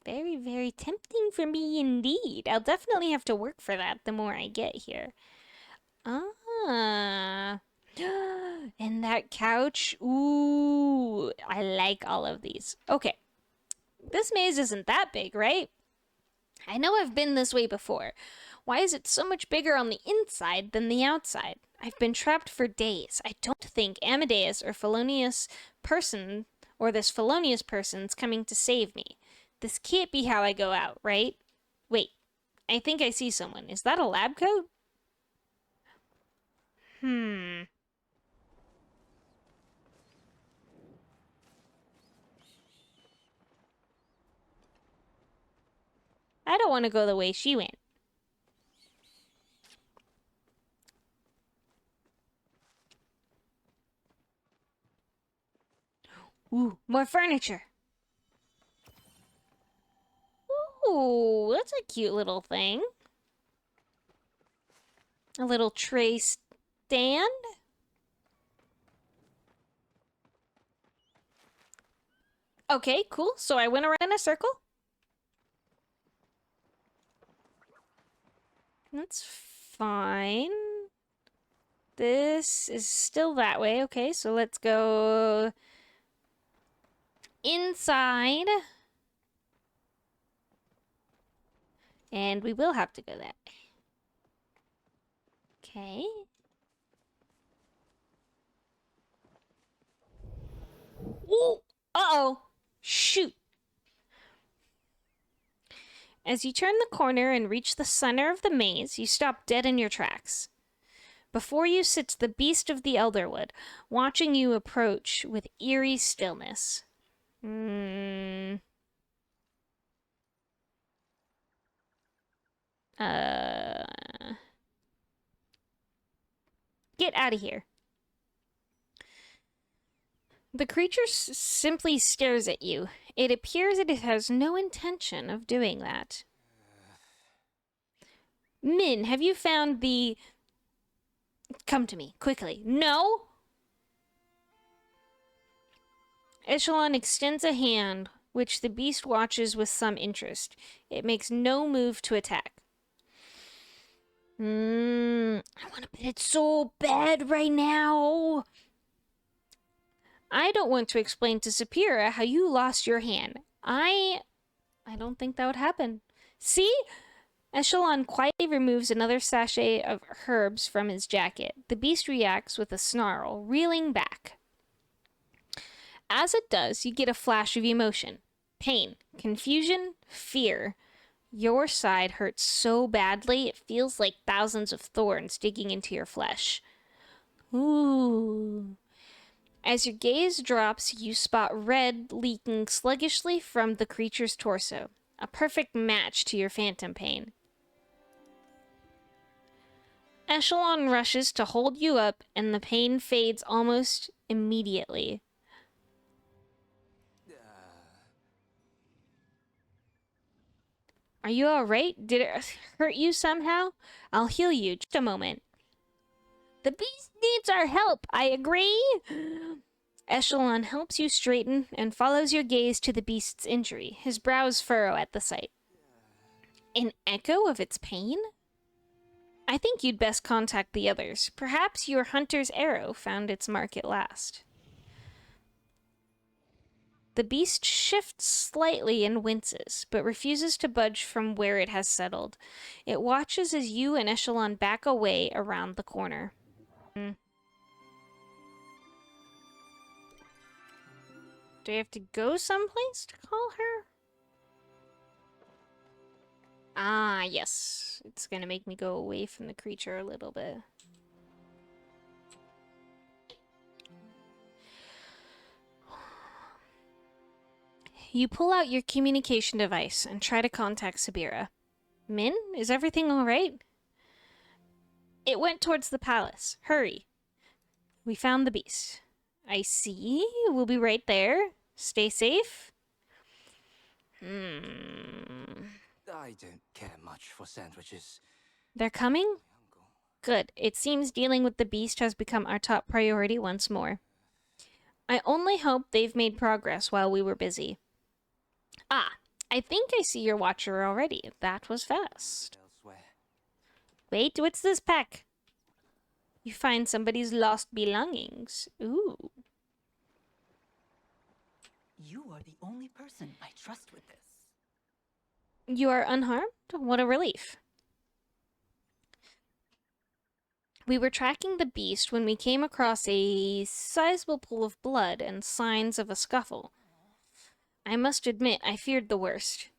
Very, very tempting for me indeed. I'll definitely have to work for that the more I get here. Ah. And that couch. Ooh, I like all of these. Okay. This maze isn't that big, right? I know I've been this way before. Why is it so much bigger on the inside than the outside? I've been trapped for days. I don't think Amadeus or Felonious person, or this Felonious person's coming to save me. This can't be how I go out, right? Wait, I think I see someone. Is that a lab coat? I don't want to go the way she went. Ooh, more furniture. Ooh, that's a cute little thing. A little tray stand. Okay, cool. So I went around in a circle. That's fine. This is still that way. Okay, so let's go inside. And we will have to go that way. Okay. Ooh! Uh-oh! Shoot! As you turn the corner and reach the center of the maze, you stop dead in your tracks. Before you sits the beast of the Elderwood, watching you approach with eerie stillness. Get out of here. The creature simply stares at you. It appears that it has no intention of doing that. Min, have you found the... Come to me, quickly. No? Echelon extends a hand, which the beast watches with some interest. It makes no move to attack. I want to pet it so bad right now. I don't want to explain to Sapira how you lost your hand. I don't think that would happen. See? Echelon quietly removes another sachet of herbs from his jacket. The beast reacts with a snarl, reeling back. As it does, you get a flash of emotion. Pain, confusion, fear. Your side hurts so badly it feels like thousands of thorns digging into your flesh. Ooh. As your gaze drops, you spot red leaking sluggishly from the creature's torso. A perfect match to your phantom pain. Echelon rushes to hold you up, and the pain fades almost immediately. Are you alright? Did it hurt you somehow? I'll heal you. Just a moment. The beast needs our help, I agree. Echelon helps you straighten and follows your gaze to the beast's injury. His brows furrow at the sight. An echo of its pain? I think you'd best contact the others. Perhaps your hunter's arrow found its mark at last. The beast shifts slightly and winces, but refuses to budge from where it has settled. It watches as you and Echelon back away around the corner. Do I have to go someplace to call her? Ah, yes. It's gonna make me go away from the creature a little bit. You pull out your communication device and try to contact Sabira. Min, is everything alright? It went towards the palace. Hurry. We found the beast. I see. We'll be right there. Stay safe. I don't care much for sandwiches. They're coming? Uncle. Good. It seems dealing with the beast has become our top priority once more. I only hope they've made progress while we were busy. Ah, I think I see your watcher already. That was fast. Elsewhere. Wait, what's this pack? You find somebody's lost belongings. Ooh. You are the only person I trust with this. You are unharmed? What a relief. We were tracking the beast when we came across a sizable pool of blood and signs of a scuffle. I must admit, I feared the worst.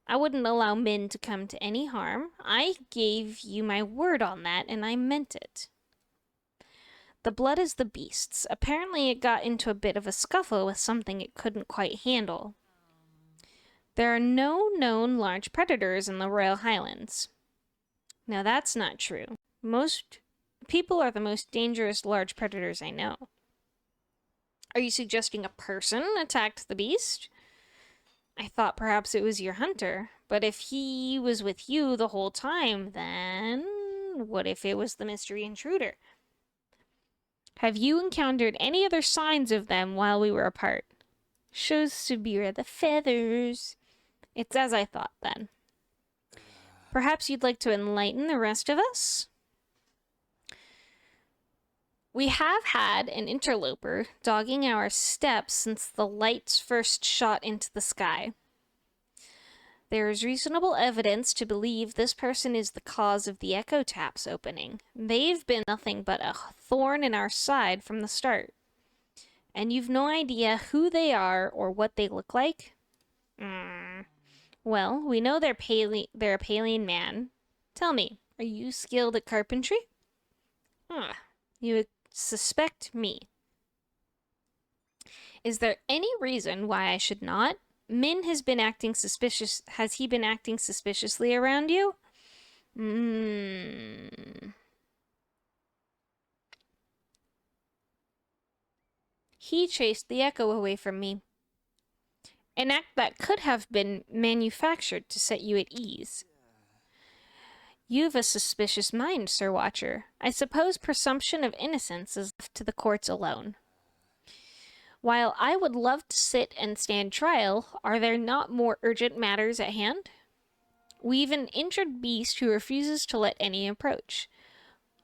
I wouldn't allow Min to come to any harm. I gave you my word on that, and I meant it. The blood is the beast's. Apparently it got into a bit of a scuffle with something it couldn't quite handle. There are no known large predators in the Royal Highlands. Now that's not true. Most people are the most dangerous large predators I know. Are you suggesting a person attacked the beast? I thought perhaps it was your hunter, but if he was with you the whole time, then what if it was the mystery intruder? Have you encountered any other signs of them while we were apart? Shows Subira the feathers. It's as I thought, then. Perhaps you'd like to enlighten the rest of us? We have had an interloper dogging our steps since the lights first shot into the sky. There is reasonable evidence to believe this person is the cause of the Echo Tap's opening. They've been nothing but a thorn in our side from the start. And you've no idea who they are or what they look like? Well, we know they're a Palian man. Tell me, are you skilled at carpentry? You suspect me. Is there any reason why I should not? Min has been acting suspicious. Has he been acting suspiciously around you? He chased the echo away from me. An act that could have been manufactured to set you at ease. You've a suspicious mind, Sir Watcher. I suppose presumption of innocence is left to the courts alone. While I would love to sit and stand trial, are there not more urgent matters at hand? We've an injured beast who refuses to let any approach.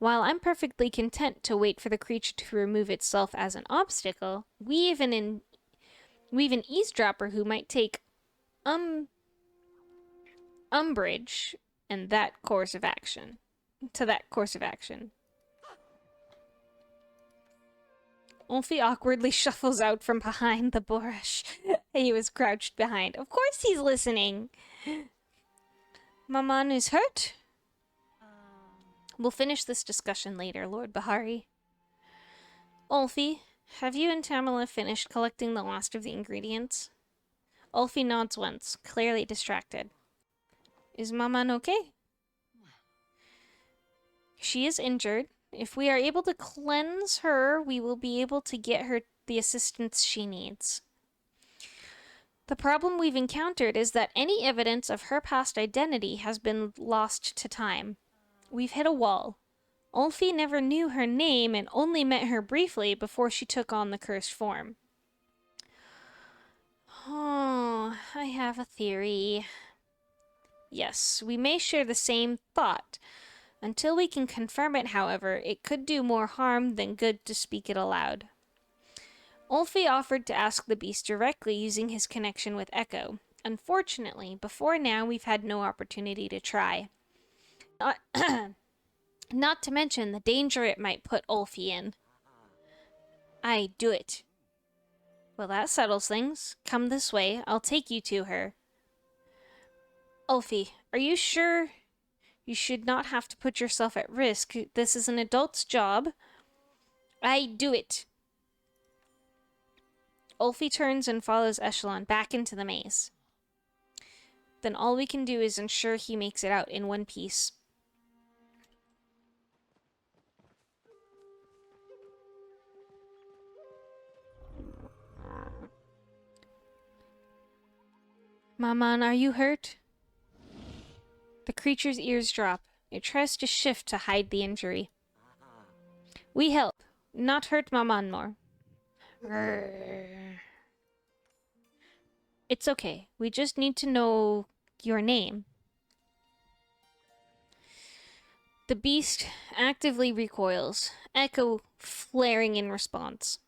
While I'm perfectly content to wait for the creature to remove itself as an obstacle, we have an eavesdropper who might take umbrage and that course of action. To that course of action. Ulfi awkwardly shuffles out from behind the bush he was crouched behind. Of course he's listening. Maman is hurt? We'll finish this discussion later, Lord Bahari. Ulfi, have you and Tamala finished collecting the last of the ingredients? Ulfi nods once, clearly distracted. Is Maman okay? She is injured. If we are able to cleanse her, we will be able to get her the assistance she needs. The problem we've encountered is that any evidence of her past identity has been lost to time. We've hit a wall. Ulfi never knew her name and only met her briefly before she took on the cursed form. Oh, I have a theory. Yes, we may share the same thought. Until we can confirm it, however, it could do more harm than good to speak it aloud. Ulfi offered to ask the beast directly using his connection with Echo. Unfortunately, before now we've had no opportunity to try. Not to mention the danger it might put Ulfi in. I do it. Well, that settles things. Come this way, I'll take you to her. Ulfi, are you sure? You should not have to put yourself at risk. This is an adult's job. I do it. Ulfi turns and follows Echelon back into the maze. Then all we can do is ensure he makes it out in one piece. Maman, are you hurt? The creature's ears drop. It tries to shift to hide the injury. We help, not hurt Maman more. It's okay. We just need to know your name. The beast actively recoils, Echo flaring in response.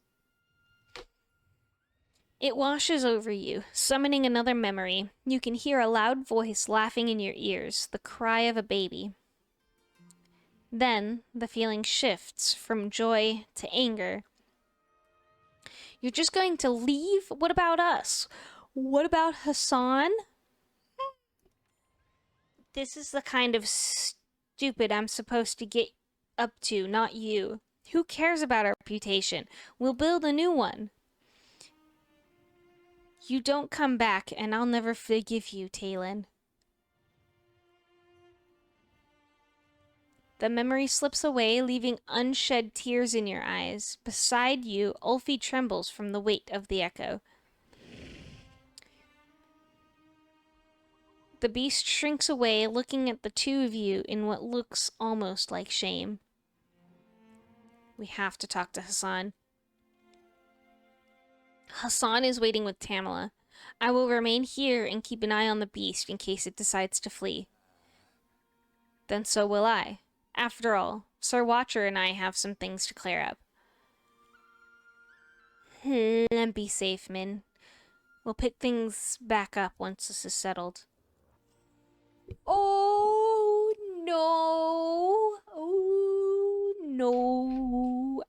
It washes over you, summoning another memory. You can hear a loud voice laughing in your ears, the cry of a baby. Then, the feeling shifts from joy to anger. You're just going to leave? What about us? What about Hassan? This is the kind of stupid I'm supposed to get up to, not you. Who cares about our reputation? We'll build a new one. You don't come back, and I'll never forgive you, Talon. The memory slips away, leaving unshed tears in your eyes. Beside you, Ulfi trembles from the weight of the echo. The beast shrinks away, looking at the two of you in what looks almost like shame. We have to talk to Hassan. Hassan is waiting with Tamala. I will remain here and keep an eye on the beast in case it decides to flee. Then so will I. After all, Sir Watcher and I have some things to clear up. And be safe, Min. We'll pick things back up once this is settled. Oh, no. Oh, no.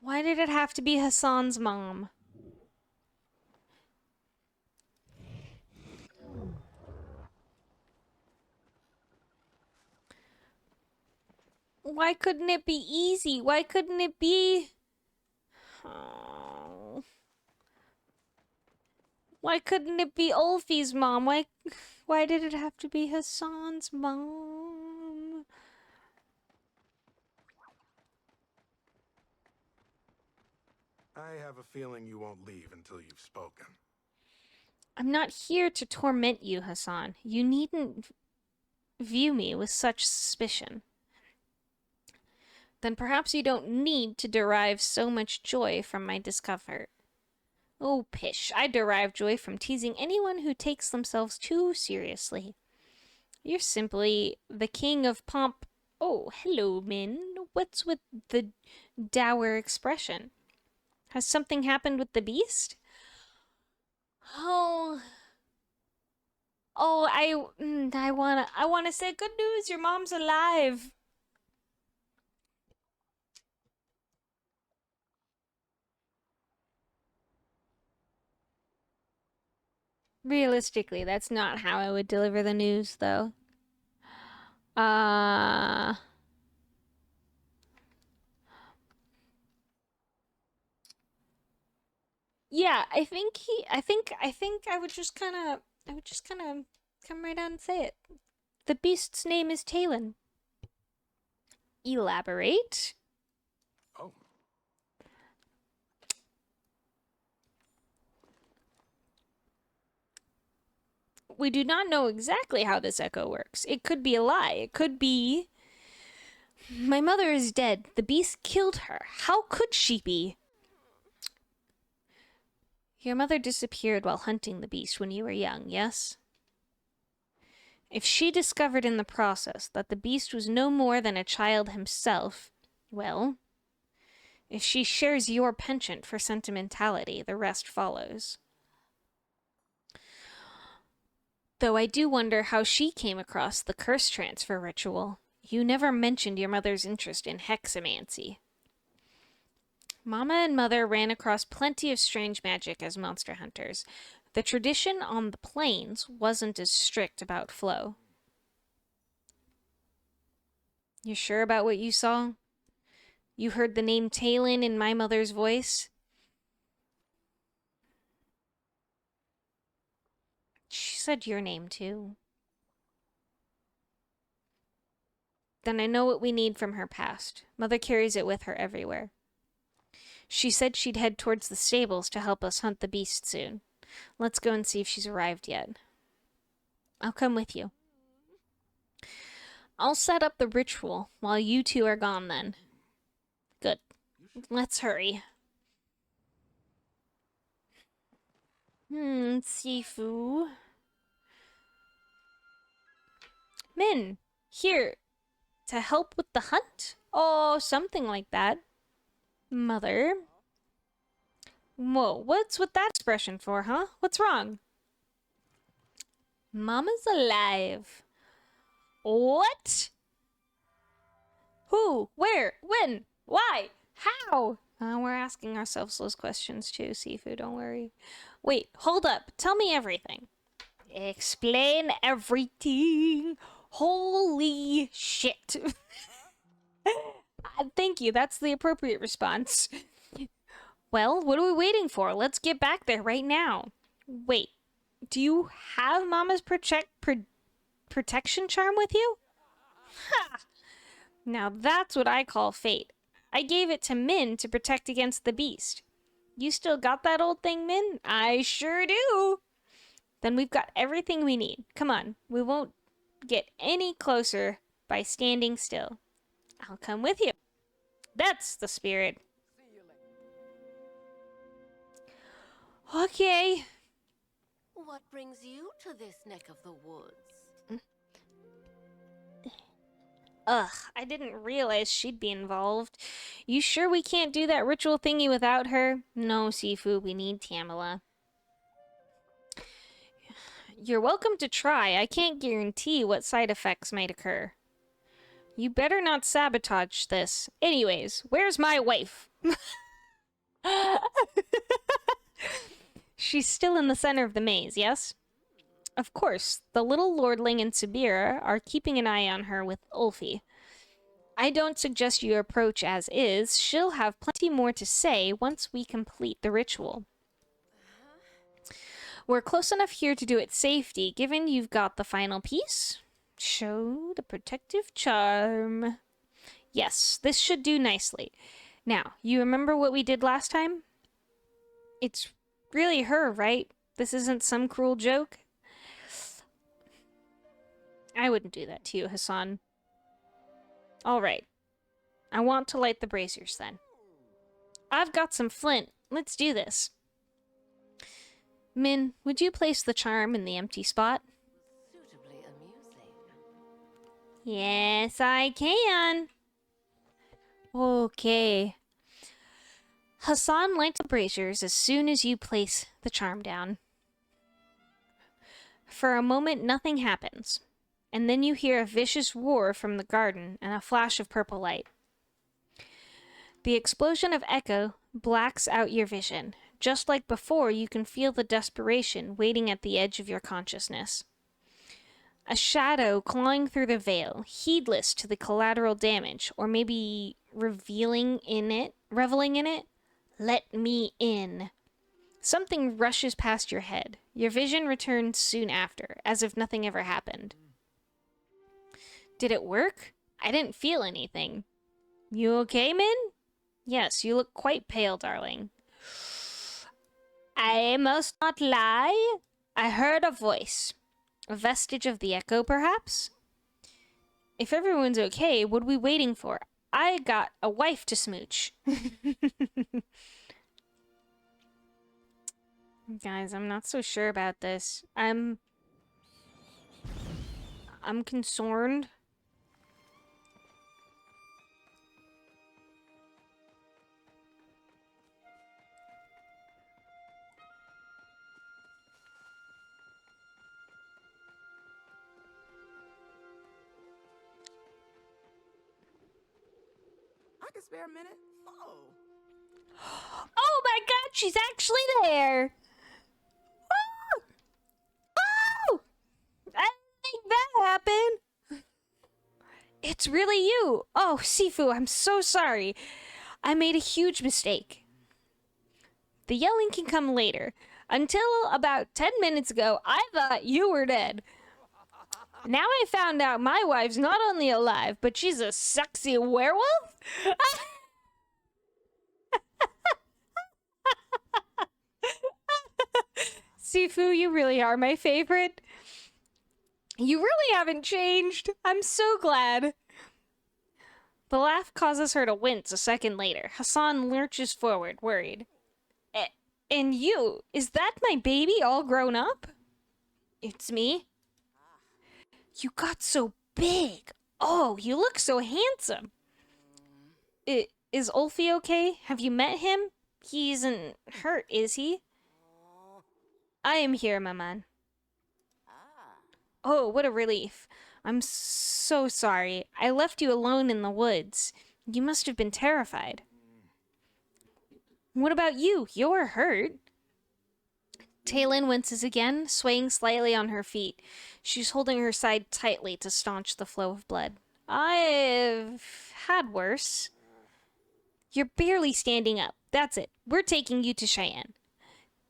Why did it have to be Hassan's mom? Why couldn't it be easy? Why couldn't it be... Oh. Why couldn't it be Ulfi's mom? Why did it have to be Hassan's mom? I have a feeling you won't leave until you've spoken. I'm not here to torment you, Hassan. You needn't view me with such suspicion. Then perhaps you don't need to derive so much joy from my discomfort. Oh, pish. I derive joy from teasing anyone who takes themselves too seriously. You're simply the king of pomp. Oh, hello, Min. What's with the dour expression? Has something happened with the beast? Oh, I wanna say good news. Your mom's alive. Realistically, that's not how I would deliver the news, though. Uh, yeah, I think I would just kind of come right out and say it. The beast's name is Talon. Elaborate. Oh, We do not know exactly how this echo works. It could be a lie. It could be. My mother is dead. The beast killed her. How could she be? Your mother disappeared while hunting the beast when you were young, yes? If she discovered in the process that the beast was no more than a child himself, well, if she shares your penchant for sentimentality, the rest follows. Though I do wonder how she came across the curse transfer ritual. You never mentioned your mother's interest in hexamancy. Mama and Mother ran across plenty of strange magic as monster hunters. The tradition on the plains wasn't as strict about flow. You sure about what you saw? You heard the name Talon in my mother's voice? She said your name too. Then I know what we need from her past. Mother carries it with her everywhere. She said she'd head towards the stables to help us hunt the beast soon. Let's go and see if she's arrived yet. I'll come with you. I'll set up the ritual while you two are gone then. Good. Let's hurry. Sifu. Min, here, to help with the hunt? Oh, something like that. Mother. Whoa, what's with that expression for, huh? What's wrong? Mama's alive. What? Who? Where? When? Why? How? We're asking ourselves those questions too, Sifu, don't worry. Wait, hold up. Tell me everything. Explain everything. Holy shit. Thank you, that's the appropriate response. Well, what are we waiting for? Let's get back there right now. Wait, do you have Mama's protection charm with you? Ha! Now that's what I call fate. I gave it to Min to protect against the beast. You still got that old thing, Min? I sure do. Then we've got everything we need. Come on, we won't get any closer by standing still. I'll come with you. That's the spirit. Okay. What brings you to this neck of the woods? Ugh, I didn't realize she'd be involved. You sure we can't do that ritual thingy without her? No, Sifu, we need Tamala. You're welcome to try. I can't guarantee what side effects might occur. You better not sabotage this. Anyways, where's my wife? She's still in the center of the maze, yes? Of course, the little lordling and Sabira are keeping an eye on her with Ulfi. I don't suggest you approach as is. She'll have plenty more to say once we complete the ritual. We're close enough here to do it safety, given you've got the final piece. Show the protective charm. Yes, this should do nicely. Now, you remember what we did last time? It's really her, right? This isn't some cruel joke? I wouldn't do that to you, Hassan. Alright. I want to light the braziers then. I've got some flint. Let's do this. Min, would you place the charm in the empty spot? Suitably amusing. Yes, I can. Okay. Hassan lights the braziers as soon as you place the charm down. For a moment, nothing happens, and then you hear a vicious roar from the garden and a flash of purple light. The explosion of echo blacks out your vision. Just like before, you can feel the desperation waiting at the edge of your consciousness. A shadow clawing through the veil, heedless to the collateral damage, or maybe reveling in it, reveling in it. Let me in. Something rushes past your head. Your vision returns soon after, as if nothing ever happened. Did it work? I didn't feel anything. You okay, Min? Yes, you look quite pale, darling. I must not lie. I heard a voice. A vestige of the echo, perhaps? If everyone's okay, what are we waiting for? I got a wife to smooch. Guys, I'm not so sure about this. I'm concerned. I can spare a minute. Oh. Oh my god, she's actually there! Oh! Oh! I didn't think that happened! It's really you! Oh, Sifu, I'm so sorry. I made a huge mistake. The yelling can come later. Until about 10 minutes ago, I thought you were dead. Now I found out my wife's not only alive, but she's a sexy werewolf? Sifu, you really are my favorite. You really haven't changed. I'm so glad. The laugh causes her to wince a second later. Hassan lurches forward, worried. And you? Is that my baby all grown up? It's me. You got so big. Oh, you look so handsome. Is Ulfi okay? Have you met him? He isn't hurt, is he? I am here, my man. Oh, what a relief. I'm so sorry. I left you alone in the woods. You must have been terrified. What about you? You're hurt. Taylin winces again, swaying slightly on her feet. She's holding her side tightly to staunch the flow of blood. I've had worse. You're barely standing up. That's it. We're taking you to Cheyenne.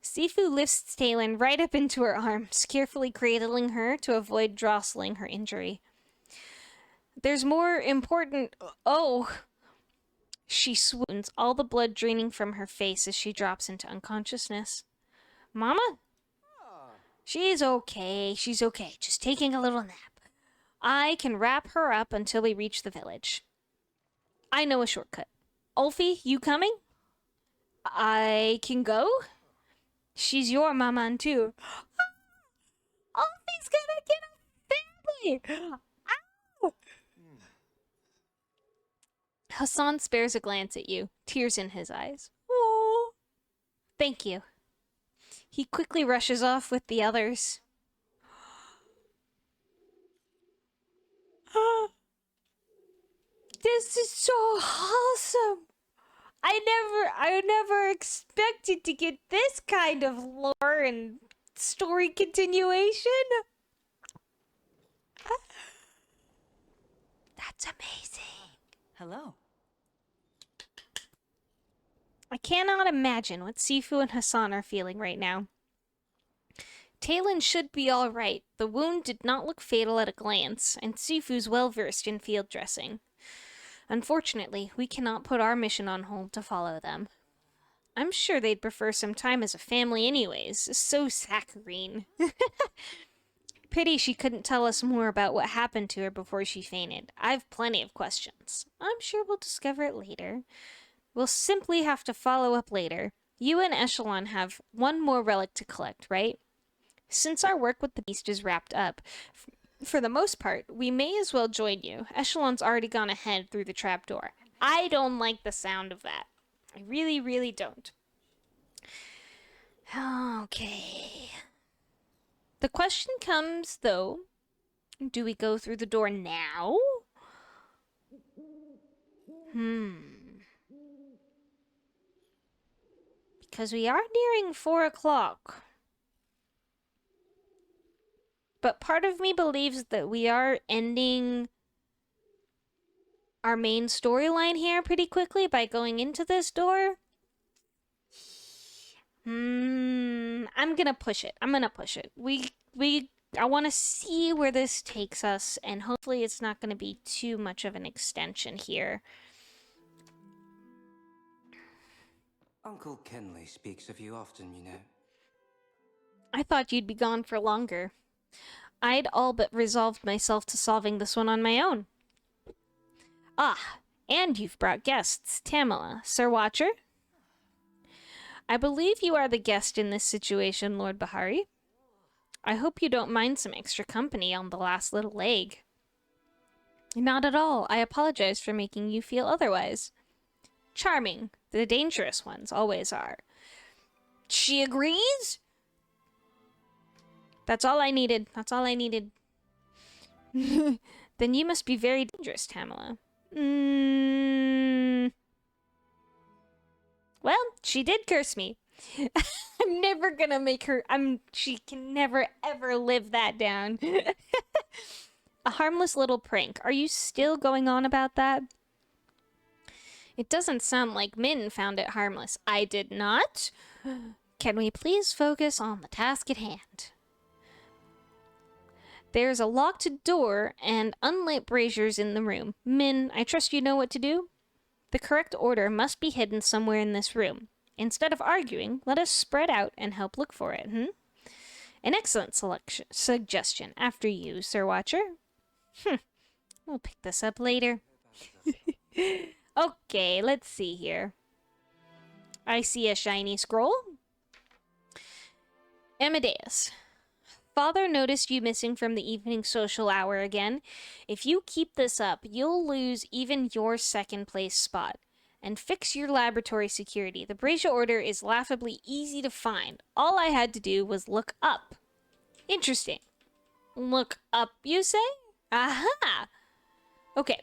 Sifu lifts Taylin right up into her arms, carefully cradling her to avoid jostling her injury. There's more important... Oh! She swoons, all the blood draining from her face as she drops into unconsciousness. Mama? She's okay. She's okay. Just taking a little nap. I can wrap her up until we reach the village. I know a shortcut. Ulfi, you coming? I can go? She's your maman too. Ulfi's gonna get a family! Ow! Hassan spares a glance at you, tears in his eyes. Oh, thank you. He quickly rushes off with the others. This is so awesome. I never expected to get this kind of lore and story continuation. That's amazing. Hello. I cannot imagine what Sifu and Hassan are feeling right now. Talon should be all right. The wound did not look fatal at a glance, and Sifu's well versed in field dressing. Unfortunately, we cannot put our mission on hold to follow them. I'm sure they'd prefer some time as a family anyways. So saccharine. Pity she couldn't tell us more about what happened to her before she fainted. I've plenty of questions. I'm sure we'll discover it later. We'll simply have to follow up later. You and Echelon have one more relic to collect, right? Since our work with the beast is wrapped up, for the most part, we may as well join you. Echelon's already gone ahead through the trapdoor. I don't like the sound of that. I really, really don't. Okay. The question comes, though, do we go through the door now? Because we are nearing 4 o'clock. But part of me believes that we are ending our main storyline here pretty quickly by going into this door. I'm gonna push it. I want to see where this takes us, and hopefully it's not gonna be too much of an extension here. Uncle Kenley speaks of you often, you know. I thought you'd be gone for longer. I'd all but resolved myself to solving this one on my own. Ah, and you've brought guests. Tamala, Sir Watcher? I believe you are the guest in this situation, Lord Bahari. I hope you don't mind some extra company on the last little leg. Not at all. I apologize for making you feel otherwise. Charming. The dangerous ones always are. She agrees? That's all I needed. That's all I needed. Then you must be very dangerous, Tamala. Well, she did curse me. I'm never gonna make her... She can never, ever live that down. A harmless little prank. Are you still going on about that? It doesn't sound like Min found it harmless. I did not. Can we please focus on the task at hand? There's a locked door and unlit braziers in the room. Min, I trust you know what to do? The correct order must be hidden somewhere in this room. Instead of arguing, let us spread out and help look for it, An excellent suggestion. After you, Sir Watcher. We'll pick this up later. Okay, let's see here. I see a shiny scroll. Amadeus. Father noticed you missing from the evening social hour again. If you keep this up, you'll lose even your second place spot. And fix your laboratory security. The Brazier Order is laughably easy to find. All I had to do was look up. Interesting. Look up, you say? Aha! Okay,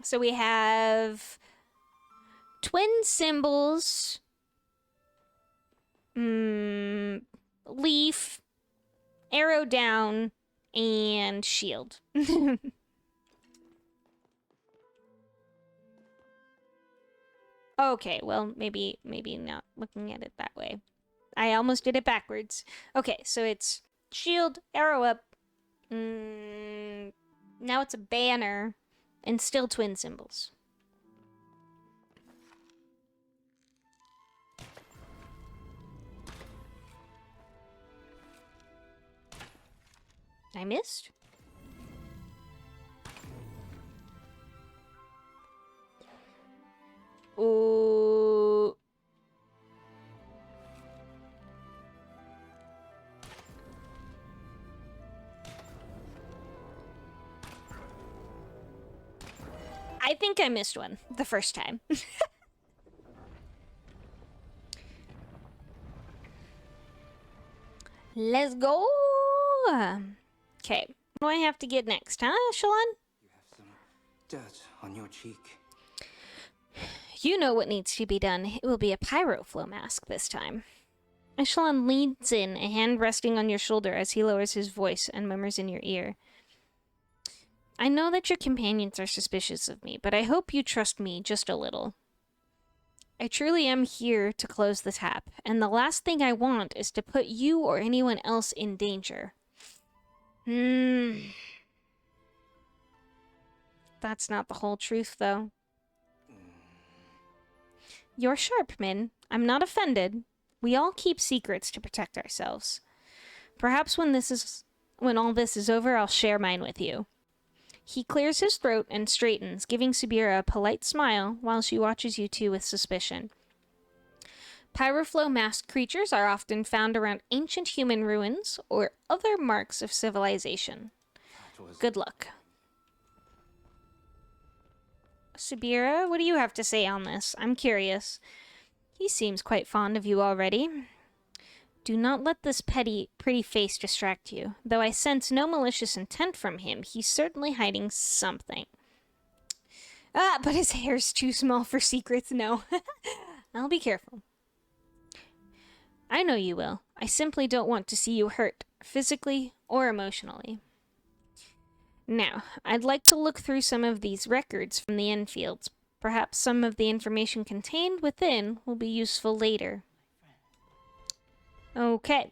so we have twin symbols, leaf, arrow down, and shield. Okay, well, maybe not looking at it that way. I almost did it backwards. Okay, so it's shield, arrow up. Now it's a banner, and still twin symbols. I missed? Ooh. I think I missed one the first time. Let's go. Okay, what do I have to get next, huh, Shalon? You have some dirt on your cheek. You know what needs to be done. It will be a pyroflow mask this time. Echelon leans in, a hand resting on your shoulder as he lowers his voice and murmurs in your ear. I know that your companions are suspicious of me, but I hope you trust me just a little. I truly am here to close the tap, and the last thing I want is to put you or anyone else in danger. That's not the whole truth, though. You're sharp, Min. I'm not offended. We all keep secrets to protect ourselves. Perhaps when all this is over, I'll share mine with you. He clears his throat and straightens, giving Subira a polite smile while she watches you two with suspicion. Pyroflow masked creatures are often found around ancient human ruins or other marks of civilization. That was... Good luck. Sabira, what do you have to say on this? I'm curious. He seems quite fond of you already. Do not let this pretty face distract you. Though I sense no malicious intent from him, he's certainly hiding something. Ah, but his hair's too small for secrets, no. I'll be careful. I know you will. I simply don't want to see you hurt, physically or emotionally. Now, I'd like to look through some of these records from the Enfields. Perhaps some of the information contained within will be useful later. Okay.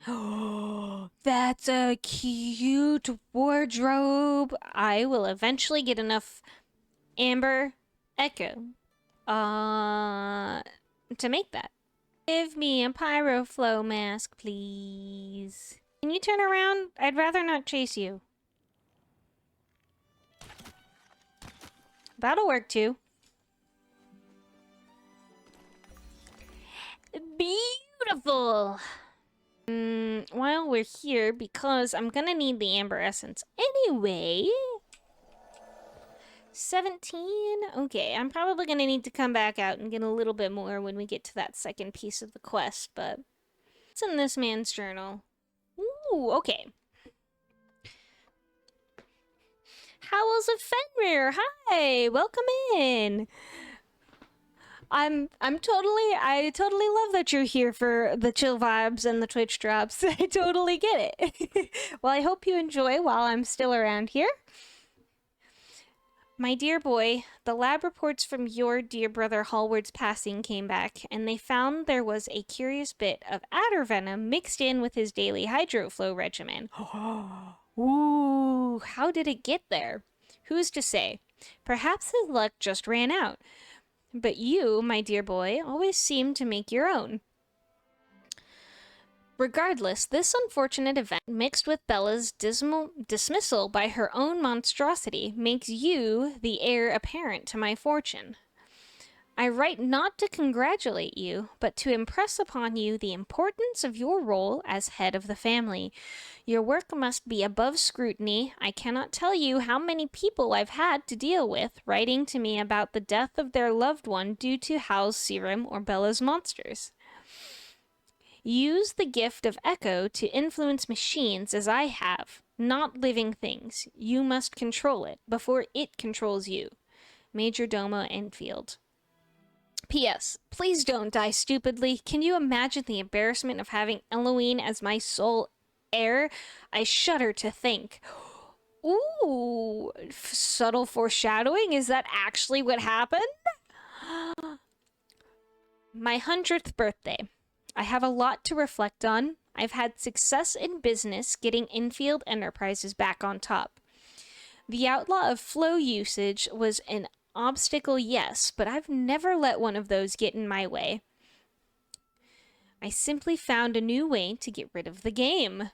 Oh, that's a cute wardrobe. I will eventually get enough Amber Echo to make that. Give me a Pyroflow mask, please. Can you turn around? I'd rather not chase you. That'll work too. Beautiful! While we're here, because I'm gonna need the Amber Essence anyway. 17? Okay, I'm probably gonna need to come back out and get a little bit more when we get to that second piece of the quest, but... What's in this man's journal? Ooh, okay. Howls of Fenrir, hi! Welcome in! I totally love that you're here for the chill vibes and the Twitch drops. I totally get it. Well, I hope you enjoy while I'm still around here. My dear boy, the lab reports from your dear brother Hallward's passing came back, and they found there was a curious bit of adder venom mixed in with his daily hydroflow regimen. Ooh, how did it get there? Who's to say? Perhaps his luck just ran out. But you, my dear boy, always seem to make your own. Regardless, this unfortunate event, mixed with Bella's dismal dismissal by her own monstrosity, makes you the heir apparent to my fortune. I write not to congratulate you, but to impress upon you the importance of your role as head of the family. Your work must be above scrutiny. I cannot tell you how many people I've had to deal with writing to me about the death of their loved one due to Hal's serum or Bella's monsters. Use the gift of Echo to influence machines as I have, not living things. You must control it before it controls you. Major Domo Enfield. P.S. Please don't die stupidly. Can you imagine the embarrassment of having Eloine as my sole heir? I shudder to think. Ooh, subtle foreshadowing? Is that actually what happened? My 100th birthday. I have a lot to reflect on. I've had success in business getting Enfield Enterprises back on top. The outlaw of flow usage was an obstacle, yes, but I've never let one of those get in my way. I simply found a new way to get rid of the game.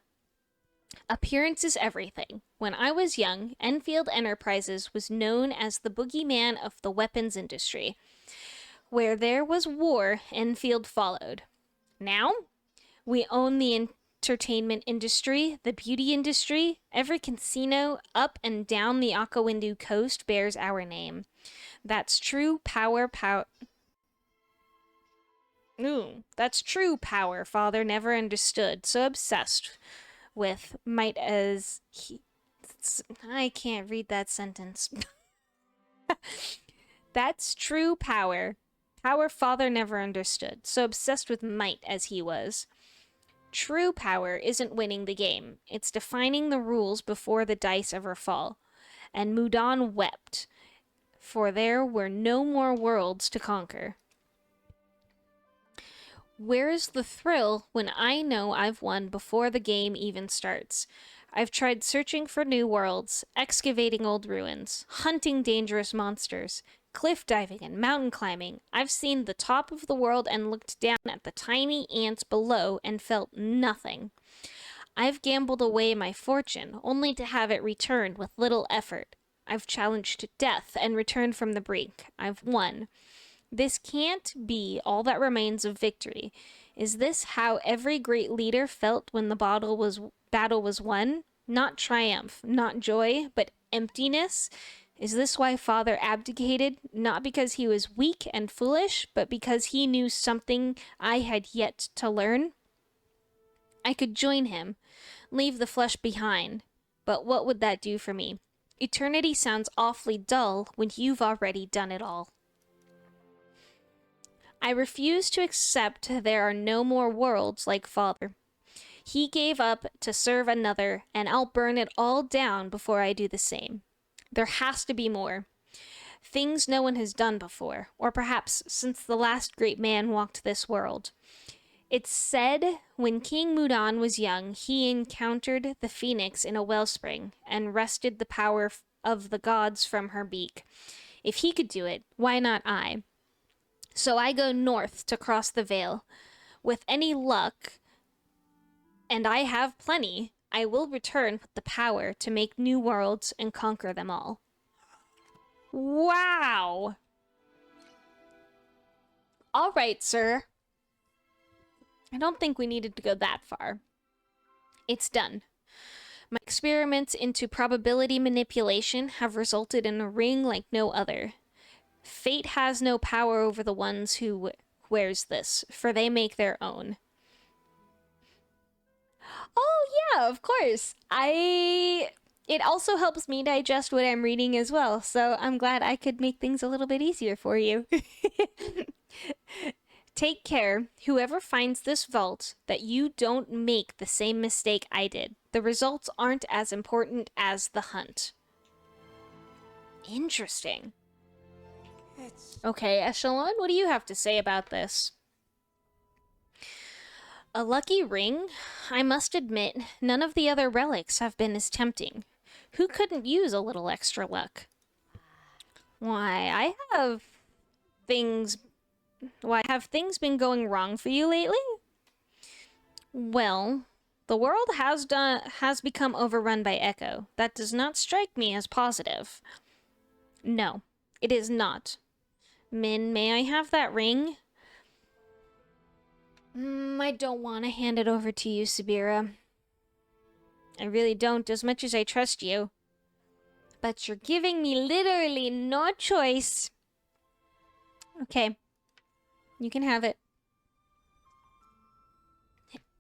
Appearance is everything. When I was young, Enfield Enterprises was known as the boogeyman of the weapons industry. Where there was war, Enfield followed. Now, we own the entertainment industry, the beauty industry. Every casino up and down the Akawindu coast bears our name. That's true power. Ooh, that's true power Father never understood. So obsessed with might as he... I can't read that sentence. That's true power. Power Father never understood. So obsessed with might as he was. True power isn't winning the game. It's defining the rules before the dice ever fall. And Mudan wept, for there were no more worlds to conquer. Where is the thrill when I know I've won before the game even starts? I've tried searching for new worlds, excavating old ruins, hunting dangerous monsters, cliff diving and mountain climbing. I've seen the top of the world and looked down at the tiny ants below and felt nothing. I've gambled away my fortune, only to have it returned with little effort. I've challenged death and returned from the brink. I've won. This can't be all that remains of victory. Is this how every great leader felt when the battle was won? Not triumph, not joy, but emptiness? Is this why Father abdicated? Not because he was weak and foolish, but because he knew something I had yet to learn? I could join him, leave the flesh behind, but what would that do for me? Eternity sounds awfully dull when you've already done it all. I refuse to accept there are no more worlds like Father. He gave up to serve another, and I'll burn it all down before I do the same. There has to be more. Things no one has done before, or perhaps since the last great man walked this world. It's said when King Mudan was young, he encountered the phoenix in a wellspring and wrested the power of the gods from her beak. If he could do it, why not I? So I go north to cross the veil. With any luck, and I have plenty, I will return with the power to make new worlds and conquer them all. Wow! All right, sir. I don't think we needed to go that far. It's done. My experiments into probability manipulation have resulted in a ring like no other. Fate has no power over the ones who wears this, for they make their own. Oh, yeah, of course. It also helps me digest what I'm reading as well, so I'm glad I could make things a little bit easier for you. Take care, whoever finds this vault, that you don't make the same mistake I did. The results aren't as important as the hunt. Interesting. Okay, Echelon, what do you have to say about this? A lucky ring? I must admit, none of the other relics have been as tempting. Who couldn't use a little extra luck? Have things been going wrong for you lately? Well, the world has become overrun by Echo. That does not strike me as positive. No, it is not. Min, may I have that ring? I don't want to hand it over to you, Sabira. I really don't, as much as I trust you. But you're giving me literally no choice. Okay. You can have it.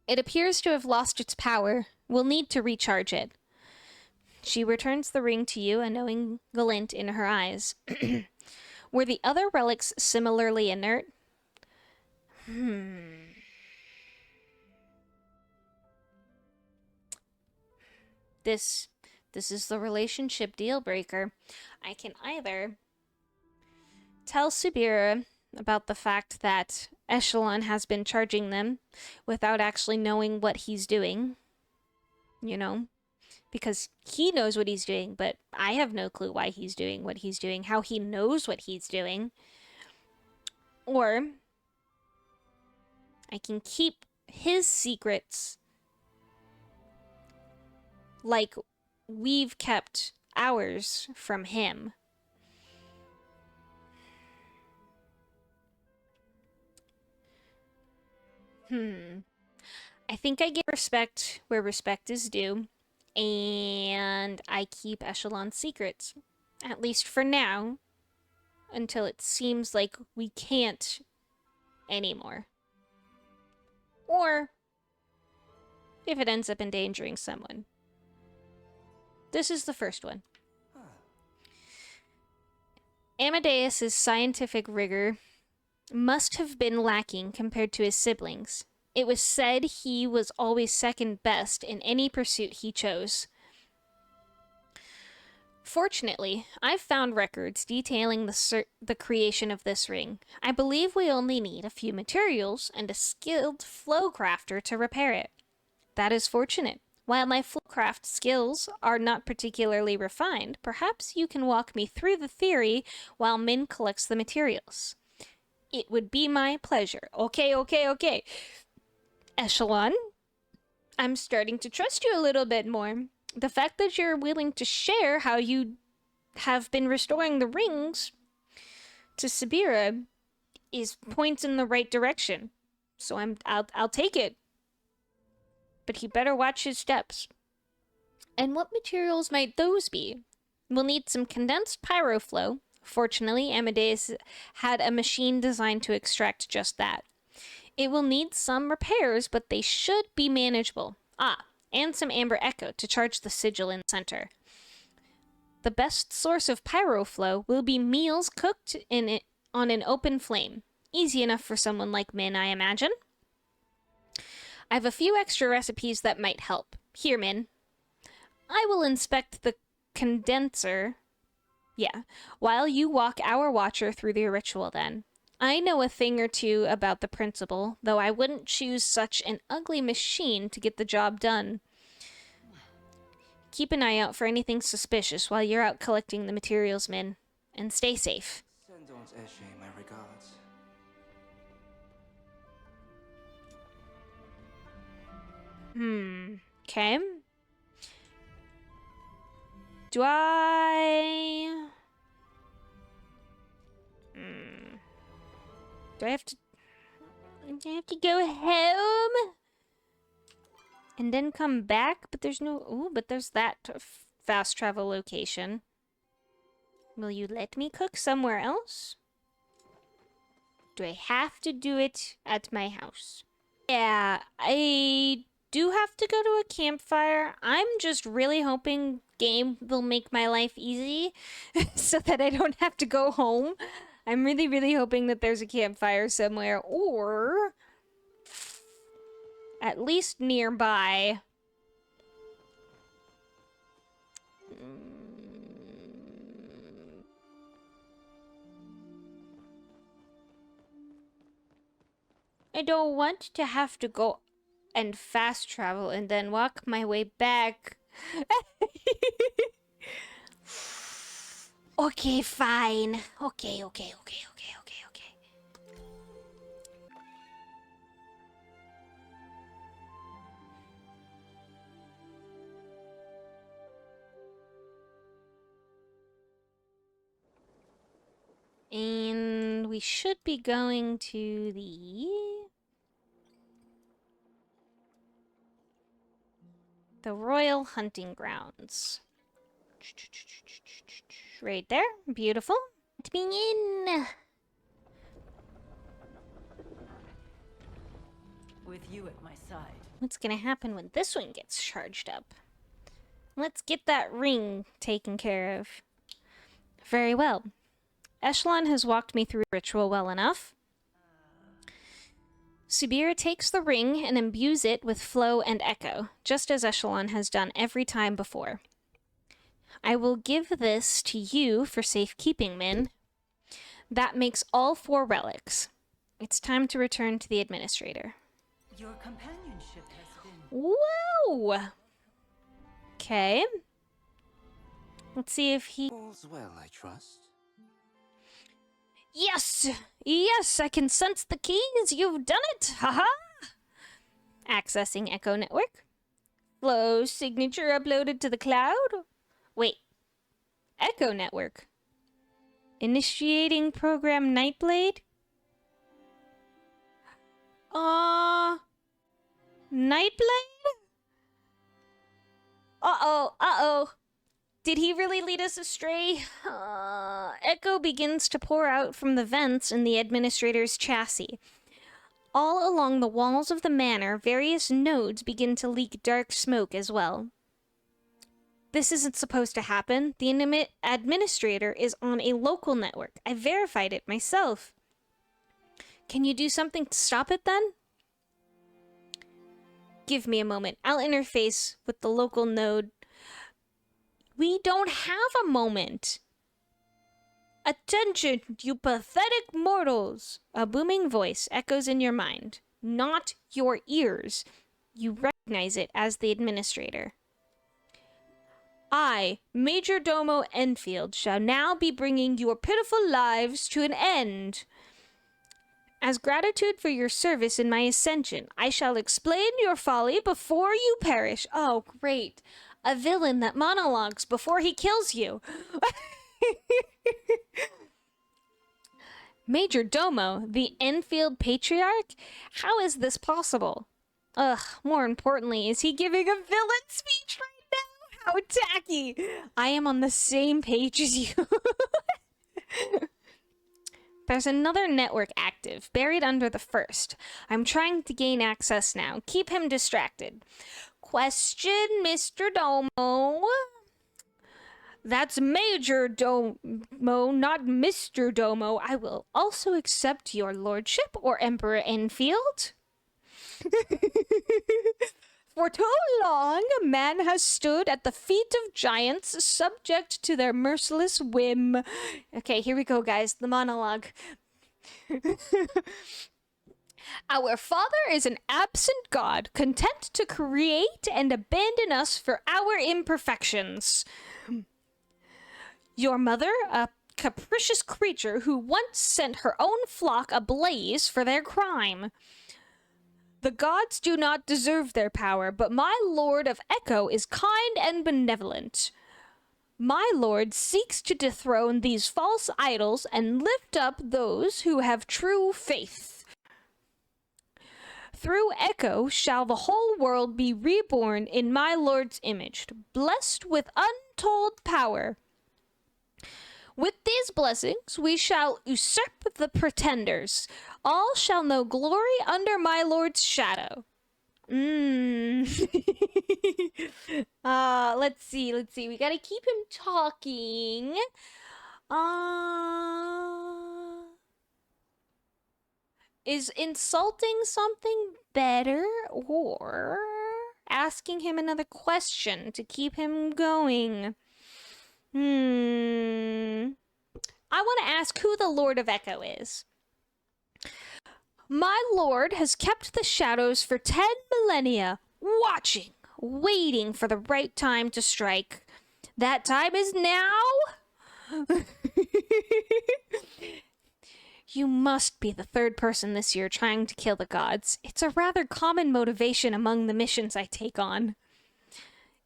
It appears to have lost its power. We'll need to recharge it. She returns the ring to you, a knowing glint in her eyes. Were the other relics similarly inert? This is the relationship deal breaker. I can either tell Subira about the fact that Echelon has been charging them without actually knowing what he's doing. You know? Because he knows what he's doing, but I have no clue why he's doing what he's doing, how he knows what he's doing. Or I can keep his secrets like we've kept ours from him. I think I give respect where respect is due, and I keep Echelon's secrets. At least for now, until it seems like we can't anymore. Or if it ends up endangering someone. This is the first one. Amadeus's scientific rigor must have been lacking compared to his siblings. It was said he was always second best in any pursuit he chose. Fortunately, I've found records detailing the creation of this ring. I believe we only need a few materials and a skilled flowcrafter to repair it. That is fortunate. While my flowcraft skills are not particularly refined, perhaps you can walk me through the theory while Min collects the materials. It would be my pleasure. Okay. Echelon, I'm starting to trust you a little bit more. The fact that you're willing to share how you have been restoring the rings to Sabira points in the right direction. So I'll take it. But he better watch his steps. And what materials might those be? We'll need some condensed pyroflow. Fortunately, Amadeus had a machine designed to extract just that. It will need some repairs, but they should be manageable. And some amber echo to charge the sigil in the center. The best source of pyroflow will be meals cooked on an open flame. Easy enough for someone like Min, I imagine. I have a few extra recipes that might help. Here, Min. I will inspect the condenser. Yeah, while you walk our watcher through the ritual then. I know a thing or two about the principle, though I wouldn't choose such an ugly machine to get the job done. Keep an eye out for anything suspicious while you're out collecting the materials, Min. And stay safe. Send Aunt Eshe my regards. Okay. Do I... Do I have to go home? And then come back? But there's no... Ooh, but there's that fast travel location. Will you let me cook somewhere else? Do I have to do it at my house? Yeah, I do have to go to a campfire. I'm just really hoping game will make my life easy so that I don't have to go home. I'm really, really hoping that there's a campfire somewhere, or at least nearby. I don't want to have to go and fast travel and then walk my way back. Okay, fine. Okay. And we should be going to the Royal Hunting Grounds. Right there. Beautiful. Let me in. With you at my side. What's gonna happen when this one gets charged up? Let's get that ring taken care of. Very well. Echelon has walked me through the ritual well enough. Subir takes the ring and imbues it with flow and echo, just as Echelon has done every time before. I will give this to you for safekeeping, Min. That makes all 4 relics. It's time to return to the administrator. Your companionship has been... Whoa! Okay. Let's see if he... All's well, I trust. Yes! Yes, I can sense the keys! You've done it! Haha! Accessing Echo Network. Flow signature uploaded to the cloud? Wait. Echo Network. Initiating program Nightblade? Nightblade? Uh-oh. Did he really lead us astray? Echo begins to pour out from the vents in the administrator's chassis. All along the walls of the manor, various nodes begin to leak dark smoke as well. This isn't supposed to happen. The administrator is on a local network. I verified it myself. Can you do something to stop it then? Give me a moment. I'll interface with the local node. We don't have a moment. Attention, you pathetic mortals. A booming voice echoes in your mind, not your ears. You recognize it as the administrator. I, Major Domo Enfield, shall now be bringing your pitiful lives to an end. As gratitude for your service in my ascension, I shall explain your folly before you perish. Oh, great. A villain that monologues before he kills you. Major Domo, the Enfield Patriarch? How is this possible? Ugh, more importantly, is he giving a villain speech right now? How tacky! I am on the same page as you. There's another network active, buried under the first. I'm trying to gain access now. Keep him distracted. Question, Mr. Domo. That's Major Domo, not Mr. Domo. I will also accept your lordship or Emperor Enfield. For too long, man has stood at the feet of giants, subject to their merciless whim. Okay, here we go, guys. The monologue. Our father is an absent god, content to create and abandon us for our imperfections. Your mother, a capricious creature who once sent her own flock ablaze for their crime. The gods do not deserve their power, but my Lord of Echo is kind and benevolent. My Lord seeks to dethrone these false idols and lift up those who have true faith. Through Echo shall the whole world be reborn in my Lord's image, blessed with untold power. With these blessings we shall usurp the pretenders. All shall know glory under my Lord's shadow. Let's see. We gotta keep him talking. Is insulting something better, or asking him another question to keep him going? I want to ask who the Lord of Echo is. My lord has kept the shadows for 10 millennia, watching, waiting for the right time to strike. That time is now? You must be the third person this year trying to kill the gods. It's a rather common motivation among the missions I take on.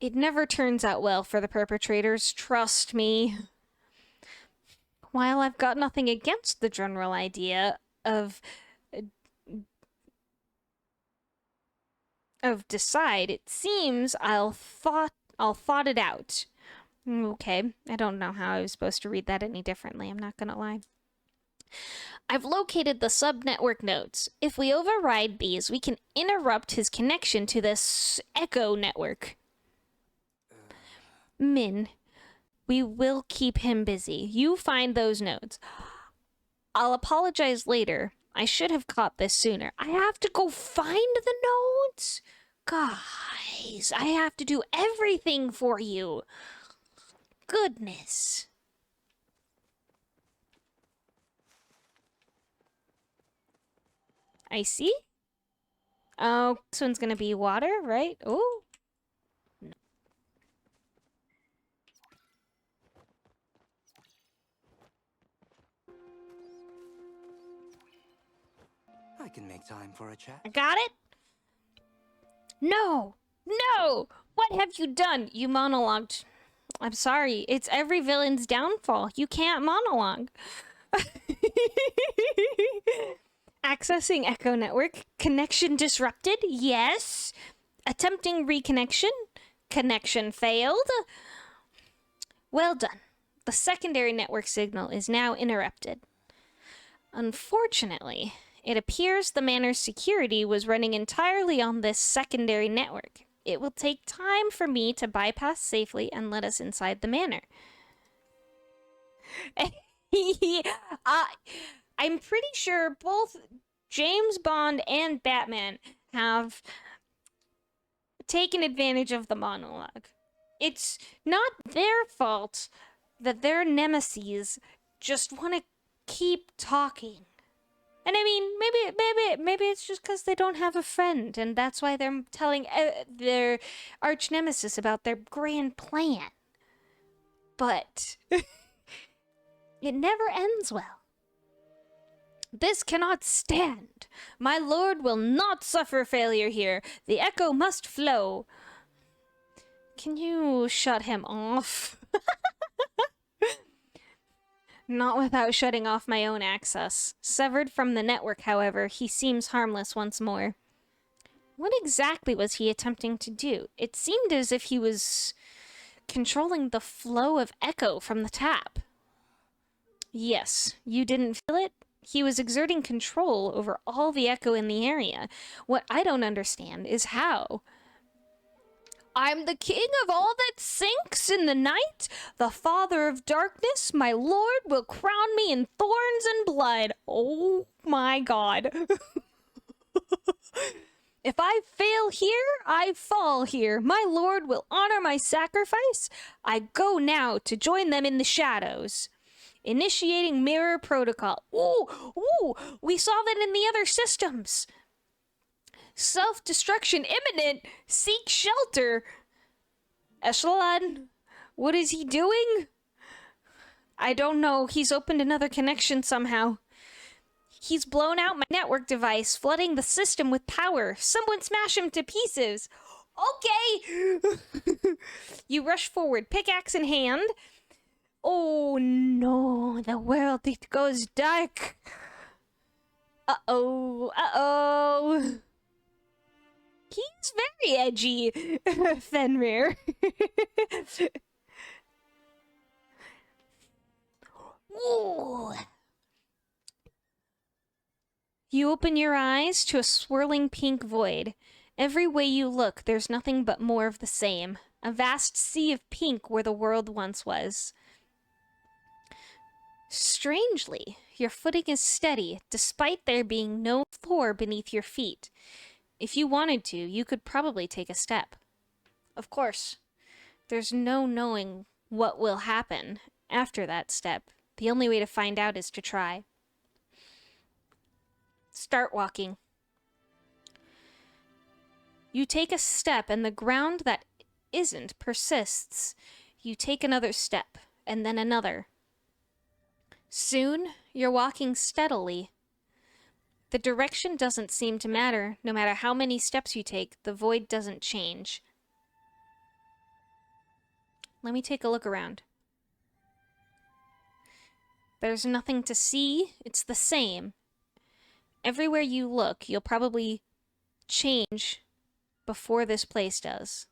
It never turns out well for the perpetrators, trust me. While I've got nothing against the general idea of decide, it seems I'll thought it out. Okay, I don't know how I was supposed to read that any differently, I'm not gonna lie. I've located the sub-network nodes. If we override these, we can interrupt his connection to this Echo network. Min, we will keep him busy. You find those nodes. I'll apologize later. I should have caught this sooner. I have to go find the nodes? Guys, I have to do everything for you. Goodness. I see. Oh, this one's gonna be water, right? Oh. I can make time for a chat. I got it? No! No! What have you done? You monologued. I'm sorry. It's every villain's downfall. You can't monologue. Accessing Echo Network. Connection disrupted? Yes. Attempting reconnection? Connection failed? Well done. The secondary network signal is now interrupted. Unfortunately, it appears the manor's security was running entirely on this secondary network. It will take time for me to bypass safely and let us inside the manor. I'm pretty sure both James Bond and Batman have taken advantage of the monologue. It's not their fault that their nemesis just want to keep talking. And I mean, maybe it's just because they don't have a friend, and that's why they're telling their arch nemesis about their grand plan. But it never ends well. This cannot stand. My lord will not suffer failure here. The echo must flow. Can you shut him off? Not without shutting off my own access. Severed from the network, however, he seems harmless once more. What exactly was he attempting to do? It seemed as if he was controlling the flow of echo from the tap. Yes, you didn't feel it? He was exerting control over all the echo in the area. What I don't understand is how. I'm the king of all that sinks in the night, the father of darkness. My lord will crown me in thorns and blood. Oh my god. If I fail here, I fall here. My lord will honor my sacrifice. I go now to join them in the shadows. Initiating mirror protocol. Ooh, we saw that in the other systems. Self-destruction imminent. Seek shelter. Echelon, what is he doing? I don't know. He's opened another connection somehow. He's blown out my network device, flooding the system with power. Someone smash him to pieces. Okay. You rush forward, pickaxe in hand. Oh no, the world, it goes dark. Uh-oh. He's very edgy, Fenrir. Ooh. You open your eyes to a swirling pink void. Every way you look, there's nothing but more of the same. A vast sea of pink where the world once was. Strangely, your footing is steady, despite there being no floor beneath your feet. If you wanted to, you could probably take a step. Of course, there's no knowing what will happen after that step. The only way to find out is to try. Start walking. You take a step and the ground that isn't persists. You take another step, and then another. Soon, you're walking steadily. The direction doesn't seem to matter. No matter how many steps you take, the void doesn't change. Let me take a look around. There's nothing to see. It's the same. Everywhere you look, you'll probably change before this place does.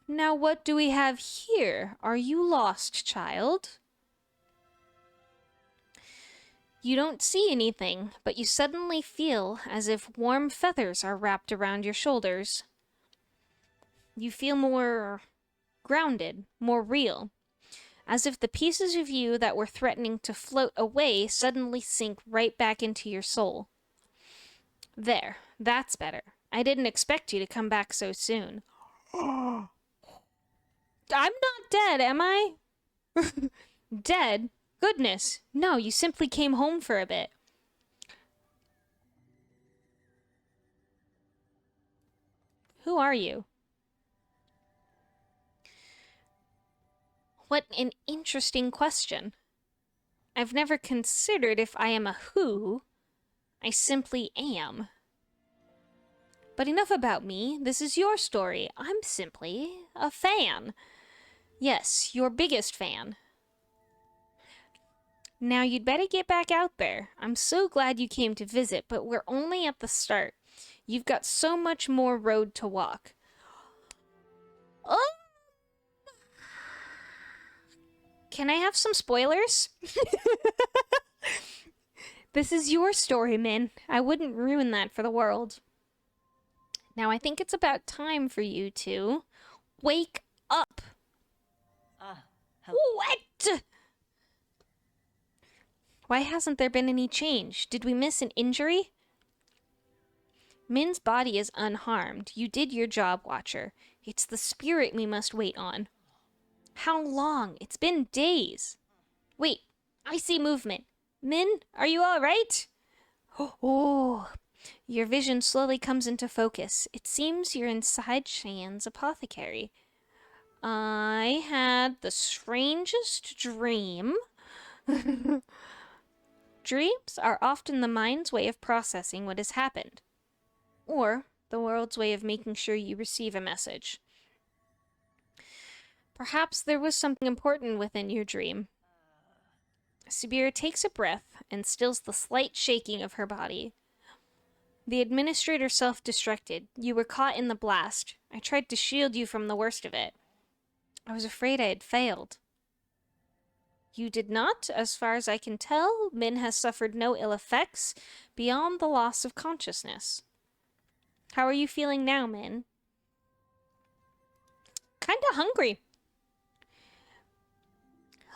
Now what do we have here? Are you lost, child? You don't see anything, but you suddenly feel as if warm feathers are wrapped around your shoulders. You feel more grounded, more real, as if the pieces of you that were threatening to float away suddenly sink right back into your soul. There, that's better. I didn't expect you to come back so soon. I'm not dead, am I? Dead? Goodness, no, you simply came home for a bit. Who are you? What an interesting question. I've never considered if I am a who. I simply am. But enough about me. This is your story. I'm simply a fan. Yes, your biggest fan. Now you'd better get back out there. I'm so glad you came to visit, but we're only at the start. You've got so much more road to walk. Oh! Can I have some spoilers? This is your story, Min. I wouldn't ruin that for the world. Now I think it's about time for you to wake up. What? Why hasn't there been any change? Did we miss an injury? Min's body is unharmed. You did your job, Watcher. It's the spirit we must wait on. How long? It's been days. Wait, I see movement. Min, are you all right? Oh, your vision slowly comes into focus. It seems you're inside Cheyenne's apothecary. I had the strangest dream. Dreams are often the mind's way of processing what has happened, or the world's way of making sure you receive a message. Perhaps there was something important within your dream. Subira takes a breath and stills the slight shaking of her body. The administrator self-destructed. You were caught in the blast. I tried to shield you from the worst of it. I was afraid I had failed. You did not, as far as I can tell. Min has suffered no ill effects beyond the loss of consciousness. How are you feeling now, Min? Kinda hungry.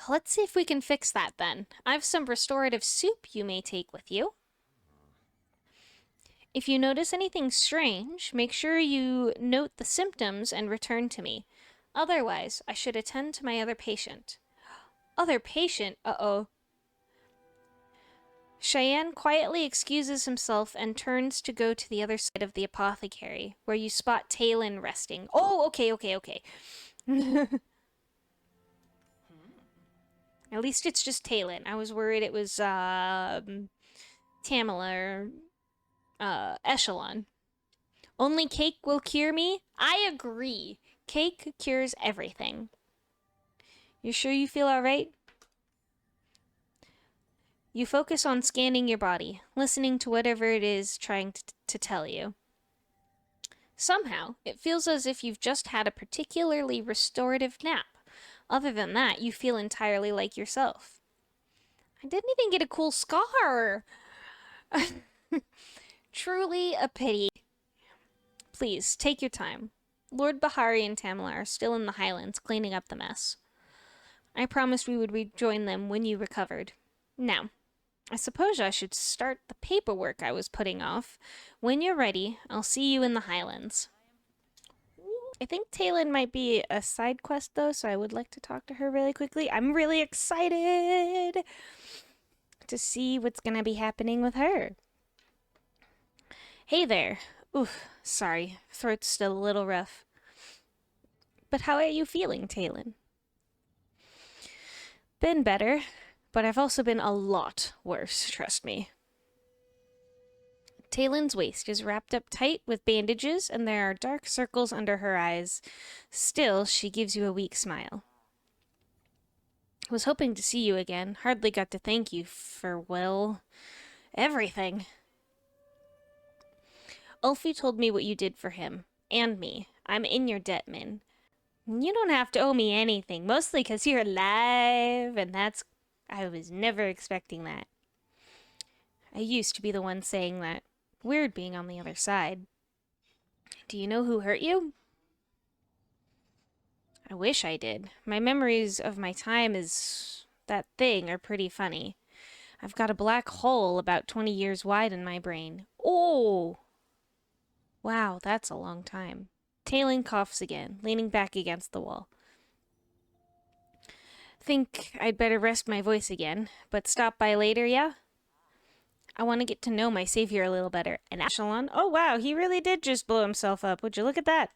Let's see if we can fix that then. I've some restorative soup you may take with you. If you notice anything strange, make sure you note the symptoms and return to me. Otherwise, I should attend to my other patient. Other patient? Uh-oh. Cheyenne quietly excuses himself and turns to go to the other side of the apothecary, where you spot Talon resting. Oh, okay. At least it's just Talon. I was worried it was, Tamala or, Echelon. Only cake will cure me? I agree. Cake cures everything. You sure you feel alright? You focus on scanning your body, listening to whatever it is trying to tell you. Somehow, it feels as if you've just had a particularly restorative nap. Other than that, you feel entirely like yourself. I didn't even get a cool scar! Truly a pity. Please, take your time. Lord Bahari and Tamala are still in the Highlands cleaning up the mess. I promised we would rejoin them when you recovered. Now, I suppose I should start the paperwork I was putting off. When you're ready, I'll see you in the Highlands. I think Talon might be a side quest, though, so I would like to talk to her really quickly. I'm really excited to see what's going to be happening with her. Hey there. Oof, sorry. Throat's still a little rough. But how are you feeling, Talon? Been better, but I've also been a lot worse, trust me. Talon's waist is wrapped up tight with bandages, and there are dark circles under her eyes. Still, she gives you a weak smile. Was hoping to see you again. Hardly got to thank you for, well, everything. Ulfie told me what you did for him. And me. I'm in your debt, Min. You don't have to owe me anything, mostly because you're alive, and that's... I was never expecting that. I used to be the one saying that. Weird being on the other side. Do you know who hurt you? I wish I did. My memories of my time as that thing are pretty funny. I've got a black hole about 20 years wide in my brain. Oh! Wow, that's a long time. Talon coughs again, leaning back against the wall. Think I'd better rest my voice again, but stop by later, yeah? I want to get to know my savior a little better. And Echelon? Oh wow, he really did just blow himself up. Would you look at that?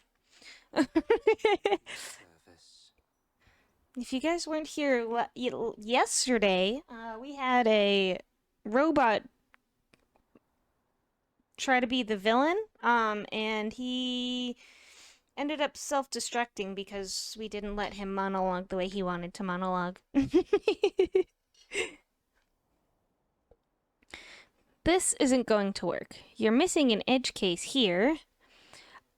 If you guys weren't here yesterday, we had a robot try to be the villain, and he ended up self-destructing because we didn't let him monologue the way he wanted to monologue. This isn't going to work. You're missing an edge case here.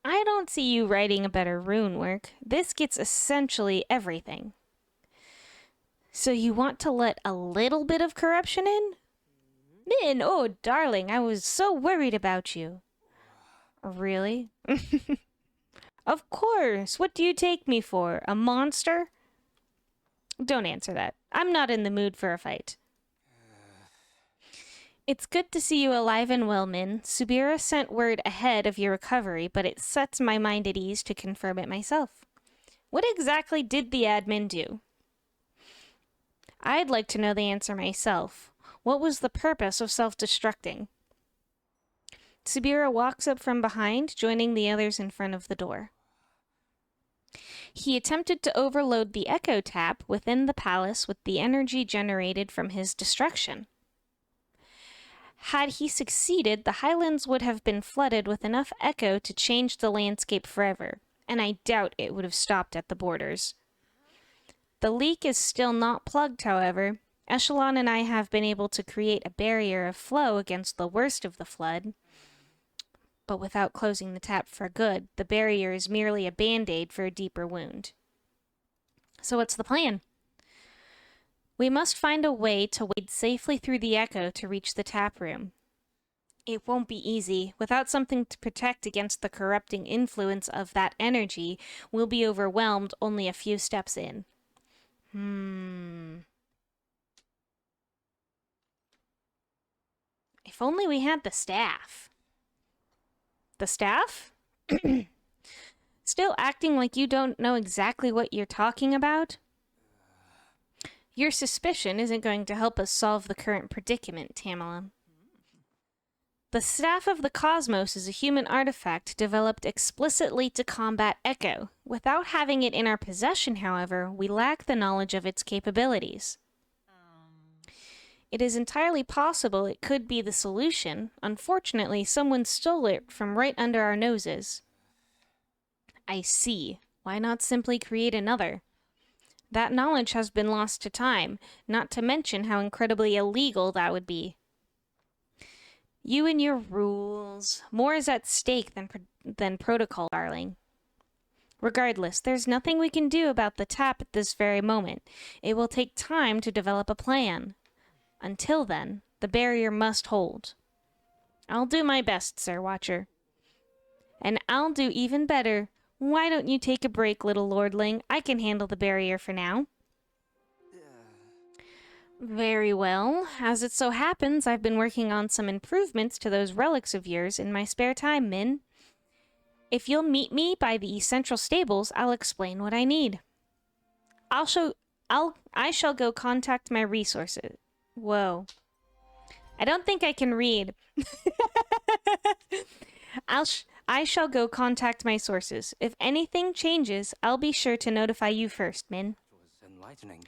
I don't see you writing a better rune work. This gets essentially everything. So you want to let a little bit of corruption in? Min, oh darling, I was so worried about you. Really? Of course. What do you take me for? A monster? Don't answer that. I'm not in the mood for a fight. It's good to see you alive and well, Min. Subira sent word ahead of your recovery, but it sets my mind at ease to confirm it myself. What exactly did the admin do? I'd like to know the answer myself. What was the purpose of self-destructing? Subira walks up from behind, joining the others in front of the door. He attempted to overload the echo tap within the palace with the energy generated from his destruction. Had he succeeded, the Highlands would have been flooded with enough echo to change the landscape forever, and I doubt it would have stopped at the borders. The leak is still not plugged, however, Echelon and I have been able to create a barrier of flow against the worst of the flood, but without closing the tap for good. The barrier is merely a band-aid for a deeper wound. So what's the plan? We must find a way to wade safely through the echo to reach the tap room. It won't be easy. Without something to protect against the corrupting influence of that energy, we'll be overwhelmed only a few steps in. If only we had the staff. The staff? Still acting like you don't know exactly what you're talking about? Your suspicion isn't going to help us solve the current predicament, Tamala. The Staff of the Cosmos is a human artifact developed explicitly to combat Echo. Without having it in our possession, however, we lack the knowledge of its capabilities. It is entirely possible it could be the solution. Unfortunately, someone stole it from right under our noses. I see. Why not simply create another? That knowledge has been lost to time, not to mention how incredibly illegal that would be. You and your rules. More is at stake than protocol, darling. Regardless, there's nothing we can do about the tap at this very moment. It will take time to develop a plan. Until then, the barrier must hold. I'll do my best, Sir Watcher. And I'll do even better. Why don't you take a break, little lordling? I can handle the barrier for now. Very well. As it so happens, I've been working on some improvements to those relics of yours in my spare time, Min. If you'll meet me by the central stables, I'll explain what I need. I shall go contact my resources. Whoa. I don't think I can read. I shall go contact my sources. If anything changes, I'll be sure to notify you first, Min. It was enlightening.